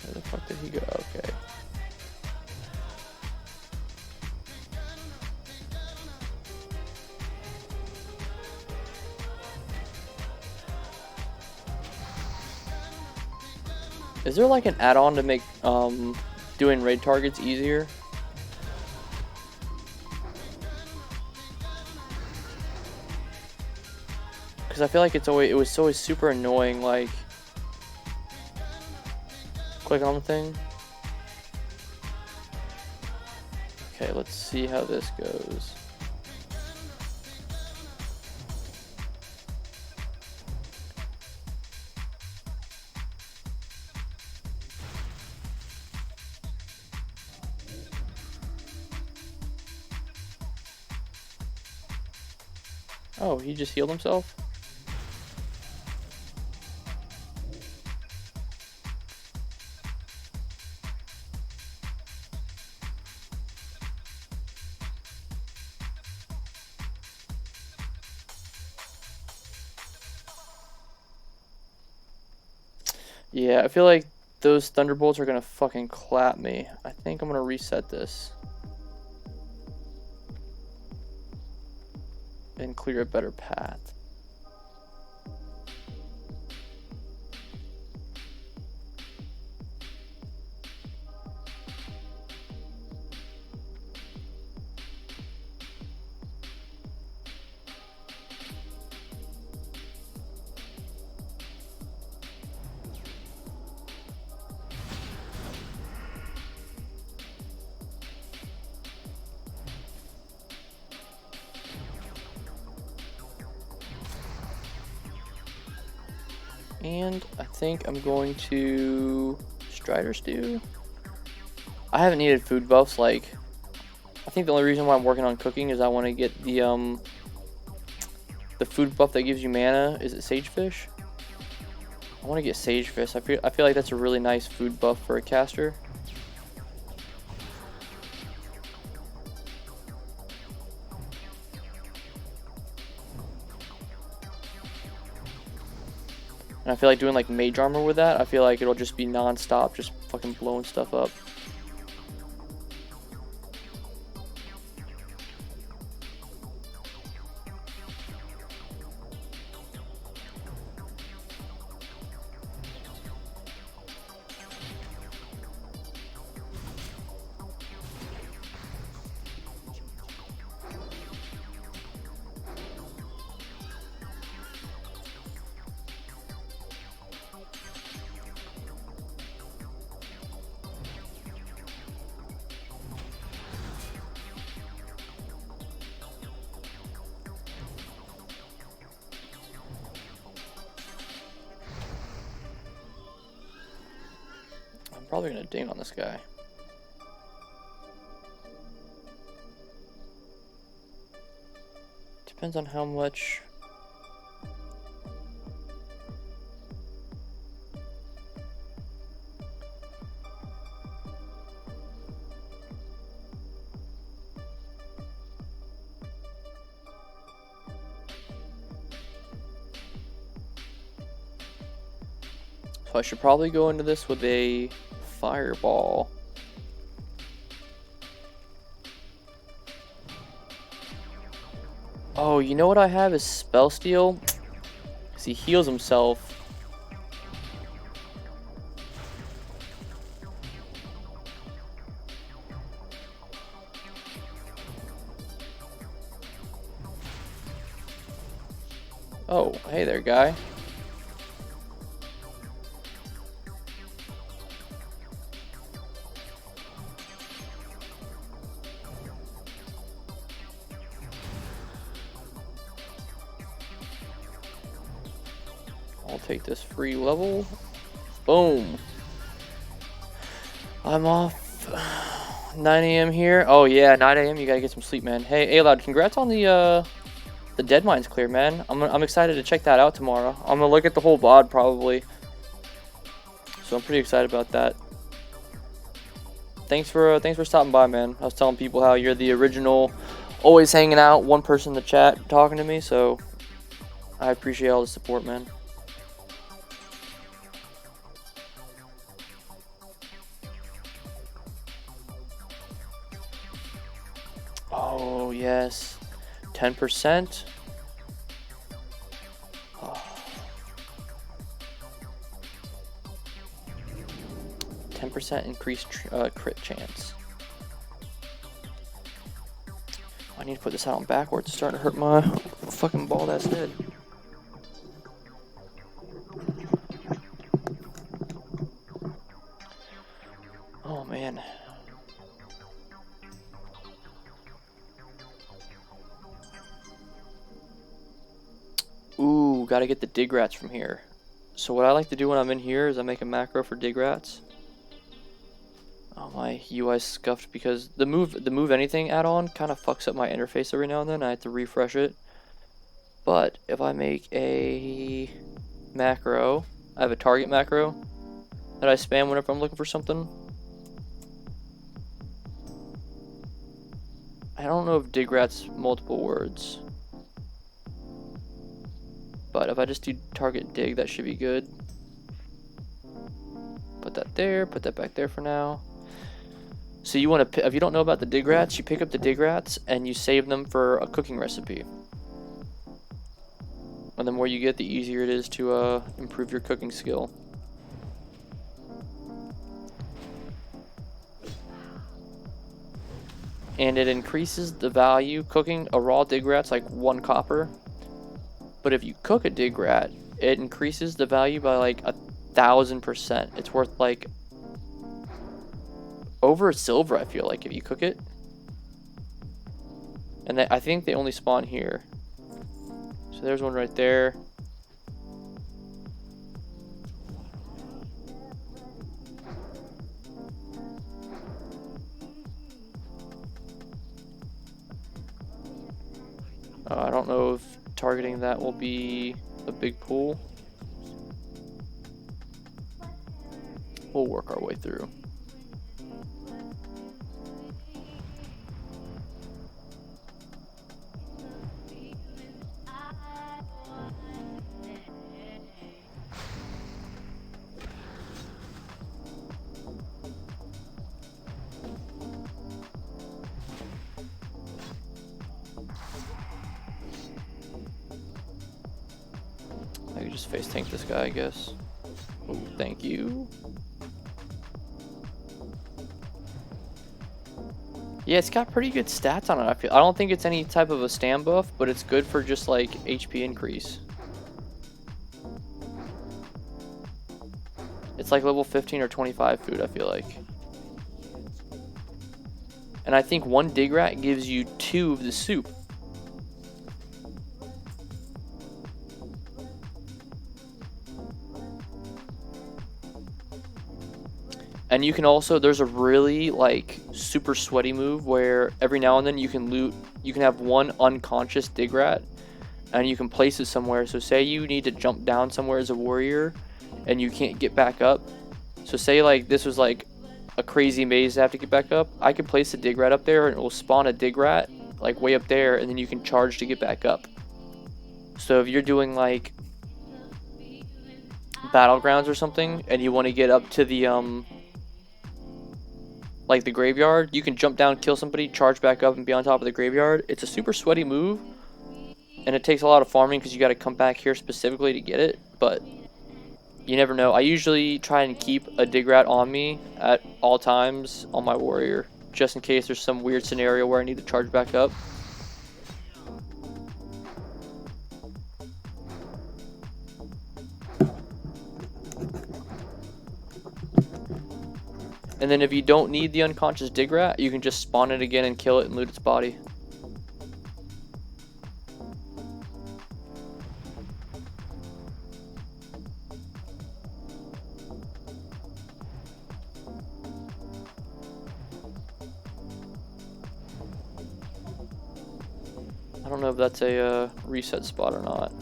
Where the fuck did he go? Okay. Is there like an add-on to make doing raid targets easier? Because I feel like it was always super annoying, like clicking on the thing. Okay, let's see how this goes. Oh, he just healed himself? Yeah, I feel like those thunderbolts are gonna fucking clap me. I think I'm gonna reset this and clear a better path. And I think I'm going to Strider Stew. I haven't needed food buffs. Like, I think the only reason why I'm working on cooking is I want to get the food buff that gives you mana. Is it Sagefish? I want to get Sagefish. I feel like that's a really nice food buff for a caster. And I feel like doing like mage armor with that, I feel like it'll just be non-stop, just fucking blowing stuff up. I'm probably gonna ding on this guy. Depends on how much. So I should probably go into this with a fireball. Oh, you know what I have is Spell Steal? Because he heals himself. Oh, hey there, guy. I'll take this free level. Boom. I'm off 9 a.m. here. Oh yeah, 9 a.m. You gotta get some sleep, man. Hey, Aloud, congrats on the dead mines clear, man. I'm excited to check that out tomorrow. I'm gonna look at the whole VOD probably. So I'm pretty excited about that. Thanks for stopping by, man. I was telling people how you're the original, always hanging out, one person in the chat talking to me. So I appreciate all the support, man. Oh, yes. 10%. Oh. 10% increased crit chance. I need to put this out on backwards. It's starting to hurt my fucking bald ass head. Oh, man. Ooh, gotta get the dig rats from here. So what I like to do when I'm in here is I make a macro for dig rats. Oh, my UI scuffed because the move anything add-on kind of fucks up my interface every now and then. I have to refresh it. But if I make a macro, I have a target macro that I spam whenever I'm looking for something. I don't know if dig rat's multiple words. But if I just do target dig, that should be good. Put that there, put that back there for now. So you want to, if you don't know about the dig rats, you pick up the dig rats and you save them for a cooking recipe. And the more you get, the easier it is to improve your cooking skill. And it increases the value. Cooking a raw dig rat's like 1 copper. But if you cook a dig rat, it increases the value by like 1,000%. It's worth like over a silver, I feel like, if you cook it. And I think they only spawn here. So there's one right there. I don't know if targeting that will be a big pool. We'll work our way through. I could just face tank this guy, I guess. Oh, thank you. Yeah, it's got pretty good stats on it. I don't think it's any type of a stam buff, but it's good for just like HP increase. It's like level 15 or 25 food, I feel like. And I think 1 dig rat gives you 2 of the soup. And you can also, there's a really like super sweaty move where every now and then you can have 1 unconscious dig rat and you can place it somewhere. So say you need to jump down somewhere as a warrior and you can't get back up. So say like this was like a crazy maze to have to get back up. I could place a dig rat up there and it will spawn a dig rat like way up there and then you can charge to get back up. So if you're doing like battlegrounds or something and you want to get up to the like the graveyard, you can jump down, kill somebody, charge back up, and be on top of the graveyard. It's a super sweaty move, and it takes a lot of farming because you got to come back here specifically to get it, but you never know. I usually try and keep a dig rat on me at all times on my warrior, just in case there's some weird scenario where I need to charge back up. And then if you don't need the unconscious dig rat, you can just spawn it again and kill it and loot its body. I don't know if that's a reset spot or not.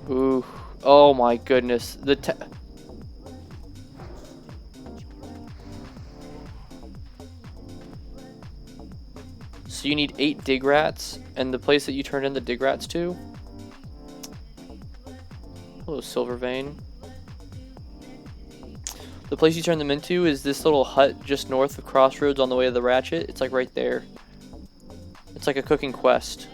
Ooh, oh my goodness. So you need 8 dig rats, and the place that you turn in the dig rats to. Hello, Silver Vein. The place you turn them into is this little hut just north of Crossroads on the way to the Ratchet. It's like right there. It's like a cooking quest.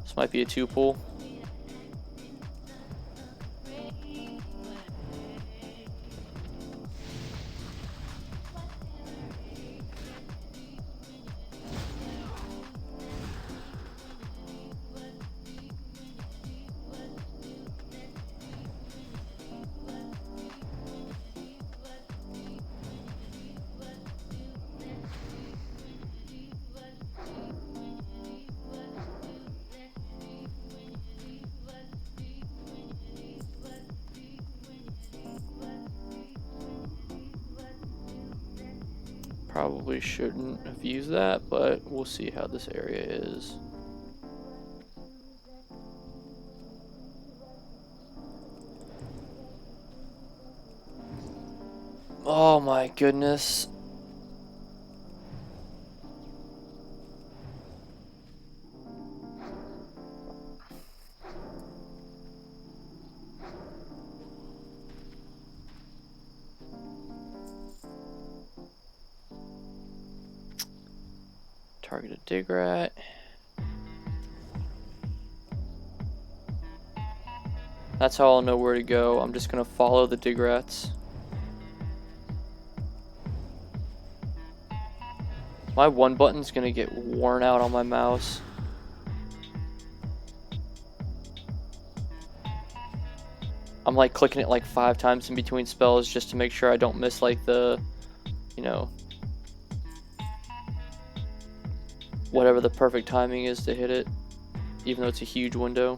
This might be a 2-pull. Probably shouldn't have used that, but we'll see how this area is. Oh my goodness. Target a dig rat. That's how I'll know where to go. I'm just gonna follow the dig rats. My one button's gonna get worn out on my mouse. I'm like clicking it like 5 times in between spells just to make sure I don't miss like the, you know, whatever the perfect timing is to hit it, even though it's a huge window.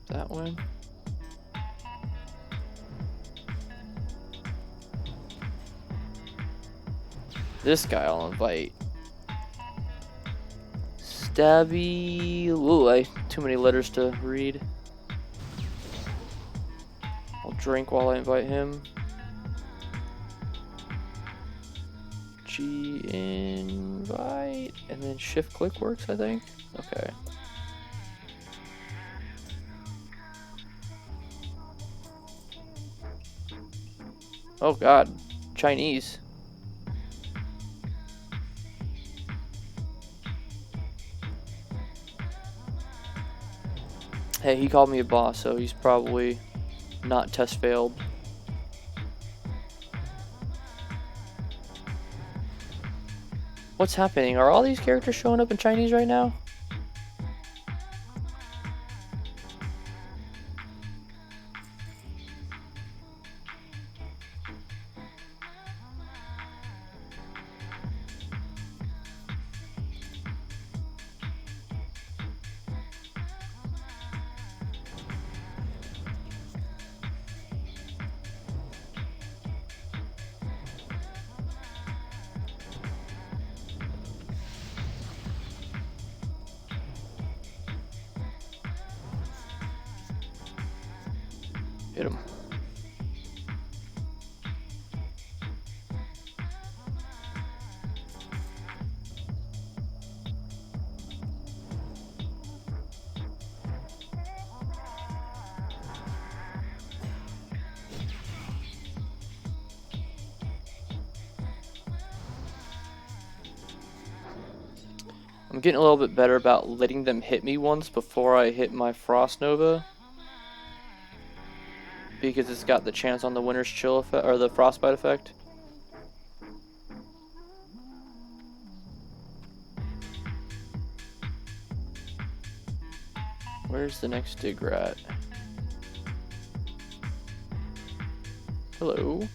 That way. This guy I'll invite. Stabby. Ooh, too many letters to read. I'll drink while I invite him. G invite, and then shift click works, I think. Okay. Oh God, Chinese. Hey, he called me a boss, so he's probably not test failed. What's happening? Are all these characters showing up in Chinese right now? Hit him. I'm getting a little bit better about letting them hit me once before I hit my Frost Nova, because it's got the chance on the Winter's Chill effect, or the Frostbite effect. Where's the next dig rat? Hello?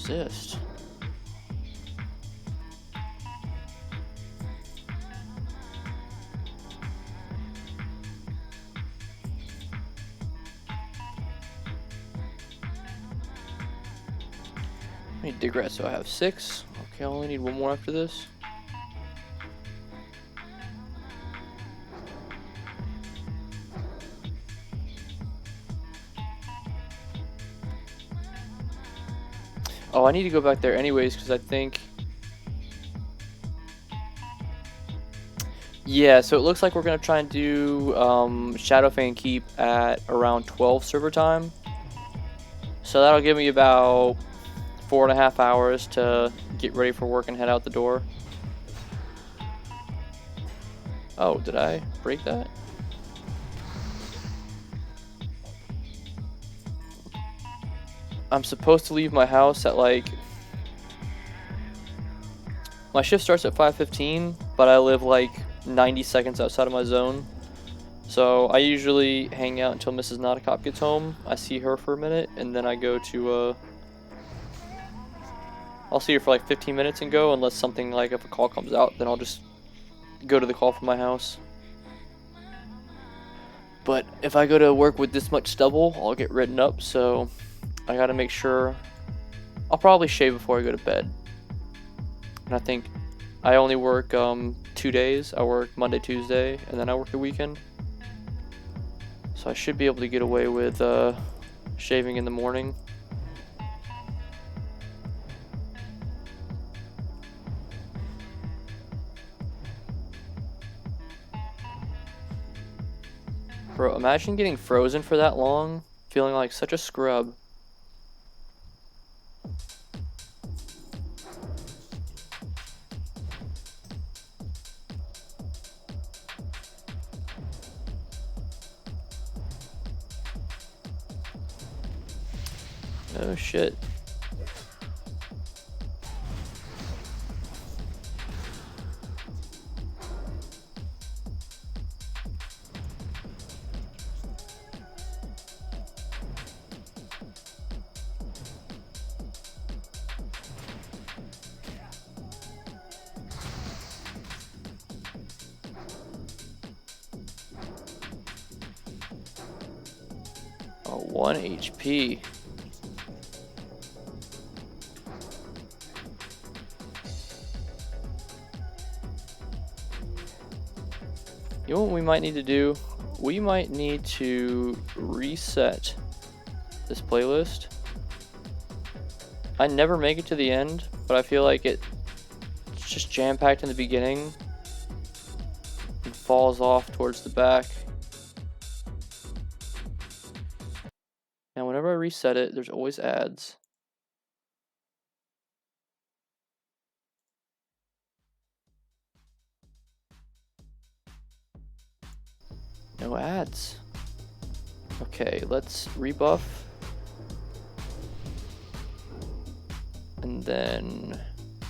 resist. How many dig rats do I have? 6. Okay, I only need one more after this. Oh, I need to go back there anyways because I think... Yeah, so it looks like we're going to try and do Shadowfang Keep at around 12 server time. So that'll give me about 4.5 hours to get ready for work and head out the door. Oh, did I break that? I'm supposed to leave my house at like... My shift starts at 5:15, but I live like 90 seconds outside of my zone. So I usually hang out until Mrs. Not a Cop gets home. I see her for a minute, and then I go to... I'll see her for like 15 minutes and go, unless something like if a call comes out, then I'll just go to the call from my house. But if I go to work with this much stubble, I'll get written up, so I gotta make sure. I'll probably shave before I go to bed. And I think I only work 2 days. I work Monday, Tuesday, and then I work the weekend. So I should be able to get away with shaving in the morning. Bro, imagine getting frozen for that long, feeling like such a scrub. Oh shit. Oh, 1 HP. You know what we might need to do? We might need to reset this playlist. I never make it to the end, but I feel like it's just jam-packed in the beginning and falls off towards the back. Now whenever I reset it, there's always ads. No ads. Okay, let's rebuff. And then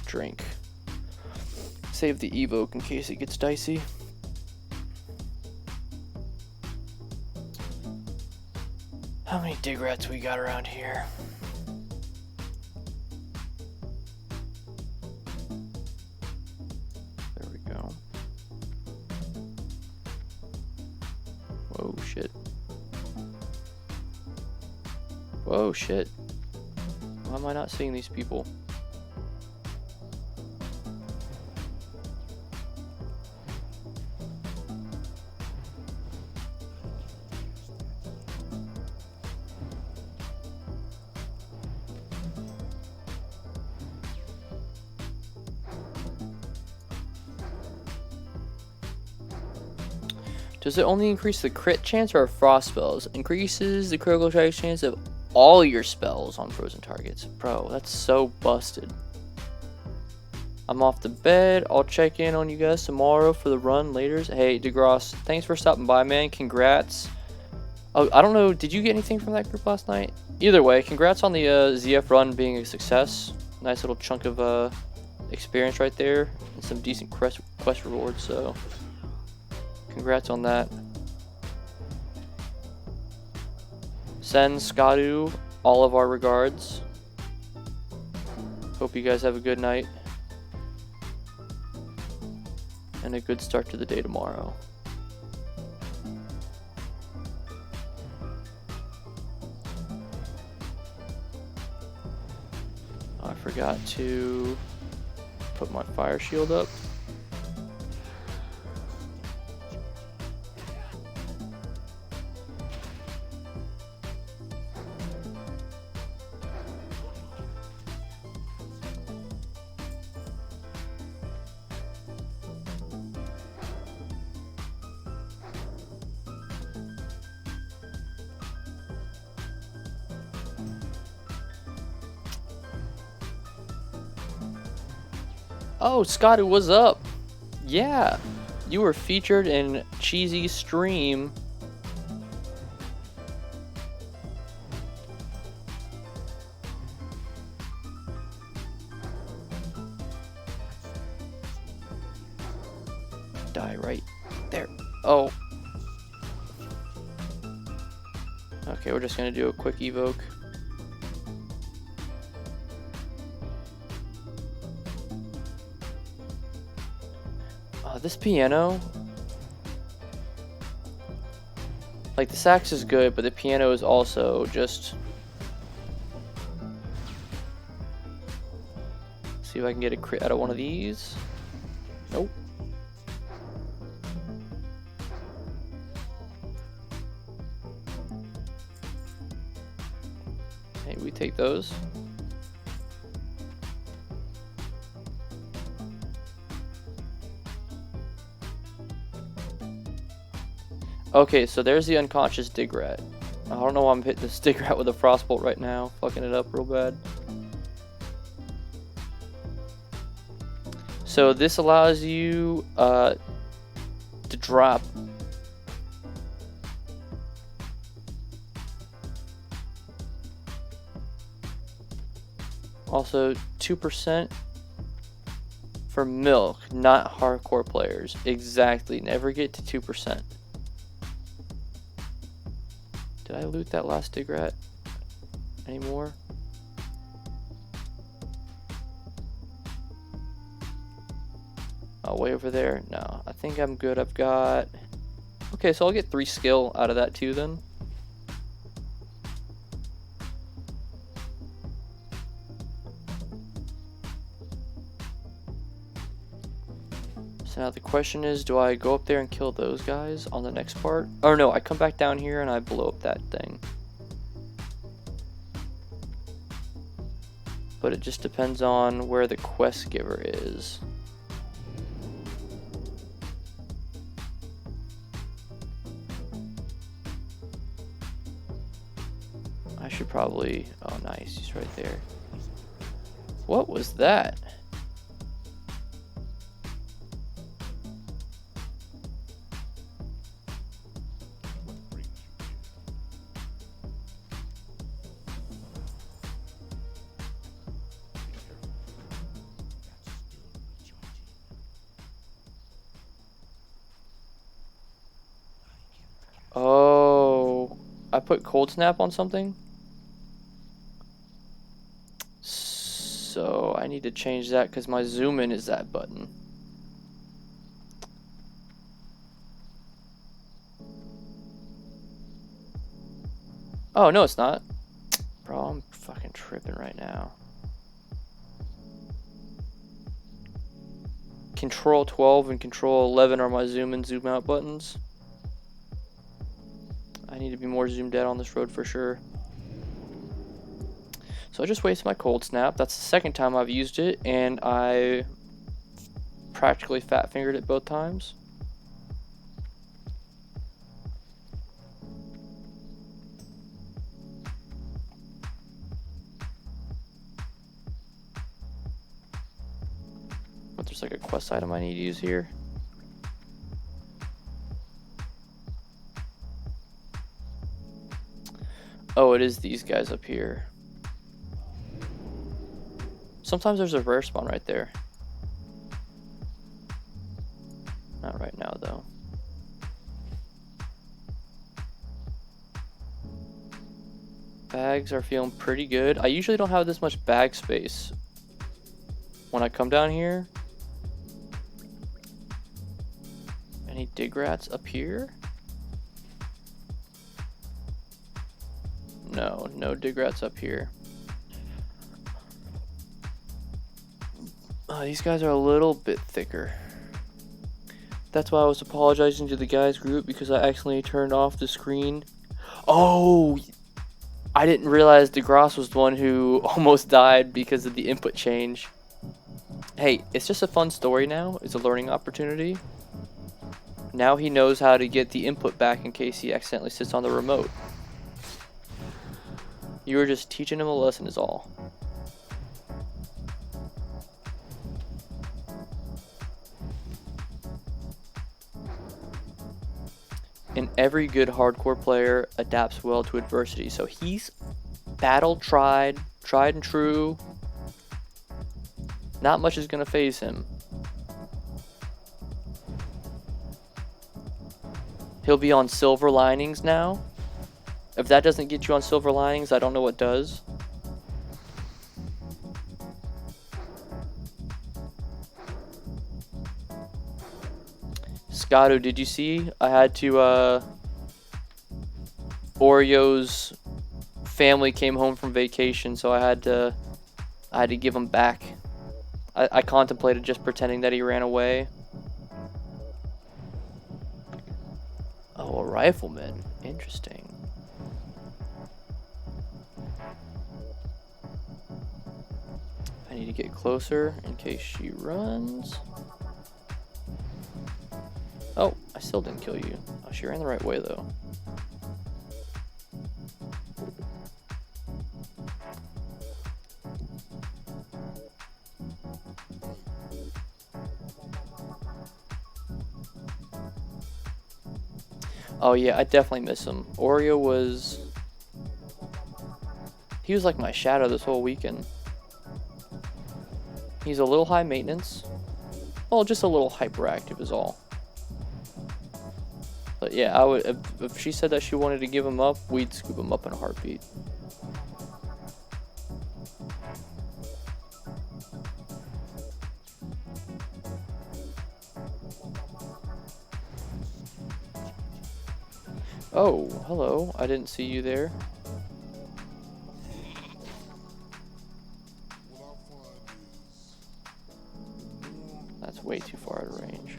drink. Save the evoke in case it gets dicey. How many dig rats we got around here? There we go. Whoa, shit. Whoa, shit. Why am I not seeing these people? Does it only increase the crit chance or frost spells? Increases the critical strike chance of all your spells on frozen targets. Bro, that's so busted. I'm off to bed. I'll check in on you guys tomorrow for the run later. Hey, DeGrosse, thanks for stopping by, man. Congrats. Oh, I don't know. Did you get anything from that group last night? Either way, congrats on the ZF run being a success. Nice little chunk of experience right there. And some decent quest rewards, so congrats on that. Send Skadu all of our regards. Hope you guys have a good night and a good start to the day tomorrow. I forgot to put my fire shield up. Oh, Scotty, what's up? Yeah, you were featured in Cheesy's stream. Die right there. Oh. Okay, we're just gonna do a quick evoke. This piano, like the sax is good, but the piano is also just. See if I can get a crit out of one of these. Nope. Hey, we take those. Okay, so there's the unconscious dig rat. I don't know why I'm hitting this dig rat with a frostbolt right now, fucking it up real bad. So this allows you to drop also 2% for milk, not hardcore players. Exactly, never get to 2%. Did I loot that last dig rat anymore? Oh, way over there? No, I think I'm good. I've got... Okay, so I'll get 3 skill out of that too then. So now the question is, do I go up there and kill those guys on the next part? Or no, I come back down here and I blow up that thing. But it just depends on where the quest giver is. I should probably... Oh, nice. He's right there. What was that? Oh, I put cold snap on something. So I need to change that because my zoom in is that button. Oh, no, it's not. Bro, I'm fucking tripping right now. Control 12 and Control 11 are my zoom in, zoom out buttons. I need to be more zoomed out on this road for sure. So I just wasted my cold snap. That's the second time I've used it, and I practically fat fingered it both times. But there's like a quest item I need to use here. Oh, it is these guys up here. Sometimes there's a rare spawn right there. Not right now, though. Bags are feeling pretty good. I usually don't have this much bag space when I come down here. Any dig rats up here? No, no dig rats up here. These guys are a little bit thicker. That's why I was apologizing to the guys group, because I accidentally turned off the screen. Oh, I didn't realize DeGrasse was the one who almost died because of the input change. Hey, it's just a fun story now. It's a learning opportunity. Now he knows how to get the input back in case he accidentally sits on the remote. You were just teaching him a lesson is all. And every good hardcore player adapts well to adversity. So he's battle tried and true. Not much is gonna faze him. He'll be on Silver Linings now. If that doesn't get you on Silver Linings, I don't know what does. Scotto, did you see? I had to, Oreo's family came home from vacation, so I had to give him back. I contemplated just pretending that he ran away. Oh, a rifleman. Interesting. I need to get closer in case she runs. Oh, I still didn't kill you. Oh, she ran the right way, though. Oh, yeah, I definitely miss him. Oreo was... He was like my shadow this whole weekend. He's a little high maintenance. Well, just a little hyperactive is all. But yeah, I would if she said that she wanted to give him up, we'd scoop him up in a heartbeat. Oh, hello. I didn't see you there. That's way too far out of range.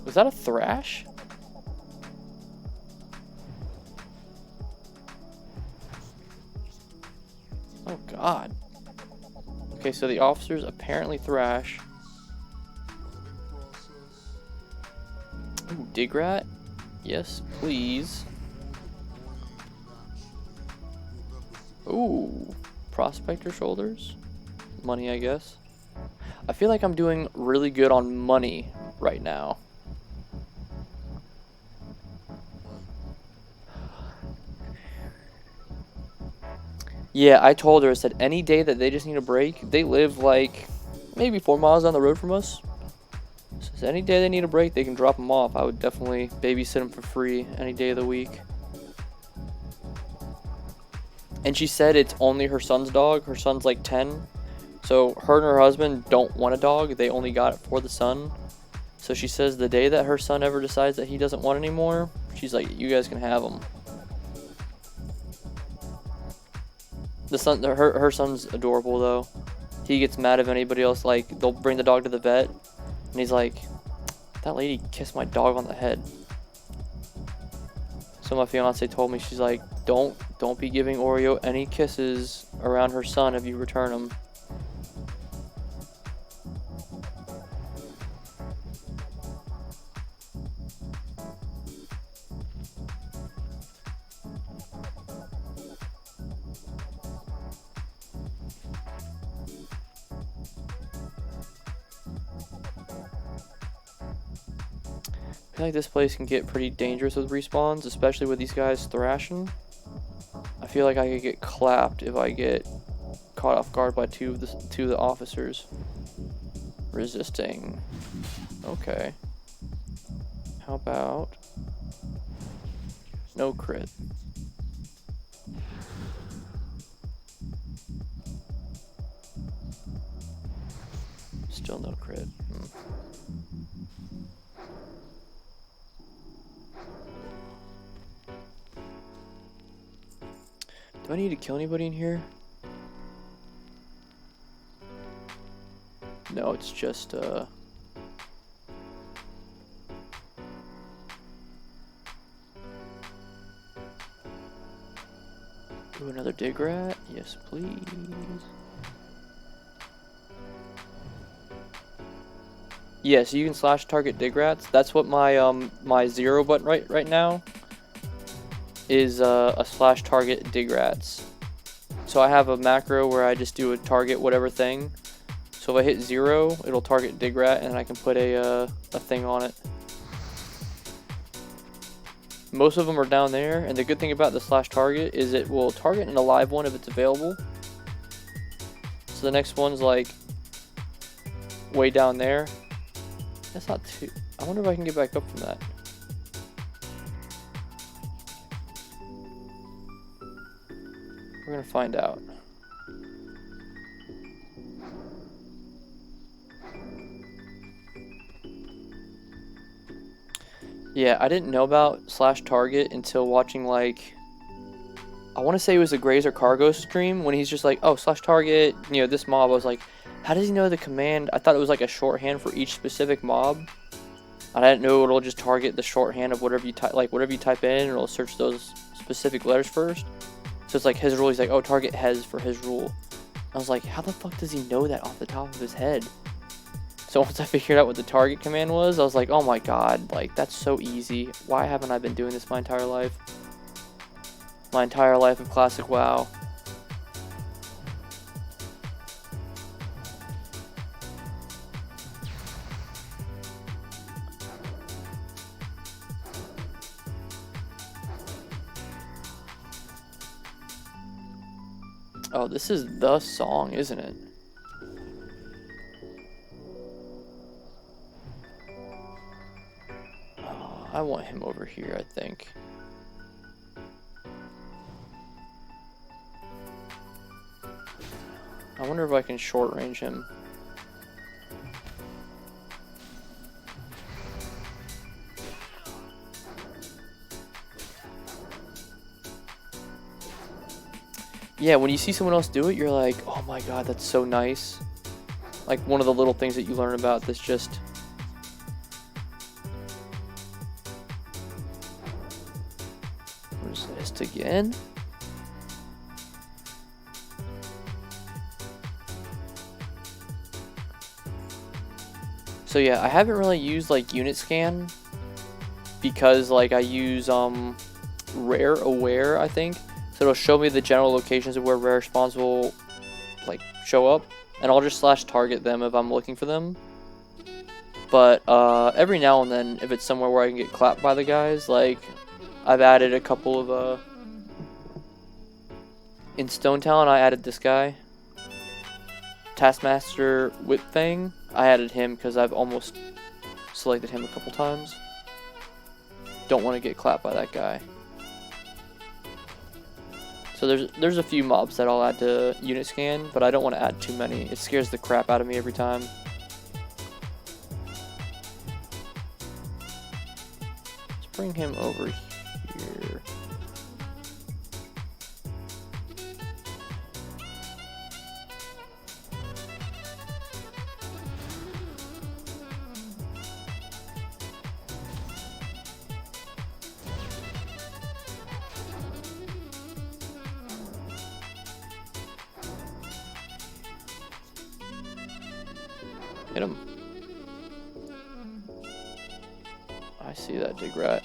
Was that a thrash? Oh god. Okay, so the officers apparently thrash. Ooh, dig rat? Yes, please. Ooh, prospector shoulders? Money, I guess. I feel like I'm doing really good on money right now. Yeah, I told her, I said, any day that they just need a break, they live like maybe 4 miles down the road from us. So any day they need a break, they can drop them off. I would definitely babysit them for free any day of the week. And she said it's only her son's dog. Her son's like 10. So her and her husband don't want a dog. They only got it for the son. So she says the day that her son ever decides that he doesn't want anymore, she's like, you guys can have him. The son, her son's adorable though. He gets mad if anybody else, like, they'll bring the dog to the vet, and he's like, that lady kissed my dog on the head. So my fiance told me, she's like, don't be giving Oreo any kisses around her son if you return them. I feel like this place can get pretty dangerous with respawns, especially with these guys thrashing. I feel like I could get clapped if I get caught off guard by two of the officers resisting. Okay. How about no crit? Still no crit. Do I need to kill anybody in here? No, it's just Ooh, another dig rat? Yes, please. Yeah, so you can slash target dig rats. That's what my my 0 button right now is, a slash target dig rats. So I have a macro where I just do a target whatever thing. So if I hit 0, it'll target dig rat, and I can put a thing on it. Most of them are down there, and the good thing about the slash target is it will target an alive one if it's available. So the next one's like way down there. That's not too... I wonder if I can get back up from that. We're gonna find out. Yeah, I didn't know about slash target until watching, like, I want to say it was a Grazer Cargo stream when he's just like, oh, slash target, you know, this mob. I was like, how does he know the command? I thought it was like a shorthand for each specific mob. I didn't know it'll just target the shorthand of whatever you type, like whatever you type in, it'll search those specific letters first. So it's like his rule, he's like, oh, target Hez for his rule. I was like, how the fuck does he know that off the top of his head? So once I figured out what the target command was, I was like, oh my god, like, that's so easy. Why haven't I been doing this my entire life? My entire life of Classic WoW. Oh, this is the song, isn't it? Oh, I want him over here, I think. I wonder if I can short range him. Yeah, when you see someone else do it, you're like, oh my god, that's so nice. Like one of the little things that you learn about this just... Resist again? So yeah, I haven't really used like unit scan because like I use rare aware, I think. So it'll show me the general locations of where rare spawns will like show up, and I'll just slash target them if I'm looking for them. But every now and then, if it's somewhere where I can get clapped by the guys, like I've added a couple of in Stone Talon, I added this guy, Taskmaster Whipfang. I added him because I've almost selected him a couple times. Don't want to get clapped by that guy. So there's a few mobs that I'll add to unit scan, but I don't want to add too many. It scares the crap out of me every time. Let's bring him over here. Hit him. I see that dig rat.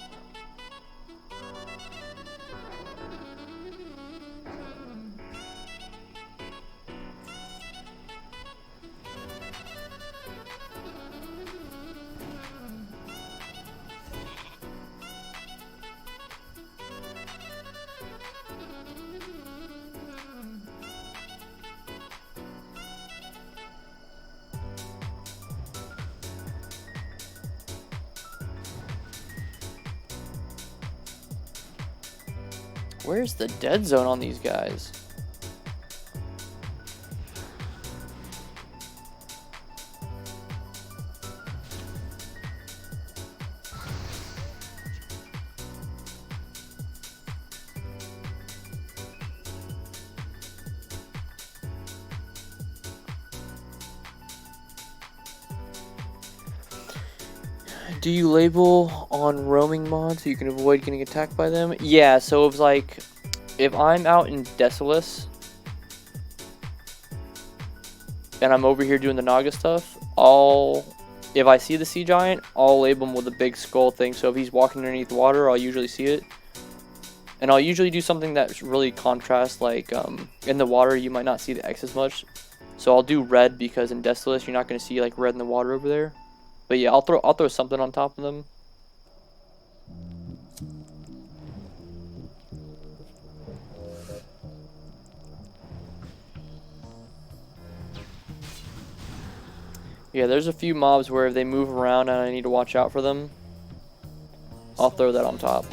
Where's the dead zone on these guys? Do you label on roaming mods so you can avoid getting attacked by them? Yeah, so it's like, if I'm out in Desolus and I'm over here doing the Naga stuff, if I see the sea giant, I'll label him with a big skull thing. So if he's walking underneath water, I'll usually see it. And I'll usually do something that really contrasts, like in the water you might not see the X as much. So I'll do red because in Desolus you're not going to see like red in the water over there. But yeah, I'll throw something on top of them. Yeah, there's a few mobs where if they move around and I need to watch out for them, I'll throw that on top.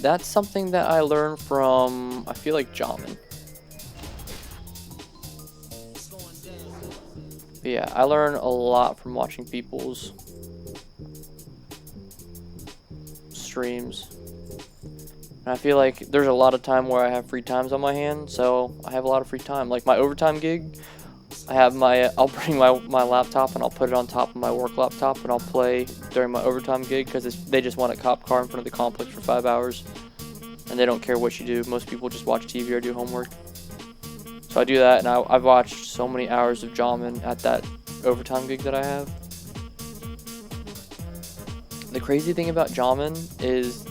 That's something that I learned from, I feel like, Jamin. But yeah, I learn a lot from watching people's streams. And I feel like there's a lot of time where I have free times on my hand, so I have a lot of free time. Like my overtime gig, I'll bring my laptop and I'll put it on top of my work laptop and I'll play during my overtime gig because they just want a cop car in front of the complex for 5 hours. And they don't care what you do. Most people just watch TV or do homework. So I do that, and I've watched so many hours of Jamin at that overtime gig that I have. The crazy thing about Jamin is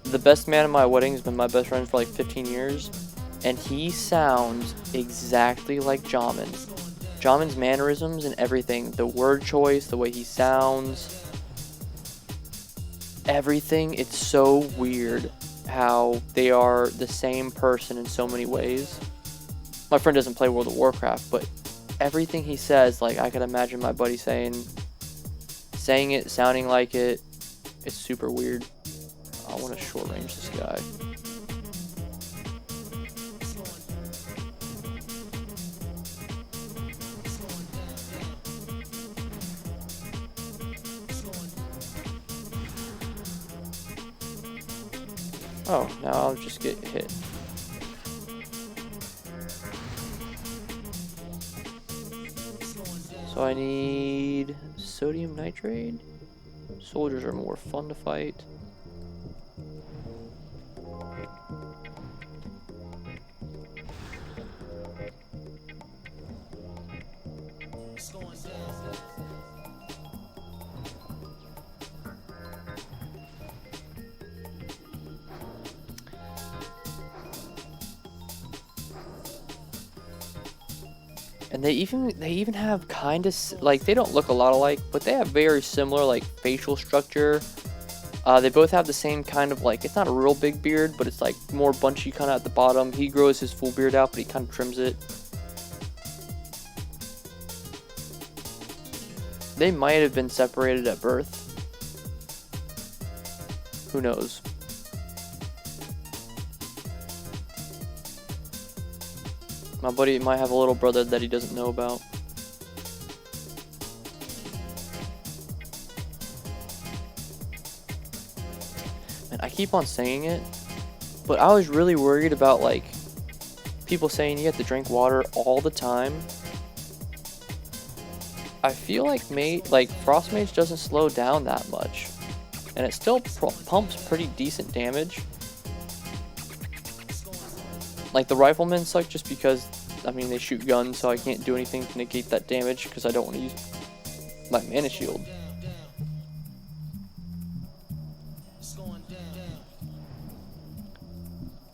the best man at my wedding has been my best friend for like 15 years, and he sounds exactly like Jamin. Jamin's mannerisms and everything, the word choice, the way he sounds, everything, it's so weird how they are the same person in so many ways. My friend doesn't play World of Warcraft, but everything he says, like I could imagine my buddy saying it, sounding like it. It's super weird. I want to short range this guy. Oh, now I'll just get hit. So I need sodium nitrate. Soldiers are more fun to fight. And they even have kind of, like, they don't look a lot alike, but they have very similar, like, facial structure. They both have the same kind of, like, it's not a real big beard, but it's like more bunchy kind of at the bottom. He grows his full beard out, but he kind of trims it. They might have been separated at birth. Who knows? My buddy might have a little brother that he doesn't know about. And I keep on saying it, but I was really worried about, like, people saying you have to drink water all the time. I feel like Frost Mage doesn't slow down that much, and it still pumps pretty decent damage. Like, the riflemen suck just because, I mean, they shoot guns, so I can't do anything to negate that damage because I don't want to use my mana shield.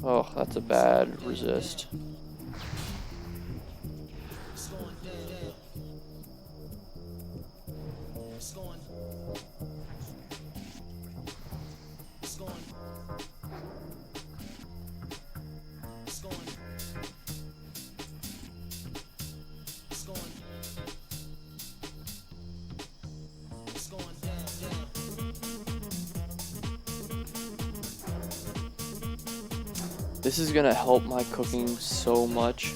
Oh, that's a bad resist. This is gonna help my cooking so much.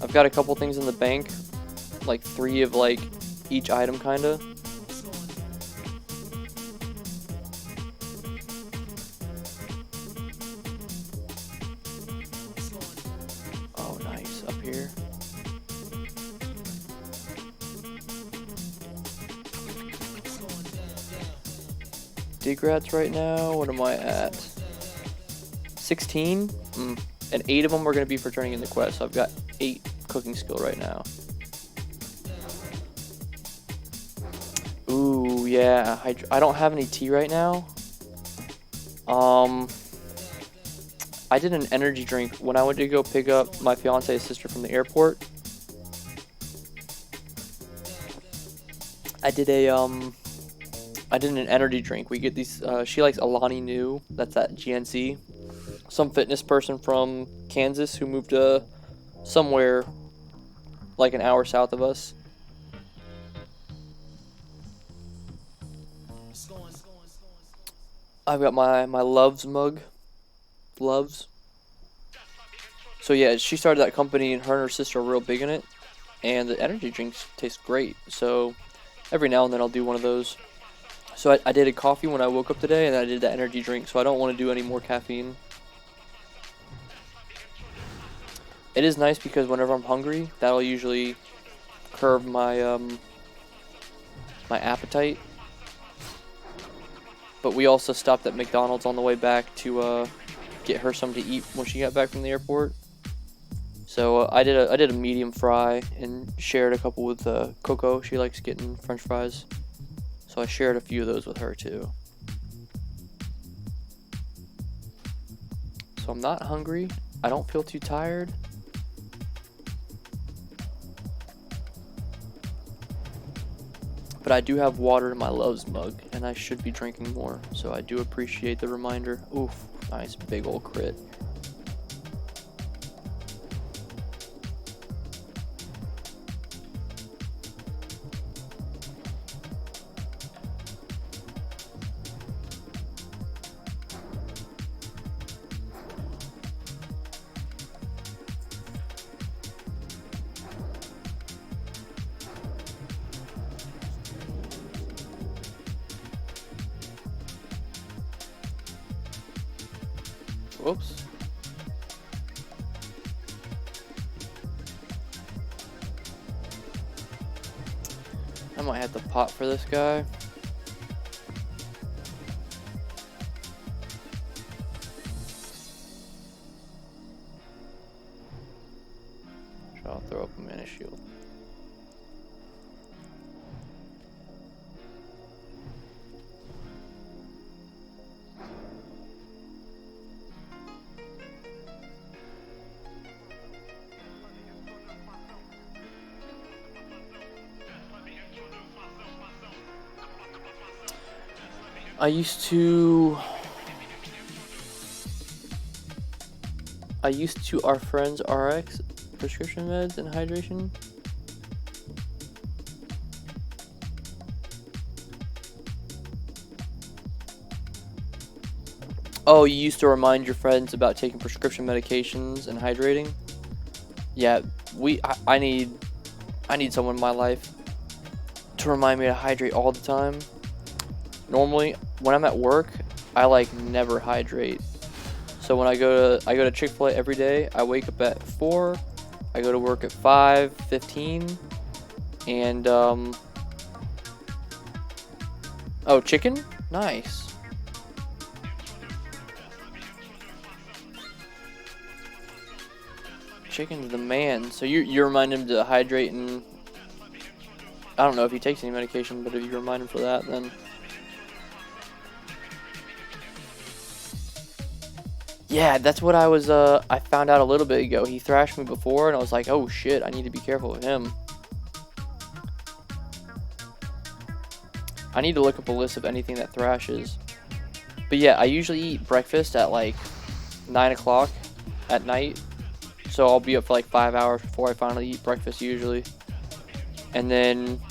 I've got a couple things in the bank, like 3 of like each item kinda. Oh nice, up here. Dig rats right now, what am I at? 16? And 8 of them are going to be for turning in the quest, so I've got 8 cooking skill right now. Ooh, yeah, I don't have any tea right now. I did an energy drink when I went to go pick up my fiance's sister from the airport. I did an energy drink. We get these, she likes Alani Nu, that's at GNC. Some fitness person from Kansas who moved to somewhere like an hour south of us. I've got my Loves mug. Loves. So yeah, she started that company and her and her sister are real big in it. And the energy drinks taste great. So every now and then I'll do one of those. So I did a coffee when I woke up today and I did the energy drink. So I don't want to do any more caffeine. It is nice because whenever I'm hungry, that'll usually curb my my appetite. But we also stopped at McDonald's on the way back to get her something to eat when she got back from the airport. So I did a medium fry and shared a couple with Coco. She likes getting French fries, so I shared a few of those with her too. So I'm not hungry. I don't feel too tired. But I do have water in my Loves mug, and I should be drinking more, so I do appreciate the reminder. Oof, nice big old crit. Whoops. I might have to pot for this guy. So I'll throw up a mana shield. I used to our friends RX prescription meds and hydration. Oh, you used to remind your friends about taking prescription medications and hydrating? Yeah, I need someone in my life to remind me to hydrate all the time. Normally, when I'm at work, I like never hydrate. So when I go to Chick-fil-A every day, I wake up at 4, I go to work at 5:15, and oh, chicken? Nice. Chicken's the man. So you remind him to hydrate, and I don't know if he takes any medication, but if you remind him for that, then yeah, that's what I found out a little bit ago. He thrashed me before, and I was like, oh shit, I need to be careful with him. I need to look up a list of anything that thrashes. But yeah, I usually eat breakfast at like 9 o'clock at night. So I'll be up for like 5 hours before I finally eat breakfast usually. And then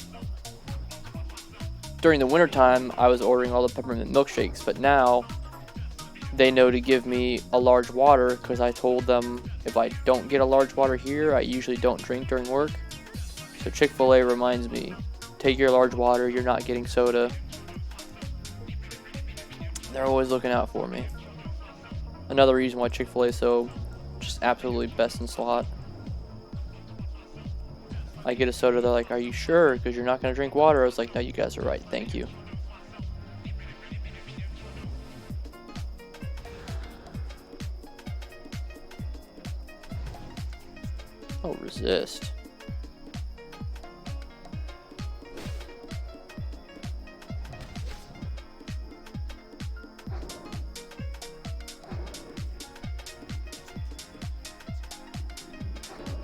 during the wintertime, I was ordering all the peppermint milkshakes. But now they know to give me a large water because I told them if I don't get a large water here, I usually don't drink during work. So Chick-fil-A reminds me, take your large water, you're not getting soda. They're always looking out for me. Another reason why Chick-fil-A is so just absolutely best in slot. I get a soda, they're like, are you sure? Because you're not going to drink water. I was like, no, you guys are right. Thank you. Oh, resist.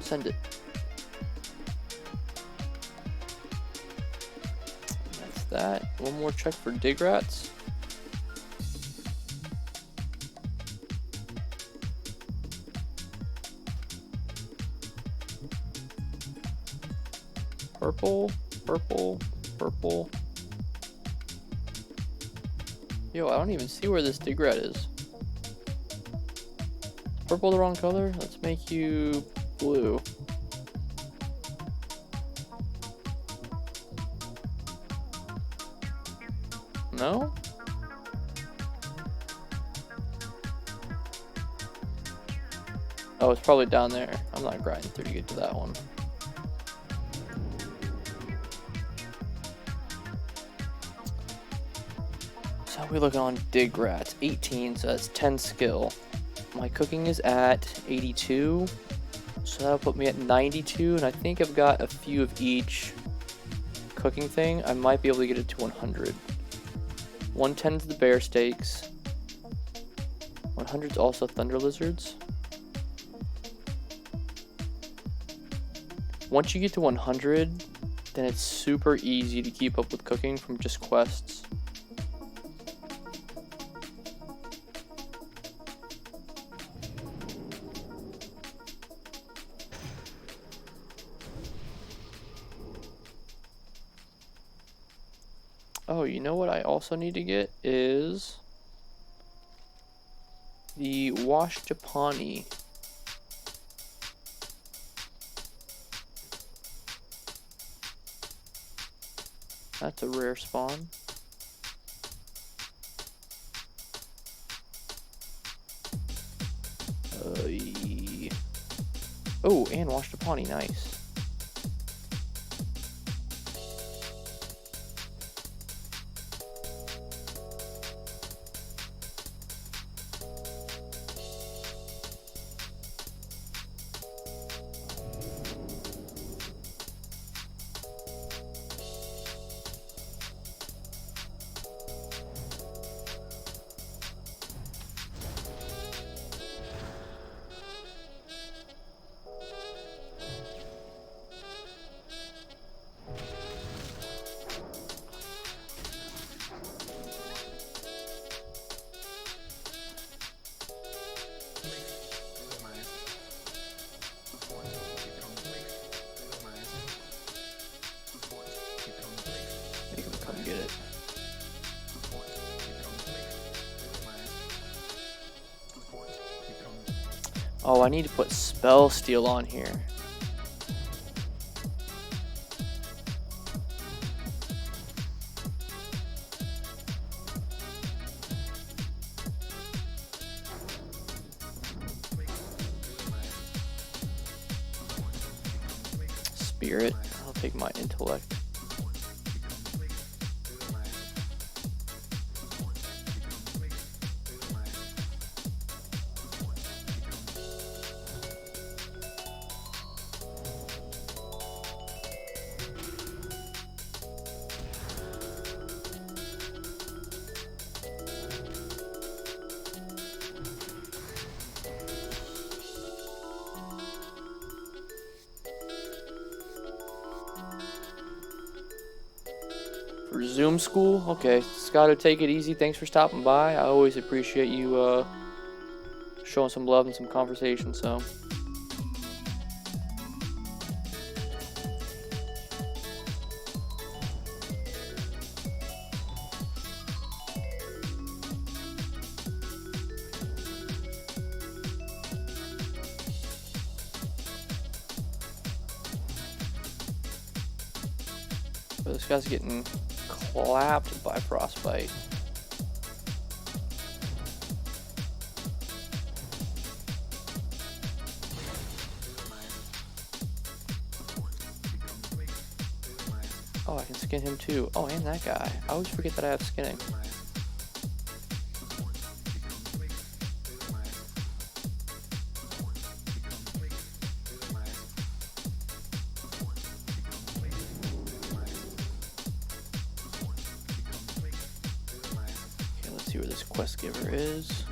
Send it. That's that. One more check for dig rats. Purple, purple, purple. Yo, I don't even see where this dig rat is. Purple the wrong color? Let's make you blue. No? Oh, it's probably down there. I'm not grinding through to get to that one. So how are we looking on dig rats? 18, so that's 10 skill. My cooking is at 82, so that'll put me at 92, and I think I've got a few of each cooking thing. I might be able to get it to 100. 110 is the bear steaks. 100 is also thunder lizards. Once you get to 100, then it's super easy to keep up with cooking from just quests. Oh, you know what I also need to get is the washed Japani. That's a rare spawn. Oh, and washed Japani, nice. Make him come get it. Oh, I need to put spell steal on here. Spirit. I'll take my intellect. For Zoom school? Okay, Scotto, take it easy. Thanks for stopping by. I always appreciate you showing some love and some conversation, so. But this guy's getting clapped by frostbite. Oh, I can skin him too. Oh, and that guy. I always forget that I have skinning. Okay, let's see where this quest giver is.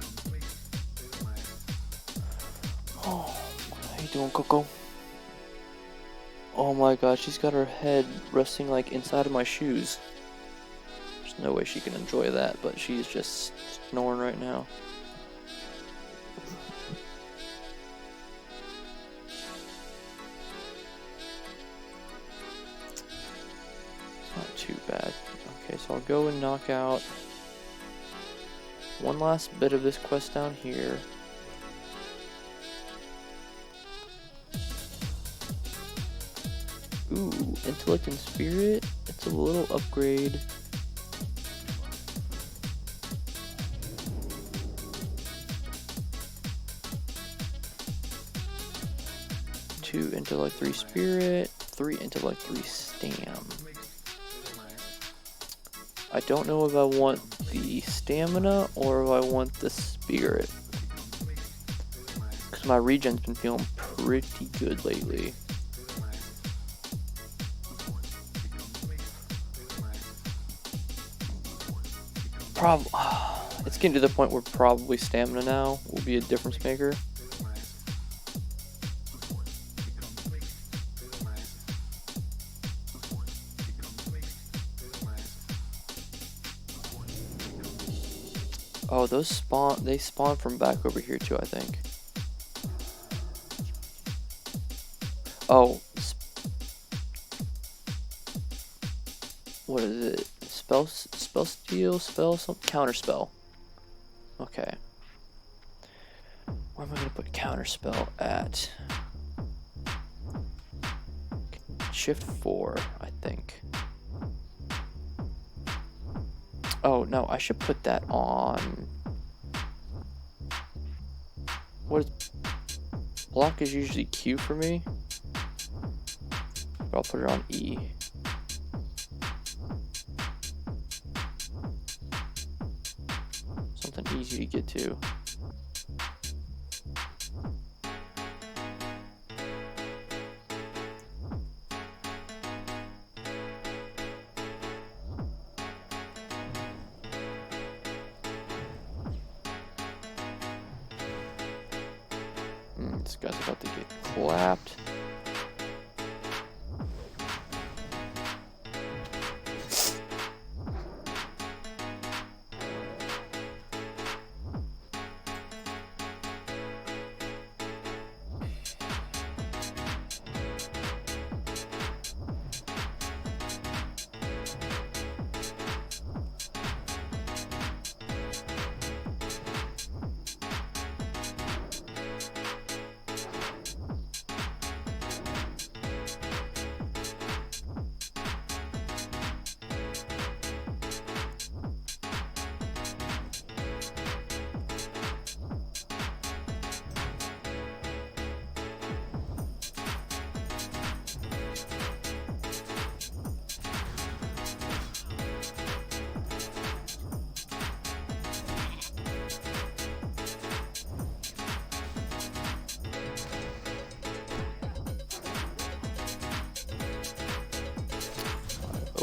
Oh, how you doing, Coco? Oh my god, she's got her head resting like inside of my shoes. There's no way she can enjoy that, but she's just snoring right now. It's not too bad. Okay, so I'll go and knock out one last bit of this quest down here. Ooh, intellect and spirit. It's a little upgrade. Two intellect, 3 spirit, 3 intellect, 3 stam. I don't know if I want the stamina or if I want the spirit. Because my regen's been feeling pretty good lately. It's getting to the point where probably stamina now will be a difference maker. Oh, those they spawn from back over here too, I think. Oh, what is it? Spell steal, counter spell. Okay. Where am I gonna put counter spell at? Shift 4, I think. Oh no, I should put that on. What is block is usually Q for me, but I'll put it on E. Something easy to get to. This guy's about to get clapped.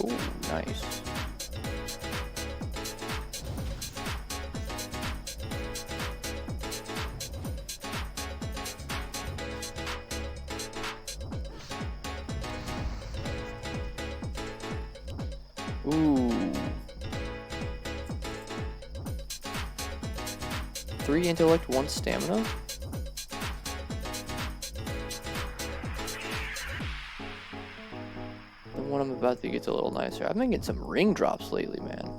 Oh, nice. Ooh. 3 intellect, 1 stamina. The one I'm about to get's a little nicer. I've been getting some ring drops lately, man.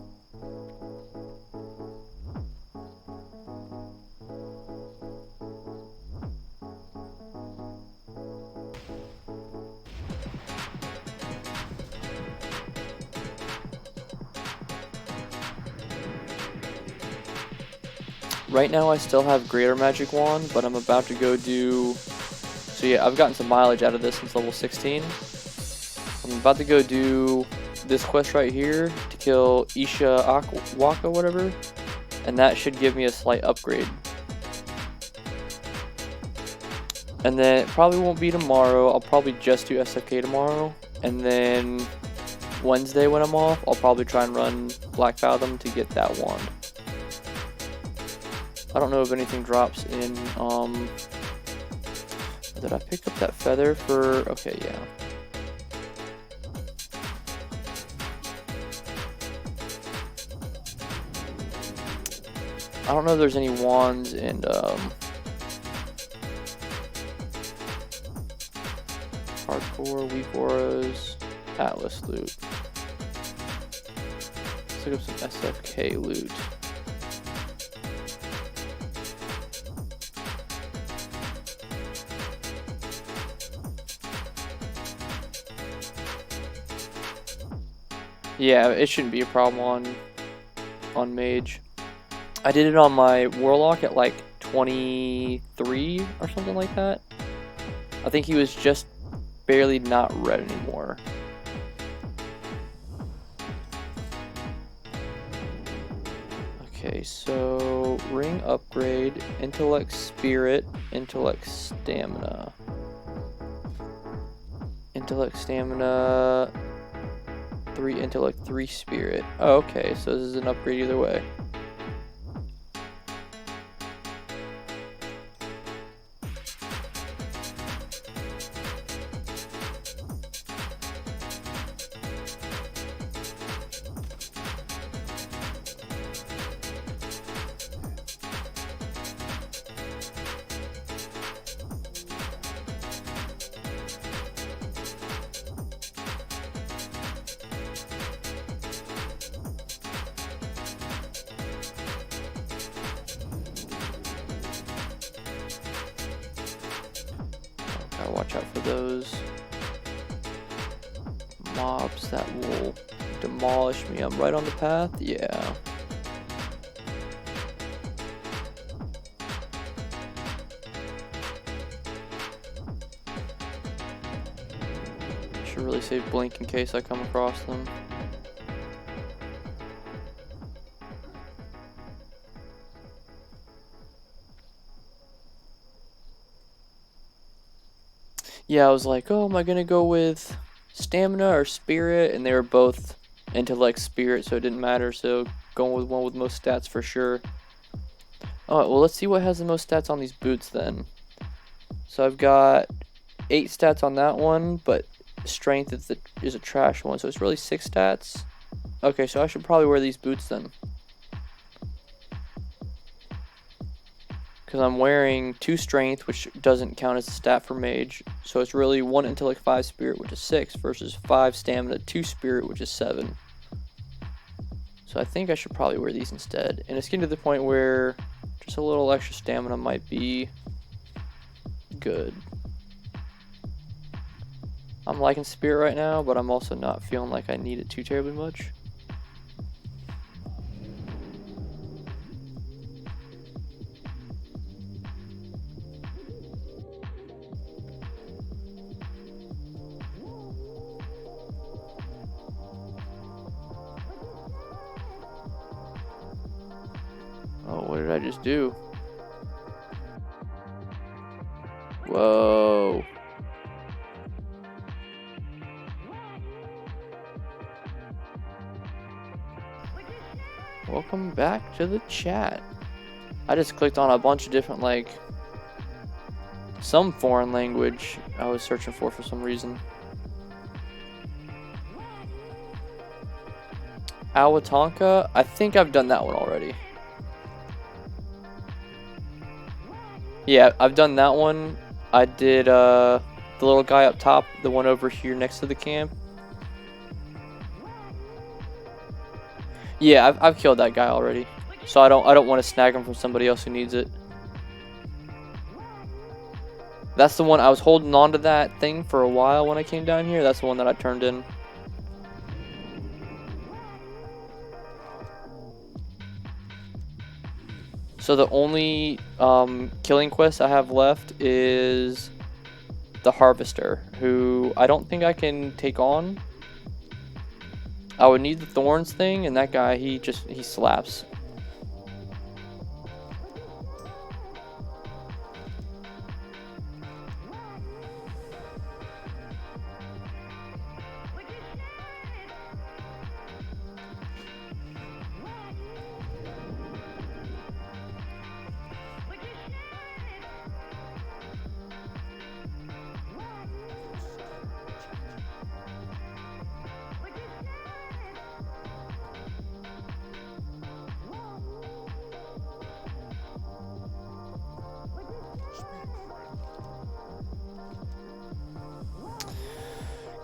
Right now I still have Greater Magic Wand, but I'm about to go do... So yeah, I've gotten some mileage out of this since level 16. I'm about to go do this quest right here to kill Isha Waka, whatever. And that should give me a slight upgrade. And then it probably won't be tomorrow. I'll probably just do SFK tomorrow. And then Wednesday when I'm off, I'll probably try and run Black Fathom to get that wand. I don't know if anything drops in, did I pick up that feather for, okay, yeah. I don't know if there's any wands in, Hardcore, Weak Auras, Atlas loot. Let's look up some SFK loot. Yeah, it shouldn't be a problem on Mage. I did it on my Warlock at like 23 or something like that. I think he was just barely not red anymore. Okay, so ring upgrade, intellect spirit, intellect stamina. Intellect stamina, 3 intellect, 3 spirit. Oh, okay, so this is an upgrade either way. Gotta watch out for those mobs that will demolish me. I'm right on the path? Yeah. Should really save blink in case I come across them. Yeah, I was like, oh, am I gonna go with stamina or spirit? And they were both intellect spirit, so it didn't matter. So going with one with most stats for sure. Alright, well, let's see what has the most stats on these boots then. So I've got 8 stats on that one, but strength is a trash one, so it's really 6 stats. Okay, so I should probably wear these boots then. Because I'm wearing 2 strength, which doesn't count as a stat for Mage. So it's really 1 intellect, 5 spirit, which is 6, versus 5 stamina, 2 spirit, which is 7. So I think I should probably wear these instead. And it's getting to the point where just a little extra stamina might be good. I'm liking spirit right now, but I'm also not feeling like I need it too terribly much. Oh, what did I just do? Whoa. Welcome back to the chat. I just clicked on a bunch of different, like, some foreign language I was searching for some reason. Awatonka? I think I've done that one already. Yeah, I've done that one. I did the little guy up top, the one over here next to the camp. Yeah, I've killed that guy already. So I don't want to snag him from somebody else who needs it. That's the one I was holding on to that thing for a while when I came down here. That's the one that I turned in. So the only killing quest I have left is the Harvester, who I don't think I can take on. I would need the Thorns thing, and that guy, he slaps.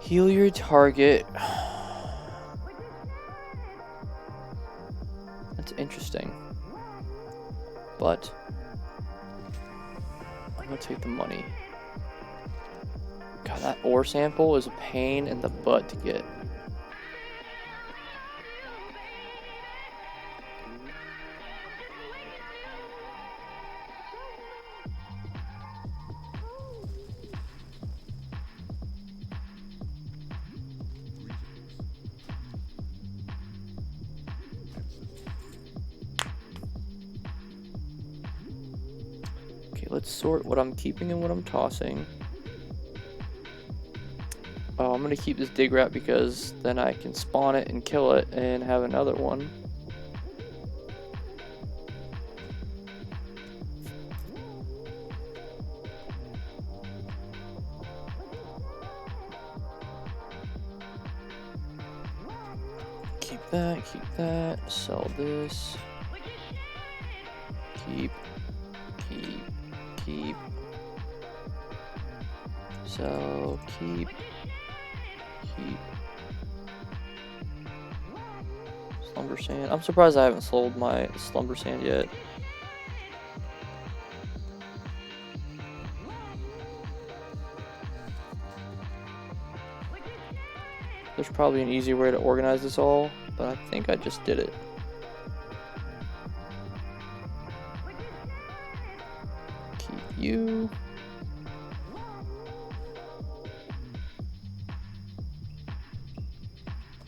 Heal your target. That's interesting. But I'm gonna take the money. God, that ore sample is a pain in the butt to get. Okay, let's sort what I'm keeping and what I'm tossing. Oh, I'm gonna keep this dig rat because then I can spawn it and kill it and have another one. Keep that, sell this. Keep. So, keep. Slumber sand. I'm surprised I haven't sold my slumber sand yet. There's probably an easier way to organize this all, but I think I just did it. Keep you.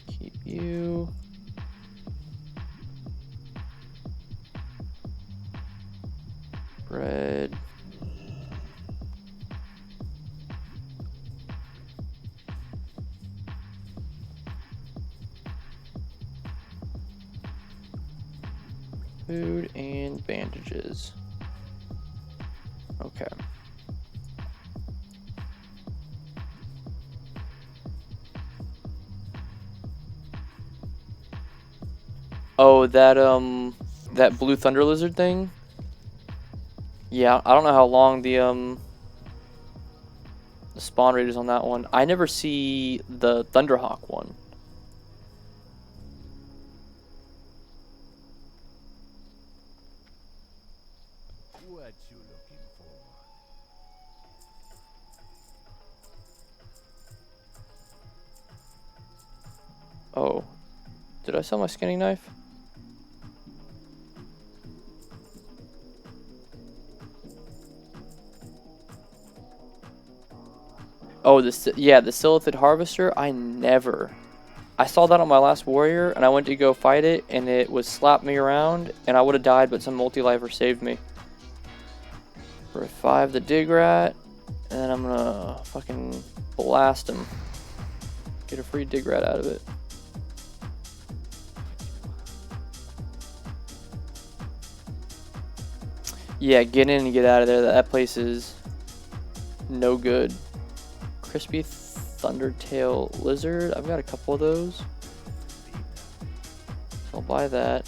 Keep you. Bread. Food and bandages. Okay. Oh, that blue thunder lizard thing? Yeah, I don't know how long the spawn rate is on that one. I never see the Thunderhawk one. What you looking for? Oh, did I sell my skinning knife? Oh, the Silithid Harvester. I saw that on my last warrior, and I went to go fight it, and it was slapped me around, and I would have died, but some multi-lifer saved me. Revive the dig rat, and then I'm gonna fucking blast him. Get a free dig rat out of it. Yeah, get in and get out of there. That place is no good. Crispy Thundertail Lizard. I've got a couple of those. So I'll buy that.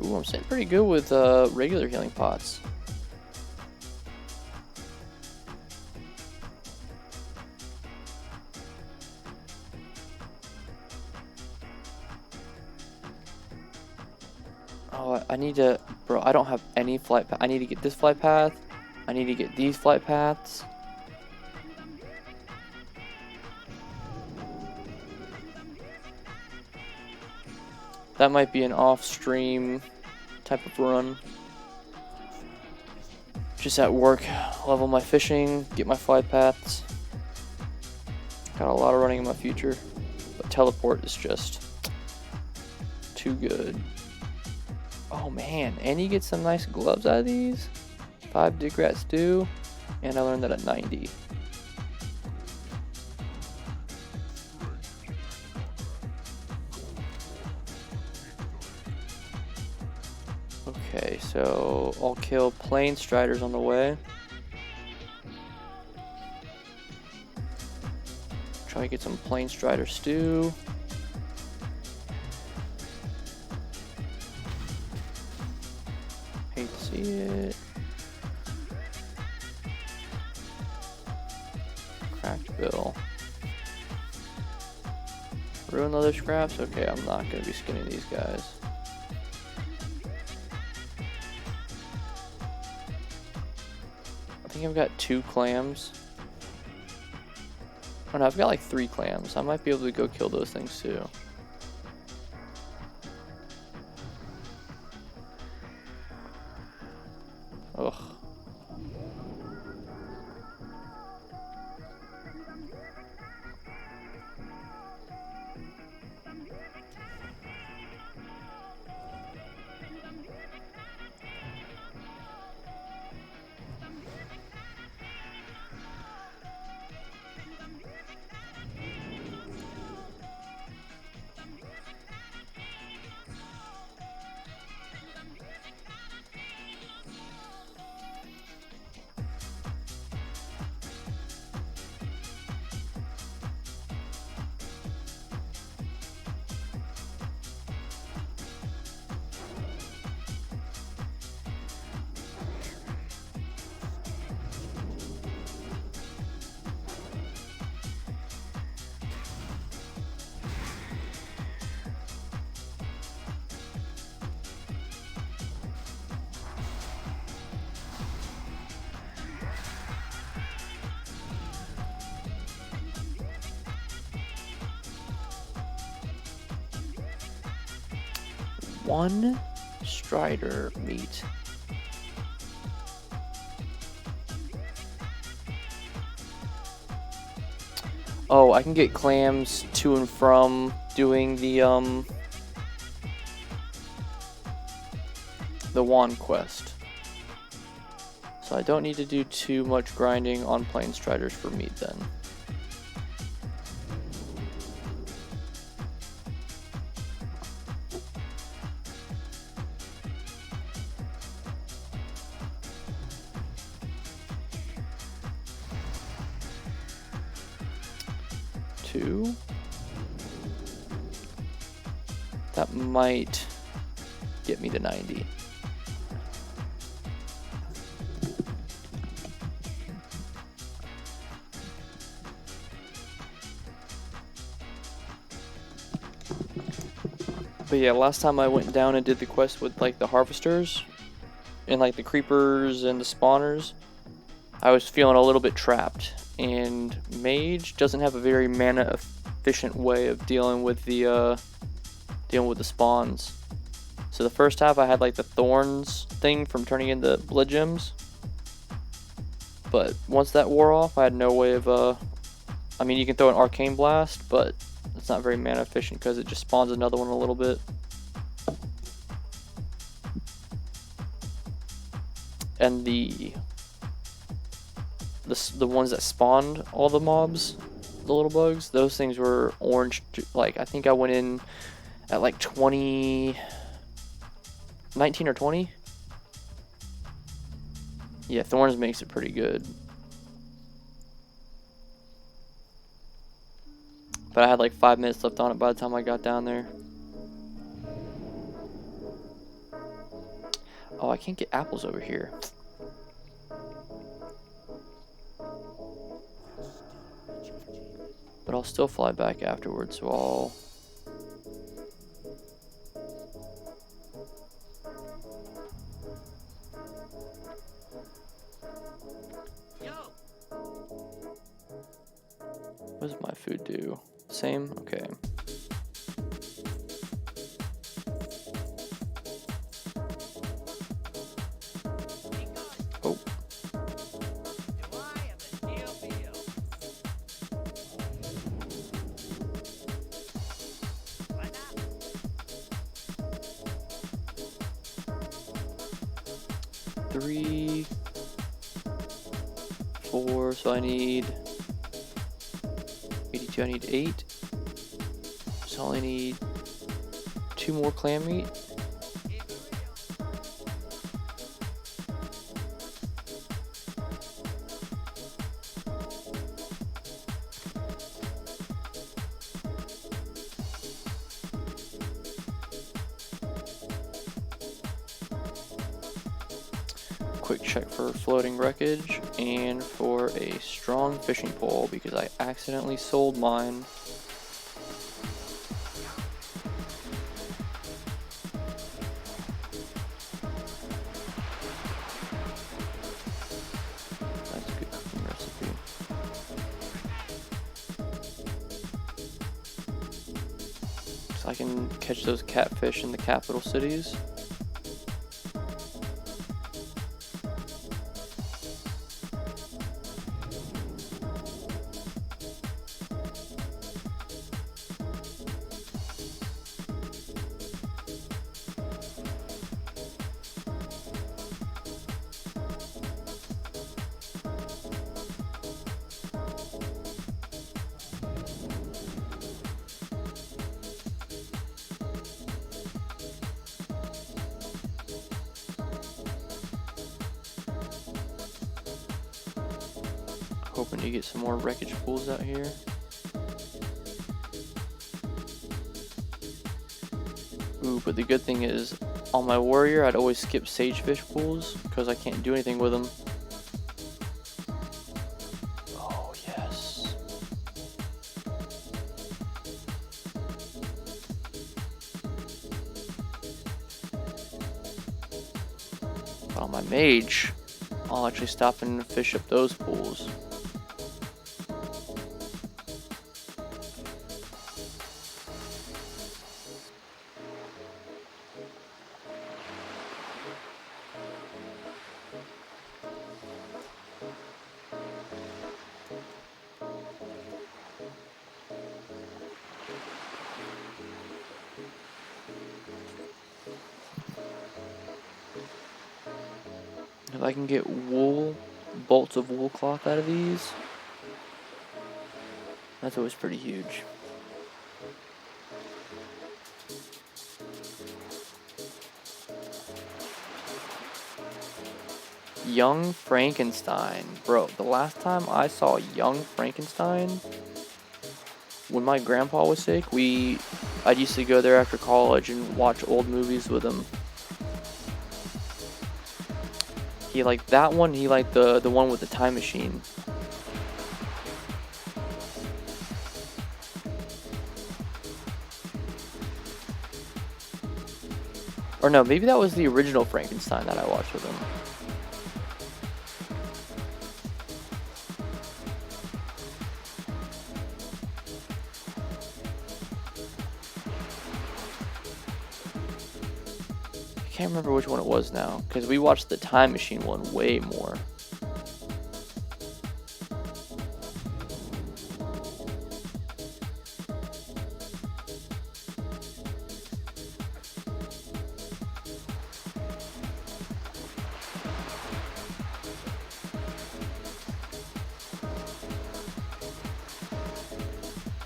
Ooh, I'm sitting pretty good with regular healing pots. Oh, I need to... Bro, I don't have any flight path. I need to get this flight path. I need to get these flight paths. That might be an off-stream type of run. Just at work, level my fishing, get my flight paths. Got a lot of running in my future, but teleport is just too good. Oh man, and you get some nice gloves out of these. 5 Dick Rat Stew, and I learned that at 90. Okay, so I'll kill Plain Striders on the way. Try to get some Plain Strider stew. Hate to see it. Cracked bill. Ruin other scraps? Okay, I'm not gonna be skinning these guys. I think I've got 2 clams. Oh no, I've got like 3 clams. I might be able to go kill those things too. Ugh. One Strider meat. Oh, I can get clams to and from doing the wand quest. So I don't need to do too much grinding on Plain Striders for meat then. That might get me to 90. But yeah, last time I went down and did the quest with like the harvesters and like the creepers and the spawners, I was feeling a little bit trapped, and Mage doesn't have a very mana efficient way of dealing with the spawns. So the first half I had like the thorns thing from turning into blood gems, but once that wore off I had no way of I mean, you can throw an arcane blast, but it's not very mana efficient because it just spawns another one in a little bit. And the ones that spawned all the mobs, the little bugs, those things were orange. Like I think I went in at like 19 or 20. Yeah, thorns makes it pretty good. But I had like 5 minutes left on it by the time I got down there. Oh, I can't get apples over here. But I'll still fly back afterwards, so I'll... What does my food do? Same? Okay. 3, 4, so I need 82, I need 8. So I only need 2 more clam meat. Quick check for floating wreckage and for a strong fishing pole because I accidentally sold mine. That's a good cooking recipe. So I can catch those catfish in the capital cities. Hoping to get some more wreckage pools out here. Ooh, but the good thing is, on my warrior, I'd always skip sagefish pools because I can't do anything with them. Oh, yes. But on my mage, I'll actually stop and fish up those pools. If I can get wool, bolts of wool cloth out of these, that's always pretty huge. Young Frankenstein. Bro, the last time I saw Young Frankenstein, when my grandpa was sick, I used to go there after college and watch old movies with him. He liked that one, he liked the one with the time machine. Or no, maybe that was the original Frankenstein that I watched with him. I can't remember which one it was now, because we watched the time machine one way more.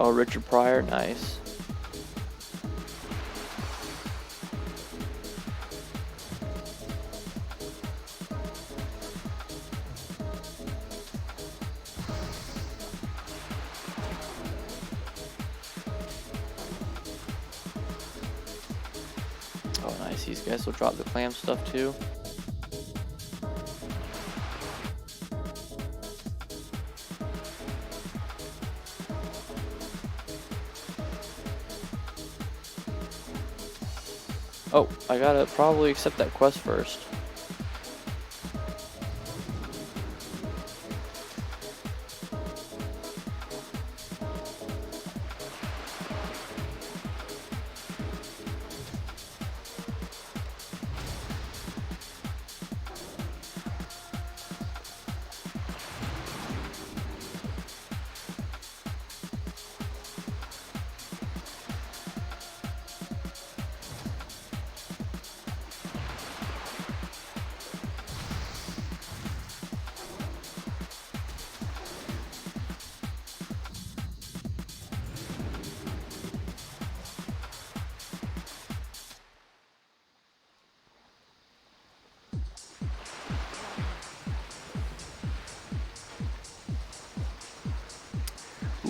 Oh, Richard Pryor, nice. Oh, nice. These guys will drop the clam stuff too. Oh, I gotta probably accept that quest first.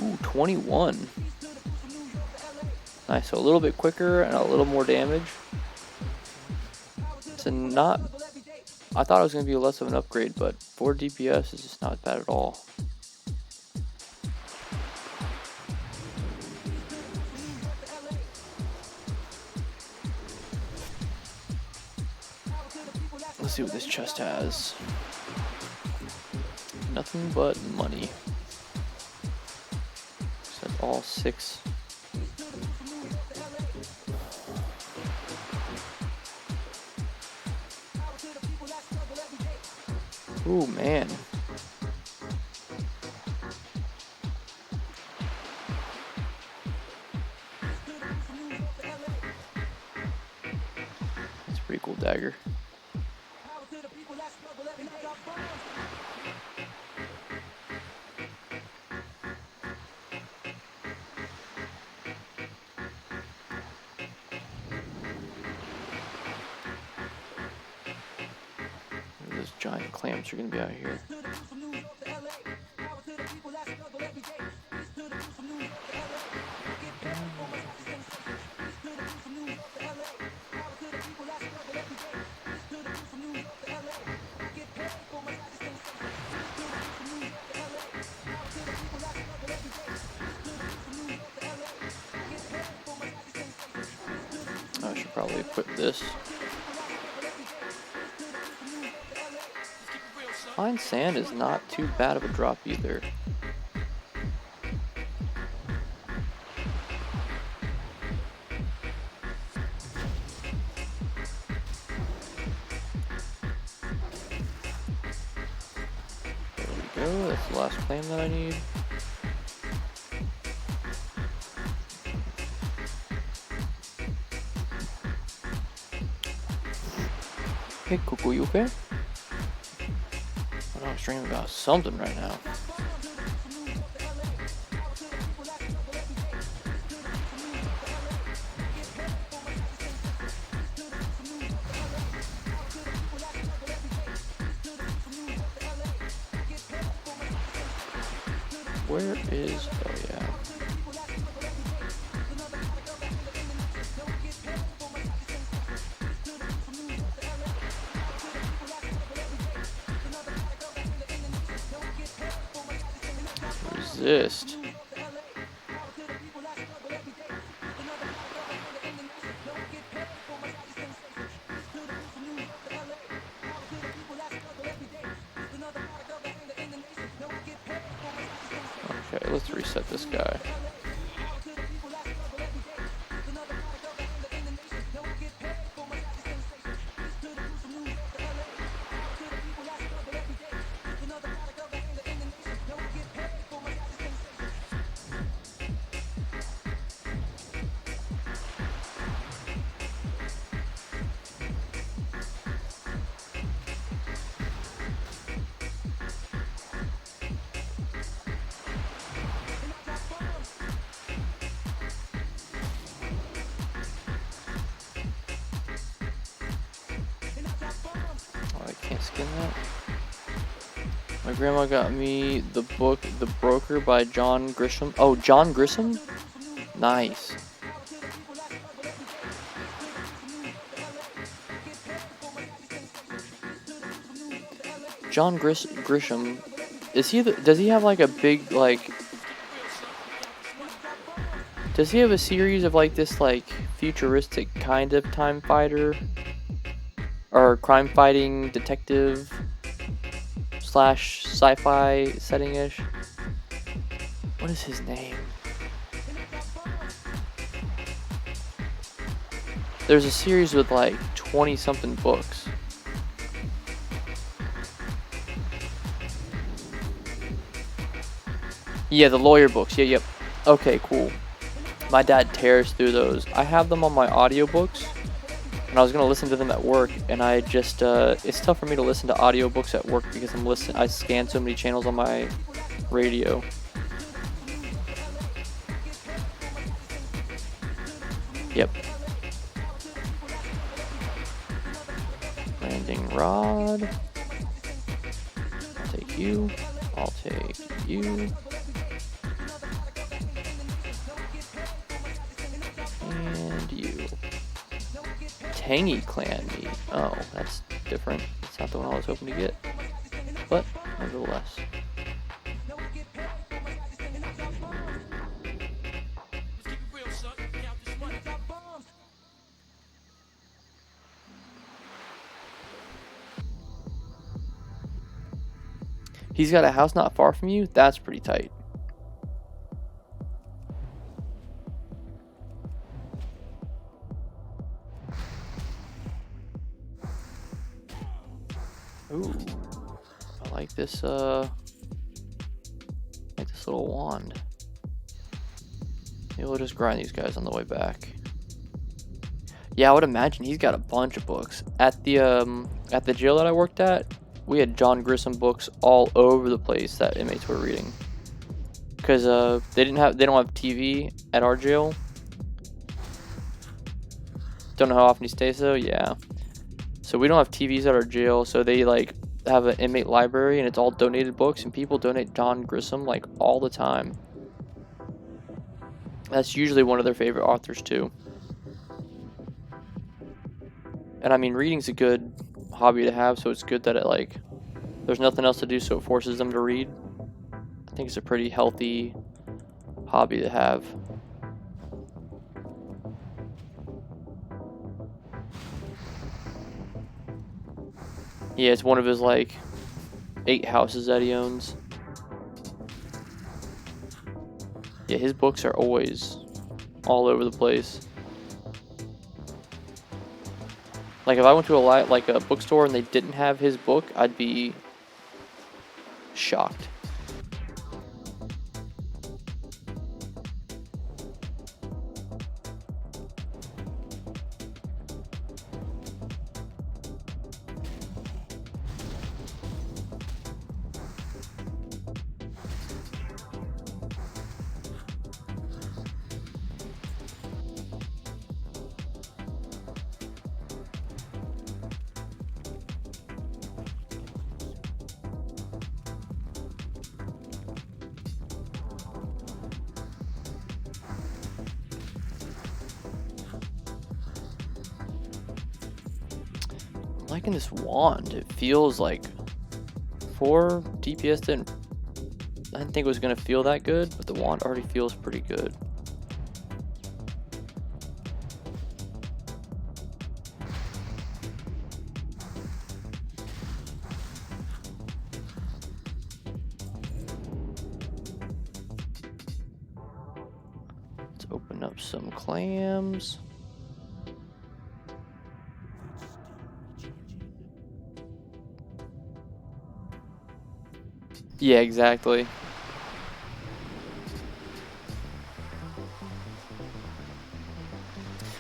Ooh, 21. Nice, so a little bit quicker and a little more damage. So not... I thought it was going to be less of an upgrade, but 4 DPS is just not bad at all. Let's see what this chest has. Nothing but money. Except all 6. Ooh, man. That's a pretty cool dagger. Those giant clamps are gonna be out here. I should probably equip this. Fine sand is not too bad of a drop either. There we go, that's the last claim that I need. Hey Cuckoo, you okay? I know I'm streaming about something right now. Where is... oh yeah. Resist. Okay, let's reset this guy. Skin that. My grandma got me the book The Broker by John Grisham. Oh, John Grisham? Nice. John Grisham, is he does he have like a big like does he have a series of like this like futuristic kind of time fighter? Or crime fighting detective slash sci-fi setting-ish. What is his name? There's a series with like 20 something books. Yeah, the lawyer books. Yeah, yep. Okay, cool. My dad tears through those. I have them on my audiobooks. And I was gonna listen to them at work, and I just it's tough for me to listen to audiobooks at work because I scan so many channels on my radio. Yep. Landing rod. I'll take you. I'll take you. you. Tangy clan meat. Oh, that's different. It's not the one I was hoping to get. But, nevertheless. He's got a house not far from you? That's pretty tight. Ooh. I like this little wand. Maybe we'll just grind these guys on the way back. Yeah, I would imagine he's got a bunch of books. At the jail that I worked at, we had John Grisham books all over the place that inmates were reading. Cause they don't have TV at our jail. Don't know how often he stays though. Yeah. So we don't have TVs at our jail, so they like have an inmate library and it's all donated books, and people donate John Grisham like all the time. That's usually one of their favorite authors too. And I mean, reading's a good hobby to have, so it's good that it like there's nothing else to do, so it forces them to read. I think it's a pretty healthy hobby to have. Yeah, it's one of his like 8 houses that he owns. Yeah, his books are always all over the place. Like if I went to a bookstore and they didn't have his book, I'd be shocked. Liking this wand. It feels like 4 DPS I didn't think it was gonna feel that good, but the wand already feels pretty good. Let's open up some clams. Yeah, exactly.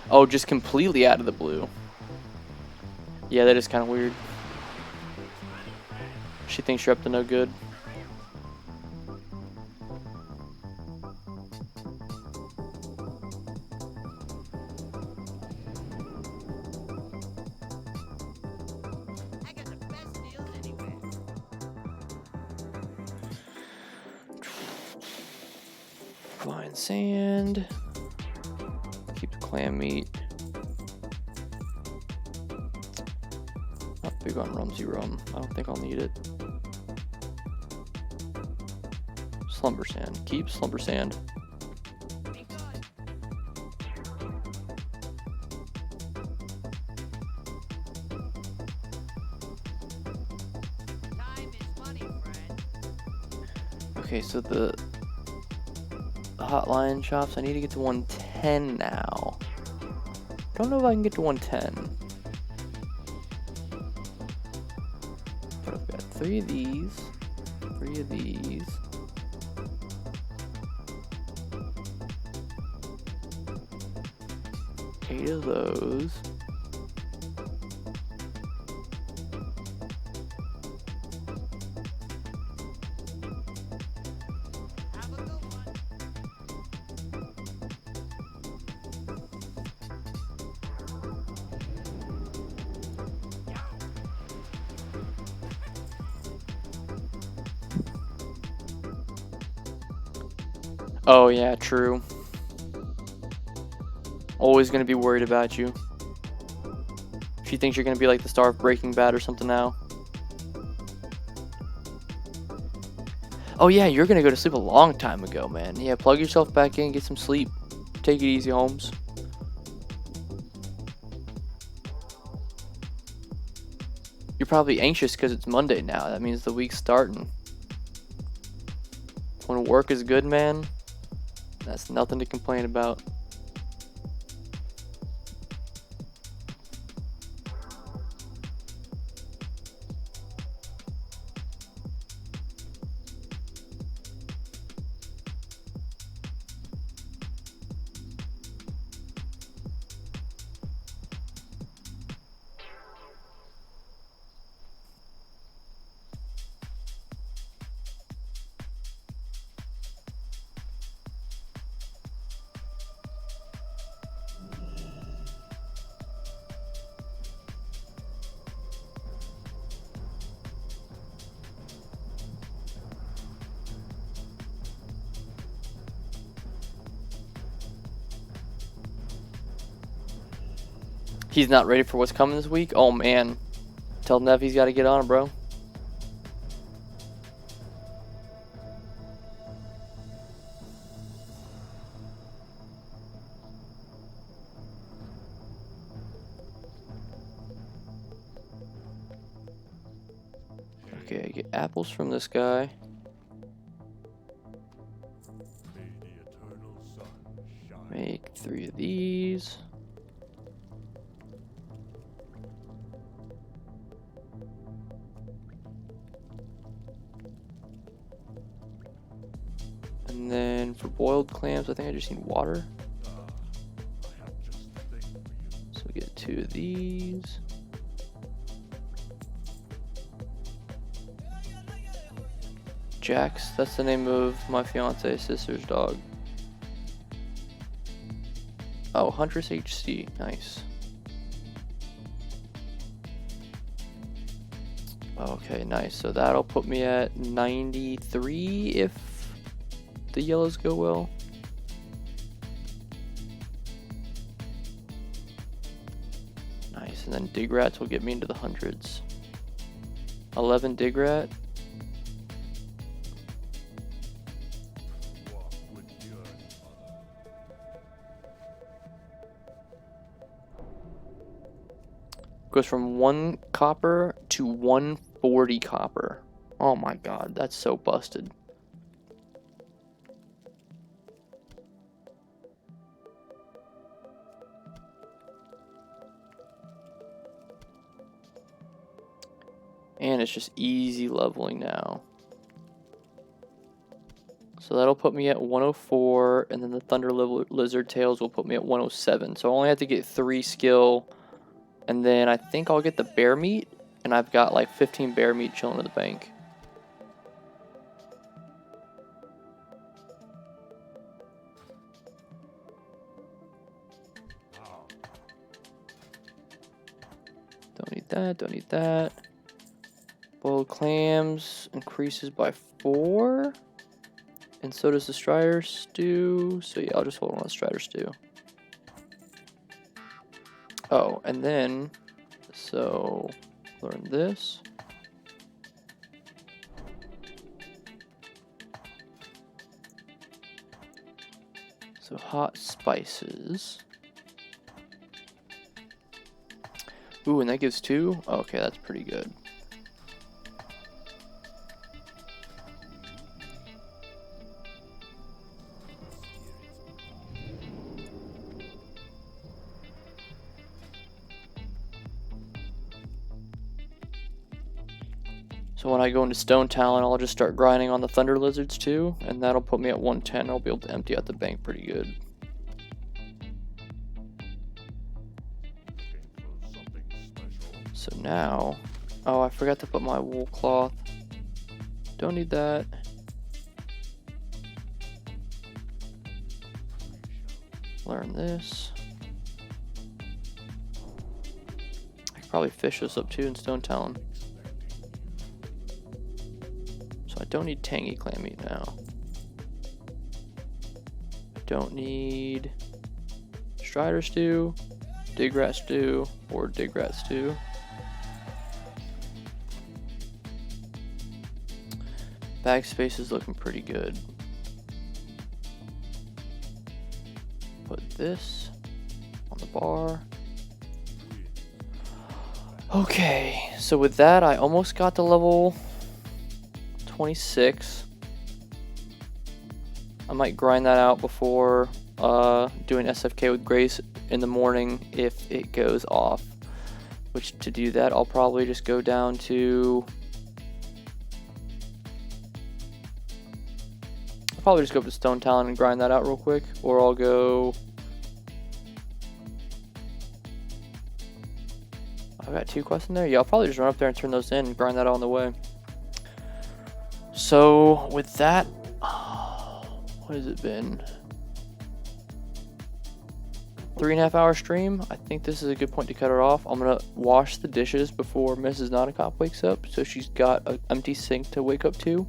Oh, just completely out of the blue. Yeah, that is kind of weird. She thinks you're up to no good. Fine sand. Keep the clam meat. Not big on rumsy rum. I don't think I'll need it. Slumber sand. Keep slumber sand. Okay, so the hotline shops, I need to get to 110 now. Don't know if I can get to 110. But I've got 3 of these, 3 of these. Eight of those. Oh yeah, true. Always going to be worried about you. She thinks you're going to be like the star of Breaking Bad or something now. Oh yeah, you're going to go to sleep a long time ago, man. Yeah, plug yourself back in, get some sleep. Take it easy, Holmes. You're probably anxious because it's Monday now. That means the week's starting. When work is good, man, that's nothing to complain about. He's not ready for what's coming this week? Oh, man. Tell Nev he's got to get on it, bro. Okay, get apples from this guy. Make 3 of these. And then for boiled clams, I think I just need water. So we get 2 of these. Jax, that's the name of my fiance's sister's dog. Oh, Huntress HC, nice. Okay, nice. So that'll put me at 93 if the yellows go well. Nice, and then dig rats will get me into the hundreds. 11 dig rat. Goes from 1 copper to 140 copper. Oh my god, that's so busted. And it's just easy leveling now. So that'll put me at 104, and then the Thunder Lizard Tails will put me at 107. So I only have to get 3 skill, and then I think I'll get the bear meat, and I've got like 15 bear meat chilling in the bank. Don't need that, don't need that. Boiled clams increases by 4. And so does the Strider Stew. So yeah, I'll just hold on to Strider Stew. Oh, and then, so learn this. So hot spices. Ooh, and that gives 2? Okay, that's pretty good. So when I go into Stone Talon, I'll just start grinding on the Thunder Lizards too, and that'll put me at 110. I'll be able to empty out the bank pretty good. So now, oh, I forgot to put my wool cloth. Don't need that. Learn this. I could probably fish this up too in Stone Talon. So I don't need tangy clam meat now. I don't need Strider stew, dig rat stew, or dig rat stew. Bag space is looking pretty good. Put this on the bar. Okay, so with that, I almost got to level 26. I might grind that out before doing SFK with Grace in the morning if it goes off. Which, to do that, I'll probably just go down to... I'll probably just go up to Stone Talon and grind that out real quick. Or I'll go... I've got 2 quests in there? Yeah, I'll probably just run up there and turn those in and grind that out on the way. So, with that... What has it been? 3.5 hour stream. I think this is a good point to cut her off. I'm gonna wash the dishes before Mrs. Nauticop wakes up, so she's got an empty sink to wake up to,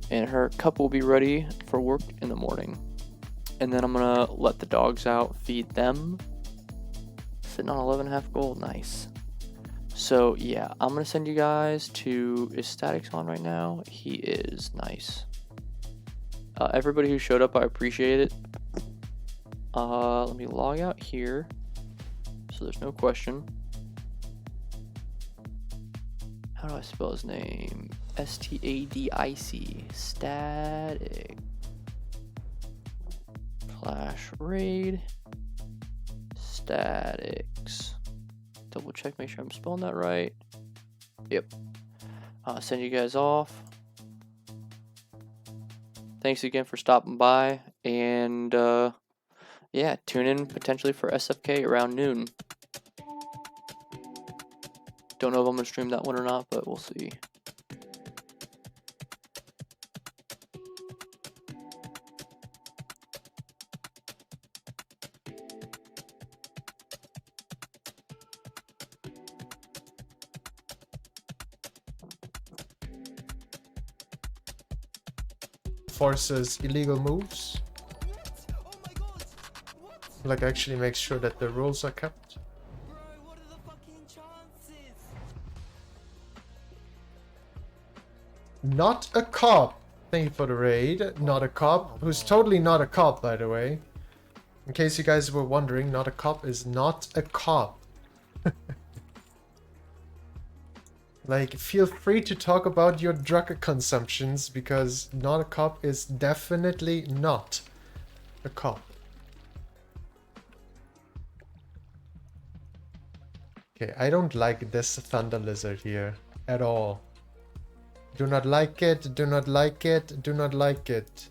and her cup will be ready for work in the morning. And then I'm gonna let the dogs out, feed them. Sitting on 11.5 gold, nice. So yeah, I'm gonna send you guys to. Is Static's on right now? He is, nice. Everybody who showed up, I appreciate it. Let me log out here, so there's no question. How do I spell his name? S-T-A-D-I-C. Static. Clash raid. Statics. Double check, make sure I'm spelling that right. Yep. Send you guys off. Thanks again for stopping by, and yeah, tune in potentially for SFK around noon. Don't know if I'm gonna stream that one or not, but we'll see. Forces illegal moves. Like, actually makes sure that the rules are kept. Not a cop. Thank you for the raid. Not a cop. Who's totally not a cop, by the way. In case you guys were wondering, not a cop is not a cop. Like, feel free to talk about your drug consumptions, because not a cop is definitely not a cop. Okay, I don't like this thunder lizard here at all. Do not like it, do not like it, do not like it.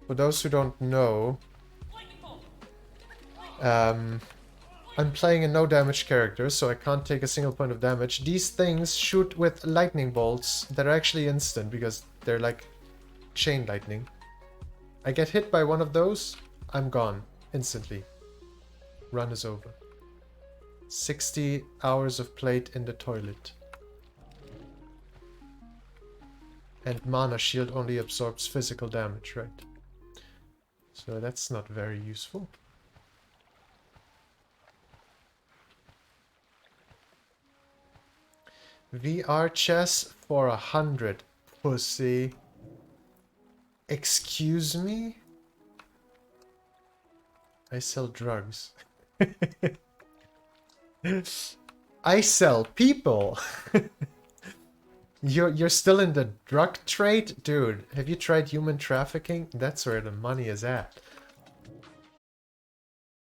For those who don't know, I'm playing a no damage character, so I can't take a single point of damage. These things shoot with lightning bolts that are actually instant because they're like chain lightning. I get hit by one of those, I'm gone instantly. Run is over. 60 hours of plate in the toilet. And mana shield only absorbs physical damage, right? So that's not very useful. VR chess for 100, pussy. Excuse me? I sell drugs. I sell people. You're still in the drug trade? Dude, have you tried human trafficking? That's where the money is at.